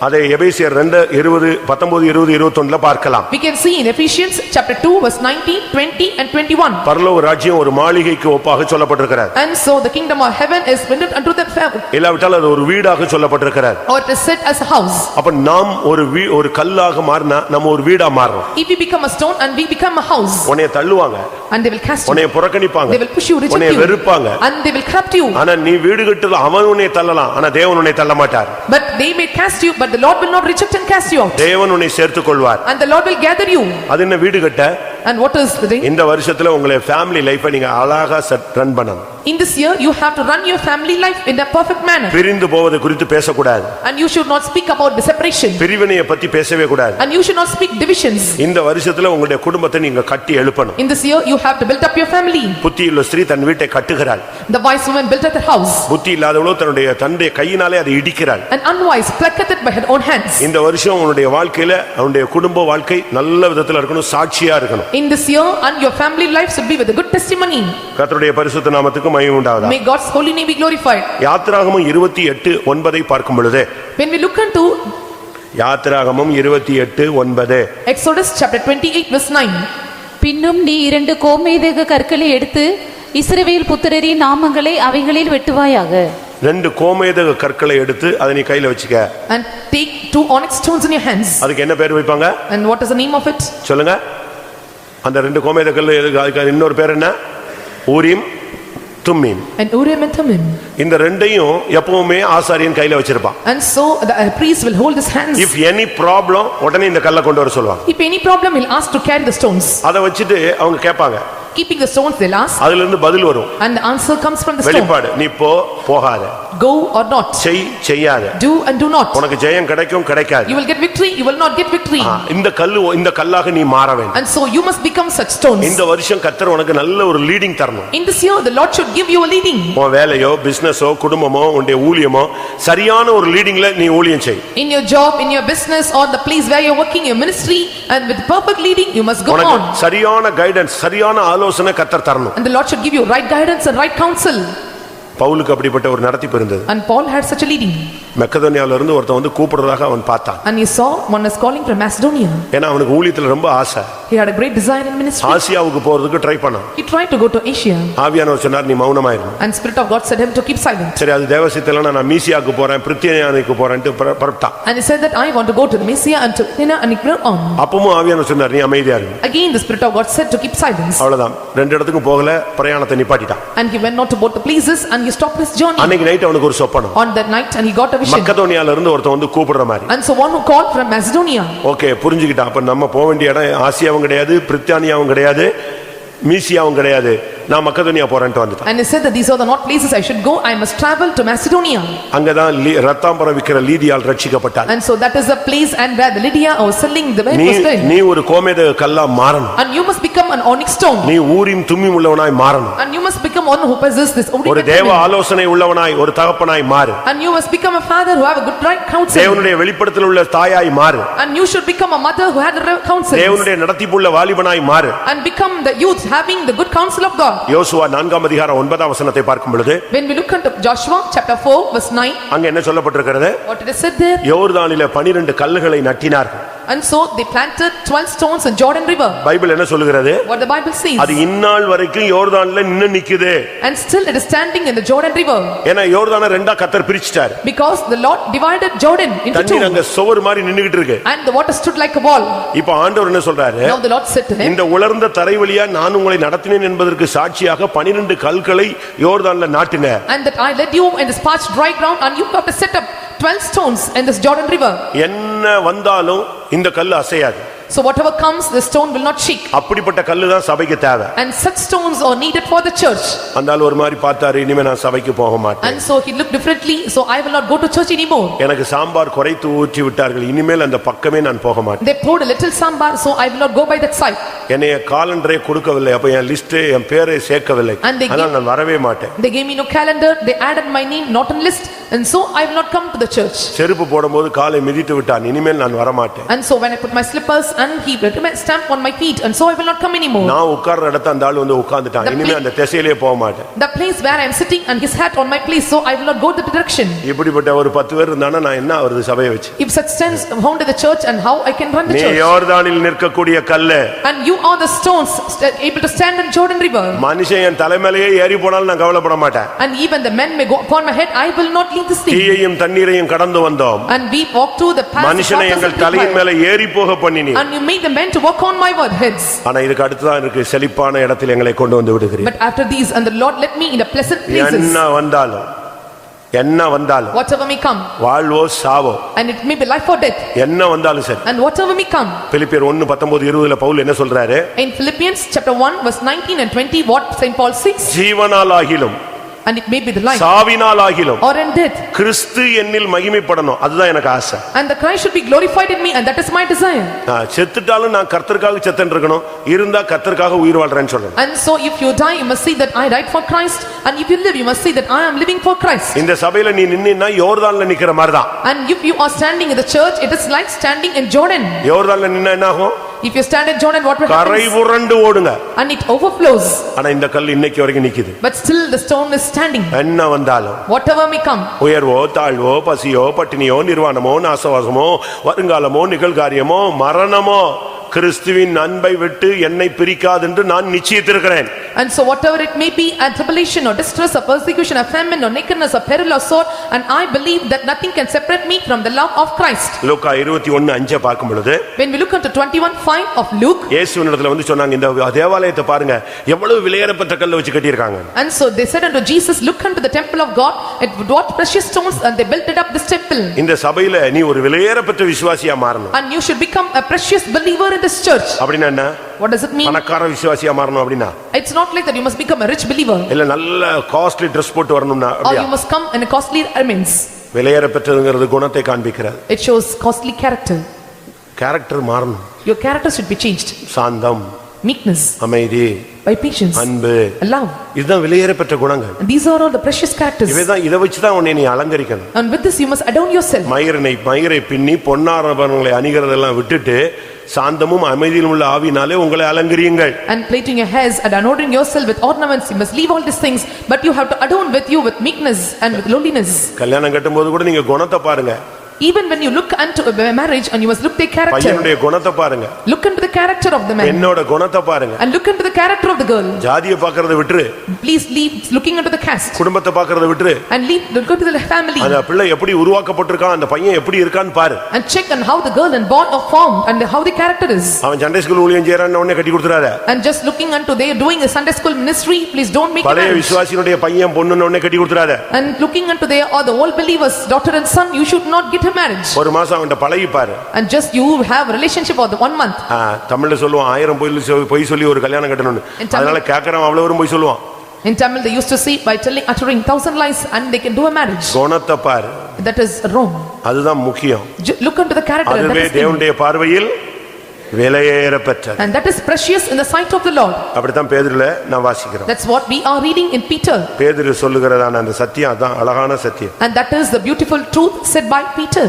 அதை எபேசியர் 2:19-20-21 பார்க்கலாம். we can see in Ephesians chapter 2 verse 19, 20 and 21. பரலோக ராஜ்யம் ஒரு மாளிகைக்கு ஒப்பாக சொல்லப்பட்டிருக்கிறது. And so the kingdom of heaven is rendered unto the family, இல்லாவிட்டால் அது ஒரு வீடாக சொல்லப்பட்டிருக்கிறது. or it is set as a house. அப்ப நாம் ஒரு கல்லாக மாறினா நம்ம ஒரு வீடா மாறுறோம். If we become a stone and we become a house, உன்னை தள்ளுவாங்க, and they will cast you, உன்னை புறக்கணிப்பாங்க, they will push you, reject உன்னை you, வெறுப்பாங்க. and they will corrupt you. ஆனா நீ வீடு கட்டுறது அவன் உன்னை தள்ளலாம், ஆனா தேவன் உன்னை தள்ள மாட்டார். But they may cast you, but the Lord will not reject and cast you out. தேவன் உன்னை சேர்த்துக் கொள்வார். And the Lord will gather you. அது என்ன வீடு கட்ட? And what is the thing? இந்த வருஷத்துல உங்களை ஃபேமிலி லைஃபை நீங்க அழகா ரன் பண்ணணும். In this year you have to run your family life in a perfect manner. பிரிந்து போவது குறித்து பேசக்கூடாது. And you should not speak about the separation. பிரிவினையை பத்தி பேசவே கூடாது. And you should not speak divisions. இந்த வருஷத்துல உங்களுடைய குடும்பத்தை நீங்க கட்டி எழுப்பணும். In this year you have to build up your family. புத்தியுள்ள ஸ்திரீ தன் வீட்டை கட்டுகிறாள். The wise woman built up her house. புத்தி இல்லாதவளோ தன்னுடைய தன்னுடைய கையினாலே அதை இடிக்கிறாள். And unwise plucketh it by her own hands. இந்த வருஷம் உன்னுடைய வாழ்க்கையில உன்னுடைய குடும்ப வாழ்க்கை நல்ல விதத்துல இருக்கணும், சாட்சியா இருக்கணும். In this year and your family life should be with a good testimony. கர்த்தருடைய பரிசுத்த நாமத்துக்கு மகிமை உண்டாவதாக. May God's holy name be glorified. யாத்திராகமம் 28:9 பார்க்கும் பொழுது, When we look into யாத்திராகமம் 28:9, Exodus chapter 28 verse 9. பின்னும் நீ 2 கோமேதக கற்களை எடுத்து இஸ்ரவேல் புத்திரரின் நாமங்களை அவைகளில் வெட்டுவாயாக. 2 கோமேதக கற்களை எடுத்து அதை நீ கையில வச்சுக்க. And take 2 onyx stones in your hands. அதுக்கு என்ன பேர் வைப்பாங்க? And what is the name of it? சொல்லுங்க. அந்த 2 கோமேதக கல்ல அதுக்கு இன்னொரு பேர் என்ன? Urim Thummim. And Urim and Thummim. இந்த ரெண்டையும் எப்பவுமே ஆசாரியன் கையில வச்சிருப்பான். And so the priest will hold his hands. If any problem உடனே இந்த கல்லை கொண்டு வர சொல்வாங்க. If any problem he'll ask to carry the stones. அதை வச்சிட்டு அவங்க கேட்பாங்க. Keeping the stones they'll ask. அதில இருந்து பதில் வரும். And the answer comes from the stone. வெளிப்பாடு, நீ போகாத. Go or not. செய்யாத. Do and do not. உனக்கு ஜெயம் கிடைக்கும் கிடைக்காது. You will get victory, you will not get victory. இந்த கல்லாக நீ மாற வேண்டும். And so you must become such stones. இந்த வருஷம் கர்த்தர் உனக்கு நல்ல ஒரு லீடிங் தரணும். In this year the Lord should give you a leading. உன் வேலையோ பிசினஸோ குடும்பமோ உன்னுடைய ஊழியமோ சரியான ஒரு லீடிங்ல நீ ஊழியம் செய். In your job, in your business, or the place where you're working, your ministry, and with perfect leading you must go on. சரியான guidance, சரியான ஆலோசனை கர்த்தர் தரணும். And the Lord should give you right guidance and right counsel. பவுலுக்கு அப்படிப்பட்ட ஒரு நடத்திப்பு இருந்தது. And Paul had such a leading. மக்கெதோனியாவில இருந்து ஒருத்தன் வந்து கூப்பிடுறதாக அவன் பார்த்தான். And he saw one is calling from Macedonia. ஏன்னா அவனுக்கு ஊழியத்துல ரொம்ப ஆசை. He had a great desire in ministry. ஆசியாவுக்கு போறதுக்கு ட்ரை பண்ணான். He tried to go to Asia. ஆவியானவர் சொன்னார் நீ மௌனமா இரு. And Spirit of God said him to keep silent. சரி அது தேவசித்தல நான் மீசியாக்கு போறேன் பிரித்தியானிக்கு போறேன்ட்டு புறப்பட்டான். And he said that I want to go to the Mysia and to Athena and he grew on. அப்பவும் ஆவியானவர் சொன்னார் நீ அமைதியா இரு. Again the Spirit of God said to keep silence. அவ்வளவுதான். ரெண்டு இடத்துக்கு போகல பிரயாணத்தை நிப்பாட்டிட்டான். And he went not to both the places and he stopped his journey. அன்னைக்கு நைட் அவனுக்கு ஒரு சொப்பனம். On that night and he got a vision. மக்கெதோனியால இருந்து ஒருத்தன் வந்து கூப்பிடுற மாதிரி. And so one who called from Macedonia. Okay புரிஞ்சுக்கிட்டான். அப்ப நம்ம போக வேண்டிய இடம் ஆசியாவும் கிடையாது பிரித்தானியாவும் கிடையாது மீசியாவும் கிடையாது. நான் மக்கெதோனியா போறேன்ட்டு வந்துட்டான். And he said that these are the not places I should go. I must travel to Macedonia. அங்கதான் ரத்தாம்பரம் விக்கிற லீதியால் ரட்சிக்கப்பட்டாள். And so that is the place and where the Lydia was selling the very first day. நீ ஒரு கோமேத கல்லா மாறணும். And you must become an onyx stone. நீ ஊரிம் தும்மியும் உள்ளவனாய் மாறணும். And you must become one who possesses this Urim ஒரு and தேவ Thummim. ஆலோசனை உள்ளவனாய் ஒரு தகப்பனாய் மாறு. And you must become a father who have a good right counsel. தேவனுடைய வெளிப்படுத்தல் உள்ள தாயாய் மாறு. And you should become a mother who had the right counsel. தேவனுடைய நடத்திப்புள்ள வாலிபனாய் மாறு. And become the youth having the good counsel of God. யோசுவா 4 அதிகாரம் 9 வசனத்தை பார்க்கும் பொழுது When we look into Joshua chapter 4 verse 9, அங்க என்ன சொல்லப்பட்டிருக்கிறது? what it is said there? யோர்தானிலே 12 கல்லுகளை நட்டினார்கள். And so they planted 12 stones in Jordan river. Bible என்ன சொல்லுகிறது? What the Bible says. அது இந்நாள் வரைக்கும் யோர்தான்ல நின்னு நிக்குது. And still it is standing in the Jordan river. ஏனா யோர்தானை ரெண்டா கர்த்தர் பிரிச்சிட்டார். Because the Lord divided Jordan into two. தண்ணீர் அங்க சுவர் மாதிரி நின்னுகிட்டு இருக்கு. And the water stood like a wall. இப்போ ஆண்டவர் என்ன சொல்றாரு? Now the Lord said to him, இந்த உலர்ந்த தரை வழியா நான் உங்களை நடத்தினேன் என்பதற்கு சாட்சியாக 12 கல்களை யோர்தான்ல நாட்டுங்க. And that I led you in this parched dry ground and you have to set up 12 stones in this Jordan river. என்ன வந்தாலும் இந்த கல்லு அசையாது. So whatever comes, the stone will not shake. அப்படிப்பட்ட கல்லு தான் சபைக்கு தேவை. And such stones are needed for the church. அந்தால ஒரு மாதிரி பார்த்தாரு இனிமே நான் சபைக்கு போக மாட்டேன். And so he looked differently, so I will not go to church anymore. எனக்கு சாம்பார் குறைத்து ஊற்றி விட்டார்கள் இனிமேல் அந்த பக்கமே நான் போக மாட்டேன். They poured a little sambar, so I will not go by that side. என்னைய காலண்டரே கொடுக்கவில்லை. அப்ப என் லிஸ்ட் என் பேரை சேர்க்கவில்லை. அதனால நான் வரவே மாட்டேன். They gave me no calendar, they added my name not on list, and so I will not come to the church. செருப்பு போடும்போது காலை மிதித்து விட்டான். இனிமேல் நான் வர மாட்டேன். And so when I put my slippers and he stamp on my feet, and so I will not come anymore. நான் உட்கார்ற இடத்த அந்த ஆளு வந்து உட்கார்ந்துட்டான். இனிமே அந்த திசையிலே போக மாட்டேன். The place where I am sitting and his hat on my place, so I will not go that direction. இப்படிப்பட்ட ஒரு 10 பேர் இருந்தானா நான் என்ன அவரது சபையை வச்சு? If such stands found in the church, and how I can run the நீ church? யோர்தானில் நிற்கக்கூடிய கல்லு. And you are the stones able to stand in Jordan river. மனுஷன் என் தலைமையிலே ஏறி போனாலும் நான் கவலைப்பட மாட்டேன். And even the men may go upon my head, I will not leave this thing. தீயையும் தண்ணீரையும் கடந்து வந்தோம். And we walk through the path. மனுஷனை எங்கள் தலையின் மேலே ஏறி போக பண்ணினீ. And you made the men to walk on my word heads. ஆனா இதுக்கு அடுத்து தான் இருக்கு செழிப்பான இடத்தில் எங்களை கொண்டு வந்து விடுகிறீர். But after these, and the Lord let me in the pleasant places. என்ன வந்தாலும் Whatever may come. வாழ்வோ Sao. And it may be life or death. என்ன வந்தாலும் சரி. And whatever may come. பிலிப்பியர் 1:19-20 பவுல் என்ன சொல்றாரு? In Philippians chapter 1 verse 19 and 20, what Saint Paul says? ஜீவனால் ஆகிலும் and it may be the life சாவினால் ஆகிலும் or in death கிறிஸ்து என்னில் மகிமைப்படணும். அதுதான் எனக்கு ஆசை. and the Christ should be glorified in me, and that is my desire. செத்துட்டாலும் நான் கர்த்தருக்காக செத்தேன் இருக்கணும். இருந்தா கர்த்தருக்காக உயிர் வாழ்றேன்னு சொல்றேன். And so if you die, you must say that I died for Christ, and if you live, you must say that I am living for Christ. இந்த சபையில நீ நின்னா யோர்தான்ல நிக்கிற மாதிரி தான். And if you are standing in the church, it is like standing in Jordan. யோர்தான்ல நின்னா என்ன ஆகும்? If you stand in Jordan, what will happen? கரை புரண்டு ஓடுங்க. And it overflows. ஆனா இந்த கல் இன்னைக்கு வரைக்கும் நிக்குது. But still the stone is standing. என்ன வந்தாலும் whatever may come, உயர்வோ தாழ்வோ பசியோ பட்டினியோ நிர்வாணமோ நாசவாசமோ வருங்காலமோ நிகழ்காரியமோ மரணமோ கிறிஸ்துவின் அன்பை விட்டு என்னை பிரிக்காது என்று நான் நிச்சயித்திருக்கிறேன். And so whatever it may be, a tribulation or distress or persecution or famine or nakedness or peril or sword, and I believe that nothing can separate me from the love of Christ. லூக்கா 21:5 பார்க்கும் பொழுது, when we look into 21:5 of Luke, இயேசுவினிடத்துல வந்து சொன்னாங்க இந்த தேவாலயத்தை பாருங்க எவ்வளவு விலையேறப்பட்ட கல்லை வச்சு கட்டியிருக்காங்க. And so they said unto Jesus, look unto the temple of God, it what precious stones, and they built it up this temple. இந்த சபையில நீ ஒரு விலையேறப்பட்ட விசுவாசியா மாறணும். And you should become a precious believer in this church. அப்படினா என்ன? What does it mean? பணக்கார விசுவாசியா மாறணும் அப்படினா? It's not like that you must become a rich believer. இல்ல நல்ல காஸ்ட்லி Dress போட்டு வரணும்னா or you must come in a costly garments. விலையேறப்பட்டதுங்கிறது குணத்தை காண்பிக்கிறது. It shows costly character. character மாறணும். Your character should be changed. சாந்தம், meekness, அமைதி, by patience, அன்பு, love. இதுதான் விலையேறப்பட்ட குணங்கள். These are all the precious characters. இத வச்சு தான் உன்னை நீ அலங்கரிக்கணும். And with this you must adorn yourself. மயிரை பின்னி பொன்னாரபரணங்களை அணிகிறதெல்லாம் விட்டுட்டு சாந்தமும் அமைதியிலும் உள்ள ஆவியினாலே உங்களை அலங்கரியுங்கள். And plaiting your hairs and adorning yourself with ornaments, you must leave all these things, but you have to adorn with you with meekness and with lowliness. கல்யாணம் கட்டும்போது கூட நீங்க குணத்தை பாருங்க. Even when you look unto a marriage and you must look their character. பையனுடைய குணத்தை பாருங்க. Look into the character of the man. என்னோட குணத்தை பாருங்க. And look into the character of the girl. ஜாதியை பார்க்கறதை விட்டுரு. Please leave looking into the caste. குடும்பத்தை பார்க்கறதை விட்டுரு. And look into the family. அந்த பிள்ளை எப்படி உருவாக்கப்பட்டிருக்கான், அந்த பையன் எப்படி இருக்கான்னு பாரு. And check on how the girl and born or formed and how the character is. அவன் சண்டே ஸ்கூல் ஊழியம் செய்யறான்னு உடனே கட்டி கொடுத்துறாத. And just looking unto they are doing a Sunday school ministry, please don't make பழைய marriage. விசுவாசியினுடைய பையன் பொண்ணுன்னு உடனே கட்டி கொடுத்துறாத. And looking unto they are the old believers daughter and son, you should not get a marriage. ஒரு மாசம் அவன்ட பழகி பாரு. And just you have a relationship for the 1 month. தமிழ்ல சொல்லுவான் 1000 பொய் சொல்லி ஒரு கல்யாணம் கட்டணும்னு. அதனால கேக்குறவன் அவ்வளவு பொய் சொல்லுவான். In Tamil they used to say by uttering 1000 lies and they can do a marriage. குணத்தை பாரு. That is wrong. அதுதான் முக்கியம். Look into the character. அதுவே தேவனுடைய பார்வையில் விலையேறப்பெற்றது. And that is precious in the sight of the Lord. அப்படிதான் பேதுருல நான் வாசிக்கிறோம். That's what we are reading in Peter. பேதுரு சொல்லுகிறதான அந்த சத்தியம் அதான் அழகான சத்தியம். And that is the beautiful truth said by Peter.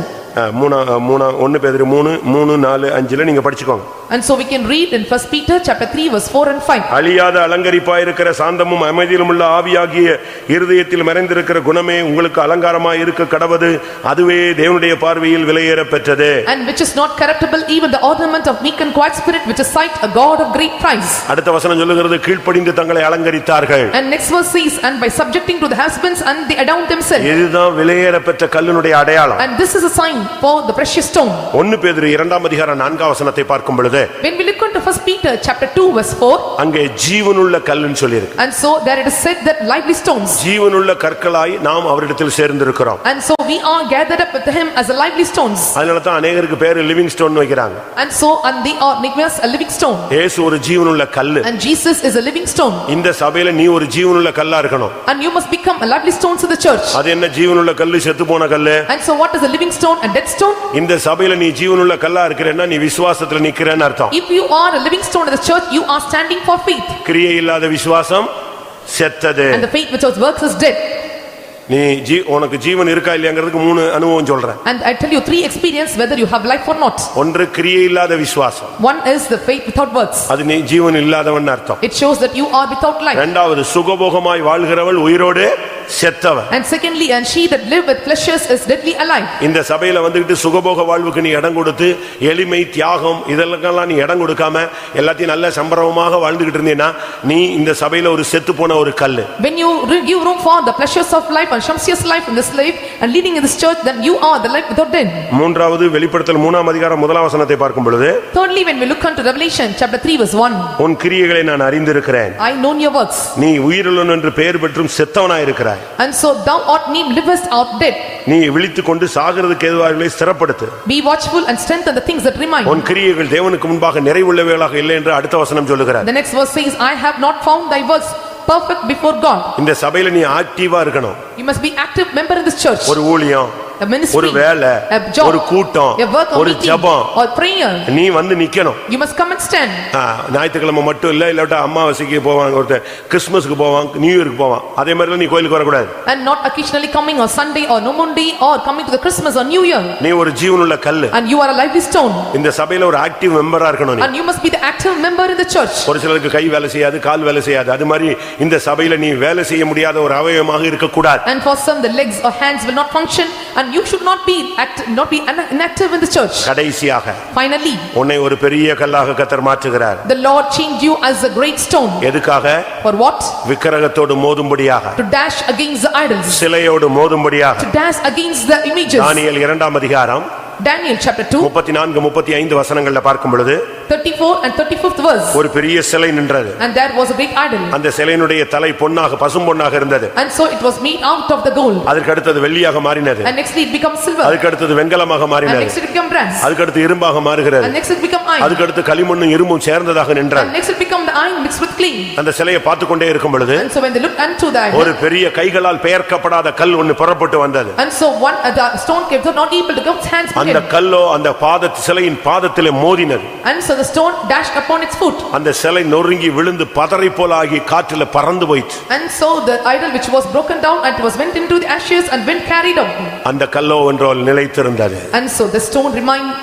1 பேதுரு 3, 4, 5 நீங்க படிச்சுக்கோங்க. And so we can read in 1 Peter chapter 3 verse 4 and 5. அழியாத அலங்கரிப்பாய் இருக்கிற சாந்தமும் அமைதியிலும் உள்ள ஆவியாகிய இருதயத்தில் மறைந்திருக்கிற குணமே உங்களுக்கு அலங்காரமாய் இருக்க கடவது, அதுவே தேவனுடைய பார்வையில் விலையேறப்பெற்றது. And which is not corruptible, even the ornament of meek and quiet spirit, which is sight a God of great price. அடுத்த வசனம் சொல்லுகிறது கீழ்ப்படிந்து தங்களை அலங்கரித்தார்கள். And next verse says, and by subjecting to the husbands and they adorn themselves. இதுதான் விலையேறப்பெற்ற கல்லினுடைய அடையாளம். And this is a sign for the precious stone. 1 பேதுரு 2 அதிகாரம் 4 வசனத்தை பார்க்கும் பொழுது when we look into 1 Peter chapter 2 verse 4, அங்கே ஜீவனுள்ள கல்லுன்னு சொல்லிருக்கு. and so there it is said that lively stones. ஜீவனுள்ள கற்களாய் நாம் அவரிடத்தில் சேர்ந்திருக்கிறோம். And so we are gathered up with him as a lively stones. அதனால தான் अनेகருக்கு பேரு லிவிங் ஸ்டோன் வைக்கறாங்க. And so and they are nicknamed a living stone. இயேசு ஒரு ஜீவனுள்ள கல்லு. And Jesus is a living stone. இந்த சபையில நீ ஒரு ஜீவனுள்ள கல்லா இருக்கணும். And you must become a lively stone to the church. அது என்ன ஜீவனுள்ள கல்லு, செத்து போன கல்லு? And so what is a living stone and dead stone? இந்த சபையில நீ ஜீவனுள்ள கல்லா இருக்கறேன்னா நீ விசுவாசத்துல நிக்கறேன்னு அர்த்தம். If you are a living stone in the church, you are standing for faith. கிரியை இல்லாத விசுவாசம் செத்தது. And the faith without works is dead. நீ உனக்கு ஜீவன் இருக்கா இல்லையாங்கிறதுக்கு 3 அனுபவம் சொல்றேன். And I tell you 3 experience whether you have life or not. ஒன்று கிரியை இல்லாத விசுவாசம். One is the faith without works. அது நீ ஜீவன் இல்லாதவன் அர்த்தம். It shows that you are without life. இரண்டாவது சுகபோகமாய் வாழ்கிறவள் உயிரோடு செத்தவன். And secondly, and she that live with pleasures is deadly alive. இந்த சபையில வந்துட்டு சுகபோக வாழ்வுக்கு நீ இடம் கொடுத்து எளிமை தியாகம் இதெல்லாம் நீ இடம் கொடுக்காம எல்லாத்தையும் நல்ல சம்பரமாக வாழ்ந்துகிட்டு இருந்தீனா நீ இந்த சபையில ஒரு செத்து போன ஒரு கல்லு. When you give room for the pleasures of life and shamsious life in this life and leading in this church, then you are the life without death. மூன்றாவது வெளிப்படுத்தல் 3 அதிகாரம் 1 வசனத்தை பார்க்கும் பொழுது Thirdly, when we look into Revelation chapter 3 verse 1, உன் கிரியைகளை நான் அறிந்திருக்கிறேன். I know your works. நீ உயிருள்ளவன் என்று பெயர் பெற்றும் செத்தவனாய் இருக்கிறாய். And so thou art named livest out dead. நீ விழித்துக் கொண்டு சாகிறதுக்கு ஏதுவாகவே ஸ்திரப்படுத்து. Be watchful and strengthen the things that remain. உன் கிரியைகள் தேவனுக்கு முன்பாக நிறைவுள்ளவைகளாக இல்லை என்று அடுத்த வசனம் சொல்லுகிறார். The next verse says, I have not found thy works perfect before God. இந்த சபையில நீ ஆக்டிவா இருக்கணும். You must be active member in this church. ஒரு ஊழியம், A ministry, ஒரு வேலை, a job, ஒரு கூட்டம், a work or ஒரு meeting, ஜெபம், or prayer. நீ வந்து நிக்கணும். You must come and stand. ஞாயிற்றுக்கிழமை மட்டும் இல்ல, இல்லாட்டா அமாவாசைக்கு போவாங்க, ஒருத்தர் கிறிஸ்துமஸ்க்கு போவாங்க, நியூ இயருக்கு போவான். அதே மாதிரி நீ கோயிலுக்கு வரக்கூடாது. And not occasionally coming on Sunday or no Monday or coming to the Christmas or New Year. நீ ஒரு ஜீவனுள்ள கல்லு. And you are a lively stone. இந்த சபையில ஒரு ஆக்டிவ் மெம்பரா இருக்கணும் நீ. And you must be the active member in the church. ஒரு சிலருக்கு கை வேலை செய்யாது, கால் வேலை செய்யாது. அது மாதிரி இந்த சபையில நீ வேலை செய்ய முடியாத ஒரு அவயவமாக இருக்க கூடாது. And for some the legs or hands will not function and you should not be inactive in the church. கடைசியாக Finally, உன்னை ஒரு பெரிய கல்லாக கர்த்தர் மாற்றுகிறார். the Lord changed you as a great stone. எதுக்காக? For what? விக்கிரகத்தோடு மோதும்படியாக. To dash against the idols. சிலையோடு மோதும்படியாக. To dash against the images. தானியேல் 2 அதிகாரம் Daniel chapter 2 34 35 வசனங்கள்ல பார்க்கும் பொழுது 34 and 35th verse. ஒரு பெரிய சிலை நின்றது. And there was a great idol. அந்த சிலையினுடைய தலை பொன்னாக பசும் பொன்னாக இருந்தது. And so it was made out of the gold. அதற்கு அடுத்து வெள்ளியாக மாறினது. And next it becomes silver. அதற்கு அடுத்து வெண்கலமாக And மாறினது. next it become bronze. அதற்கு அடுத்து இரும்பாக மாறுகிறது. And next it become iron. அதற்கு அடுத்து களிமண்ணும் இரும்பும் சேர்ந்ததாக நின்றது. And next it become the iron mixed with clay. அந்த சிலையை பார்த்து கொண்டே இருக்கும் பொழுது And so when they looked unto the ஒரு idol, பெரிய கைகளால் பெயர்க்கப்படாத கல் ஒன்னு புறப்பட்டு wandது. and so one the stone came not able to come hands அந்த became. கல்லோ அந்த சிலையின் பாதத்திலே மோதினது. And so the stone dashed upon its foot. அந்த சிலை நொறுங்கி விழுந்து பதரை போல ஆகி காற்றிலே பறந்து போயிற்று. And so the idol which was broken down and was went into the ashes and went carried out. அந்த கல்லோ ஒன்றோல் நிலைத்திருந்தது. And so the stone remained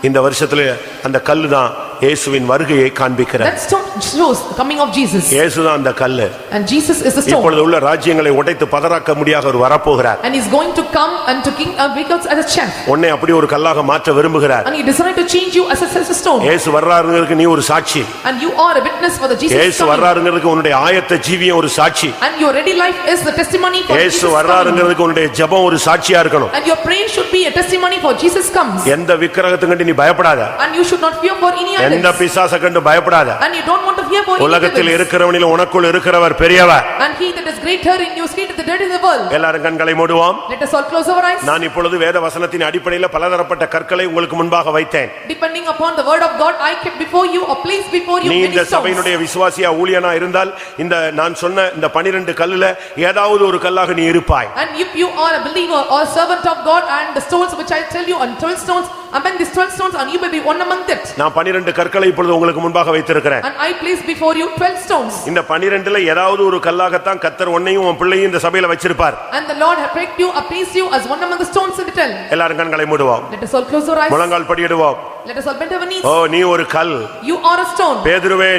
இந்த வருஷத்துல அந்த கல்லு தான் இயேசுவின் வருகையை காண்பிக்கிறது. That stone shows the coming of Jesus. இயேசுதான் அந்த கல்லு. And Jesus is the stone. இப்பொழுது உள்ள ராஜ்யங்களை உடைத்து பதறாக்க முடியாத ஒரு வரப்போகிறார். And he's going to come and to king because as a chef. உன்னை அப்படி ஒரு கல்லாக மாற்ற விரும்புகிறார். And he decided to change you as a stone. இயேசு வர்றாருங்கிறதுக்கு நீ ஒரு சாட்சி. And you are a witness for the Jesus coming. இயேசு வர்றாருங்கிறதுக்கு உன்னுடைய ஆயத்த ஜீவியம் ஒரு சாட்சி. And your ready life is the testimony for Jesus. இயேசு வர்றாருங்கிறதுக்கு உன்னுடைய ஜெபம் ஒரு சாட்சியா இருக்கணும். And your prayer should be a testimony for Jesus comes. எந்த விக்கிரகத்தை கண்டு நீ பயப்படாத. And you should not fear for any others. எந்த பிசாசை கண்டு பயப்படாத. And you don't want to fear for any உலகத்தில் others. இருக்கிறவனில் உனக்குள் இருக்கிறவர் பெரியவர். And he that is greater in you is greater than the dead in the world. எல்லாரும் கண்களை மூடுவோம். Let us all close our eyes. நான் இப்பொழுது வேத வசனத்தின் அடிப்படையில் பலதரப்பட்ட கற்களை உங்களுக்கு முன்பாக வைத்தேன். Depending upon the word of God, I kept before you or placed before you நீ many இந்த stones. சபையினுடைய விசுவாசியா ஊழியனா இருந்தால் இந்த நான் சொன்ன இந்த 12 கல்லுல ஏதாவது ஒரு கல்லாக நீ இருப்பாய். And if you are a believer or a servant of God and the stones which I tell you on 12 stones, among these 12 stones and you may be one among that. நான் 12 கற்களை இப்பொழுது உங்களுக்கு முன்பாக வைத்திருக்கிறேன். And I place before you 12 stones. இந்த 12ல ஏதாவது ஒரு கல்லாக தான் கர்த்தர் உன்னையும் உன் பிள்ளையும் இந்த சபையில வச்சிருப்பார். And the Lord have picked you or placed you as one among the stones in the temple. எல்லாரும் கண்களை மூடுவோம். Let us all close our eyes. முழங்கால் படியிடுவோம். Let us all bend our knees. ஓ நீ ஒரு கல். You are a stone. பேதுருவே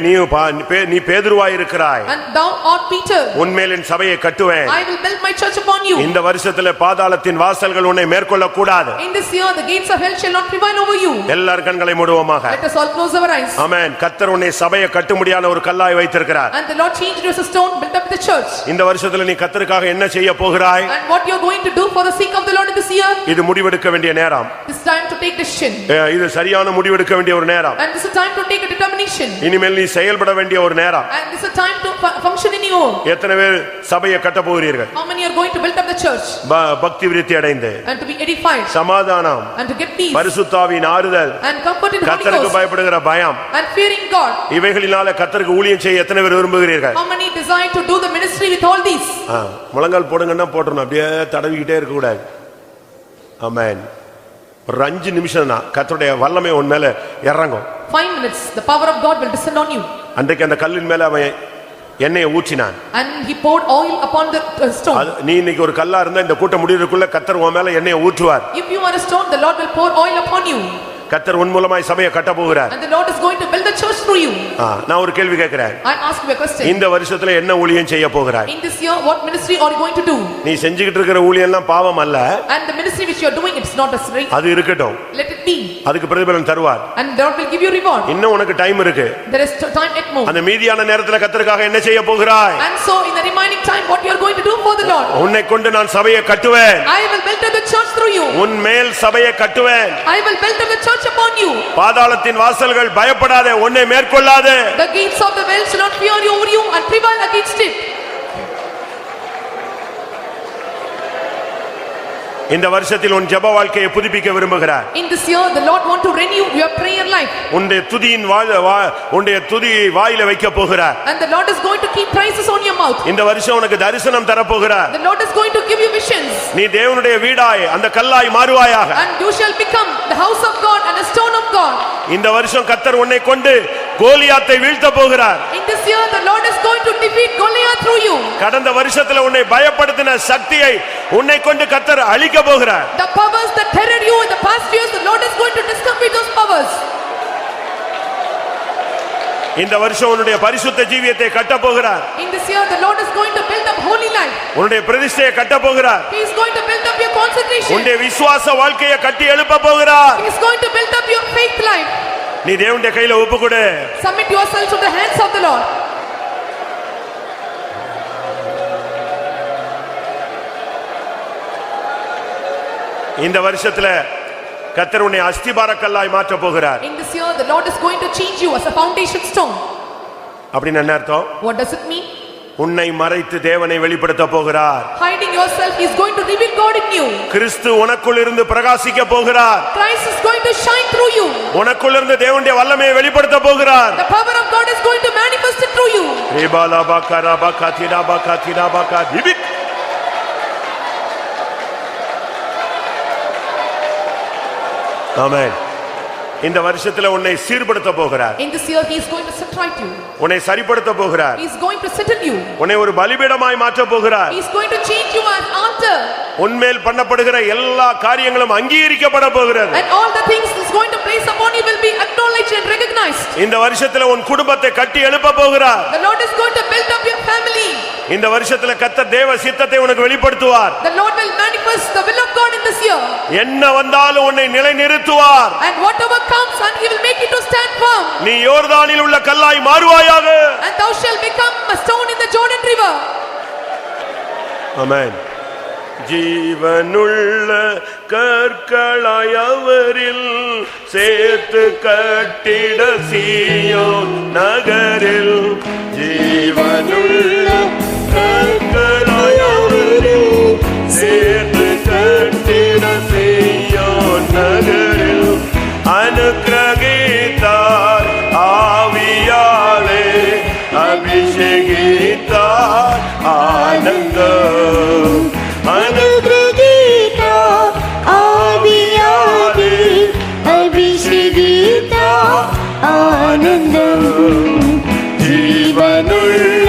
நீ பேதுருவாய் இருக்கிறாய். And thou art Peter. உன்மேல் என் சபையை கட்டுவேன். I will build my church upon you. இந்த வருஷத்துல பாதாளத்தின் வாசல்கள் உன்னை மேற்கொள்ள கூடாது. In this year the gates of hell shall not prevail over you. எல்லாரும் கண்களை மூடுவோமாக. Let us all close our eyes. ஆமென். கர்த்தர் உன்னை சபையை கட்டும்படியான ஒரு கல்லாய் வைத்திருக்கிறார். And the Lord changed you as a stone, built up the church. இந்த வருஷத்துல நீ கர்த்தருக்காக என்ன செய்ய போகிறாய்? And what you are going to do for the sake of the Lord in this year? இது முடிவெடுக்க வேண்டிய நேரம். This time to take decision. இது சரியான முடிவெடுக்க வேண்டிய ஒரு நேரம். And this is time to take a determination. இனிமேல் நீ செயல்பட வேண்டிய ஒரு நேரம். And this is time to function in your. எத்தனை பேர் சபையை கட்ட போகிறீர்கள்? How many are going to build up the church? பக்தி விருத்தி அடைந்து And to be edified. சமாதானம் And to get peace. பரிசுத்த ஆவியின் ஆறுதல். And comfort in the Holy கர்த்தருக்கு Ghost. பயப்படுகிற பயம். And fearing God. இவைகளினால கர்த்தருக்கு ஊழியம் செய்ய எத்தனை பேர் விரும்புகிறீர்கள்? How many desire to do the ministry with all these? முழங்கால் போடுங்கன்னா போட்டுறணும், அப்படியே தடவிக்கிட்டே இருக்க கூடாது. ஆமென். ஒரு 5 நிமிஷம் தான் கர்த்தருடைய வல்லமை உன் மேல இறங்கும். 5 minutes the power of God will descend on you. அன்றைக்கு அந்த கல்லின் மேல அவன் எண்ணெயை ஊற்றினான். And he poured oil upon the stone. நீ இன்னைக்கு ஒரு கல்லா இருந்தா இந்த கூட்டம் முடியறதுக்குள்ள கர்த்தர் உன் மேல எண்ணெயை ஊற்றுவார். If you are a stone, the Lord will pour oil upon you. கர்த்தர் உன் மூலமாய் சபையை கட்ட போகிறார். And the Lord is going to build the church through you. நான் ஒரு கேள்வி கேட்கிறேன். I ask you a question. இந்த வருஷத்துல என்ன ஊழியம் செய்ய போகிறாய்? In this year what ministry are you going to do? நீ செஞ்சிட்டு இருக்கிற ஊழியம் எல்லாம் பாவம் அல்ல. And the ministry which you are doing, it's not a sin. அது இருக்கட்டும். Let it be. அதுக்கு பிரதிபலன் தருவார். And the Lord will give you reward. இன்னும் உனக்கு டைம் இருக்கு. There is time at more. அந்த மீதியான நேரத்துல கர்த்தருக்காக என்ன செய்ய போகிறாய்? And so in the remaining time what you are going to do for the Lord? உன்னை கொண்டு நான் சபையை கட்டுவேன். I will build up the church through you. உன் மேல் சபையை கட்டுவேன். I will build up the church upon you. பாதாளத்தின் வாசல்கள் பயப்படாதே, உன்னை மேற்கொள்ளாதே. The gates of the well shall not fear you over you and prevail against it. இந்த வருஷத்தில் உன் ஜெப வாழ்க்கையை புதுப்பிக்க விரும்புகிறார். In this year the Lord want to renew your prayer life. உன்னுடைய துதி வாயில வைக்க போகிறார். And the Lord is going to keep praises on your mouth. இந்த வருஷம் உனக்கு தரிசனம் தர போகிறார். The Lord is going to give you visions. நீ தேவனுடைய வீடாய் அந்த கல்லாய் மாறுவாயாக. And you shall become the house of God and a stone of God. இந்த வருஷம் கர்த்தர் உன்னை கொண்டு கோலியாத்தை வீழ்த்த போகிறார். In this year the Lord is going to defeat Goliath through you. கடந்த வருஷத்துல உன்னை பயப்படுத்தின சக்தியை உன்னை கொண்டு கர்த்தர் அழிக்க போகிறார். The powers that terrored you in the past years, the Lord is going to discomfit those powers. இந்த வருஷம் உன்னுடைய பரிசுத்த ஜீவியத்தை கட்ட போகிறார். In this year the Lord is going to build up holy life. உன்னுடைய பிரதிஷ்டையை கட்ட போகிறார். He is going to build up your concentration. உன்னுடைய விசுவாச வாழ்க்கையை கட்டி எழுப்ப போகிறார். He is going to build up your faith life. நீ தேவனுடைய கையில ஒப்புக்கொடு. Submit yourself to the hands of the Lord. இந்த வருஷத்துல கர்த்தர் உன்னை அஸ்திபார கல்லாய் மாற்ற போகிறார். In this year the Lord is going to change you as a foundation stone. அப்படின்னா என்ன அர்த்தம்? What does it mean? உன்னை மறைத்து தேவனை வெளிப்படுத்த போகிறார். Hiding yourself, he is going to reveal God in you. கிறிஸ்து உனக்குள் இருந்து பிரகாசிக்க போகிறார். Christ is going to shine through you. உனக்குள் இருந்து தேவனுடைய வல்லமையை வெளிப்படுத்த போகிறார். The power of God is going to manifest it through you. ஆமென். இந்த வருஷத்துல உன்னை சீர்படுத்த போகிறார். In this year he is going to set right you. உன்னை சரிப்படுத்த போகிறார். He is going to settle you. உன்னை ஒரு பலிபீடமாய் மாற்ற போகிறார். He is going to change you as altar. உன்மேல் பண்ணப்படுகிற எல்லா காரியங்களும் அங்கீகரிக்கப்பட போகிறது. And all the things is going to place upon you will be acknowledged and recognized. இந்த வருஷத்துல உன் குடும்பத்தை கட்டி எழுப்ப போகிறார். The Lord is going to build up your family. இந்த வருஷத்துல கர்த்தர் தேவ சித்தத்தை உனக்கு வெளிப்படுத்துவார். The Lord will manifest the will of God in this year. என்ன வந்தாலும் உன்னை நிலைநிறுத்துவார். And whatever comes, and he will make you to stand firm. நீ யோர்தானில் உள்ள கல்லாய் மாறுவாயாக. And thou shalt become a stone in the Jordan river. ஆமென். ஜீவனுள்ள கற்களாய் அவரில் சேர்த்து கட்டிட சீயோன் நகரில். ஜீவனுள்ள கற்களாய் அவரில் சேர்த்து கட்டிட சீயோன் நகரில். அனுக்கிரகித்தார் ஆவியாலே அபிஷேகித்தார் ஆனந்தம். अनुग्रहीता आवियादि अभिषेकिता आनंदम. ஜீவனுள்ள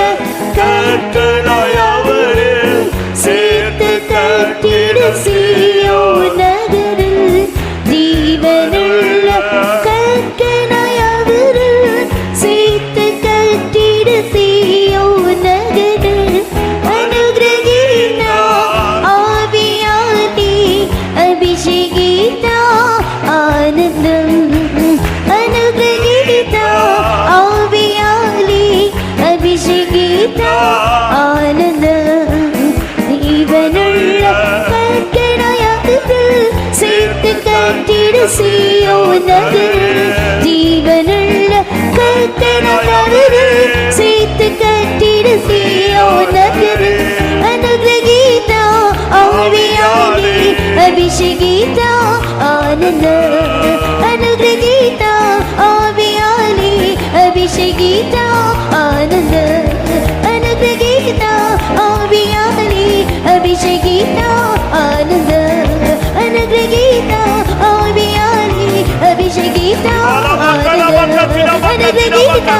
கற்களாய் அவரில் சேர்த்து கட்டிட சீயோன் நகரில். ஜீவனுள்ள கற்களாய் அவரில் சேர்த்து கட்டிட சீயோன் நகரில். அனுக்கிரகிதா ஆவியாலே அபிஷேகிதா ஆனந்தம். அனுக்கிரகிதா ஆவியாலே அபிஷேகிதா ஆனந்தம். ஜீவனுள்ள கற்களாய் அவரில் சேர்த்து கட்டிட சீயோன் நகரில். ஜீவனுள்ள கற்களாய் அவரில் சேர்த்து கட்டிட சீயோன் நகரில். अनुग्रहीता आवियाले अभिषेकिता आनंदम. अनुग्रहीता आवियाले अभिषेकिता आनंदम. अनुग्रहीता आवियाले अभिषेकिता आनंदम. अनुग्रहीता आवियाले अभिषेकिता आनंदम. अनुग्रहीता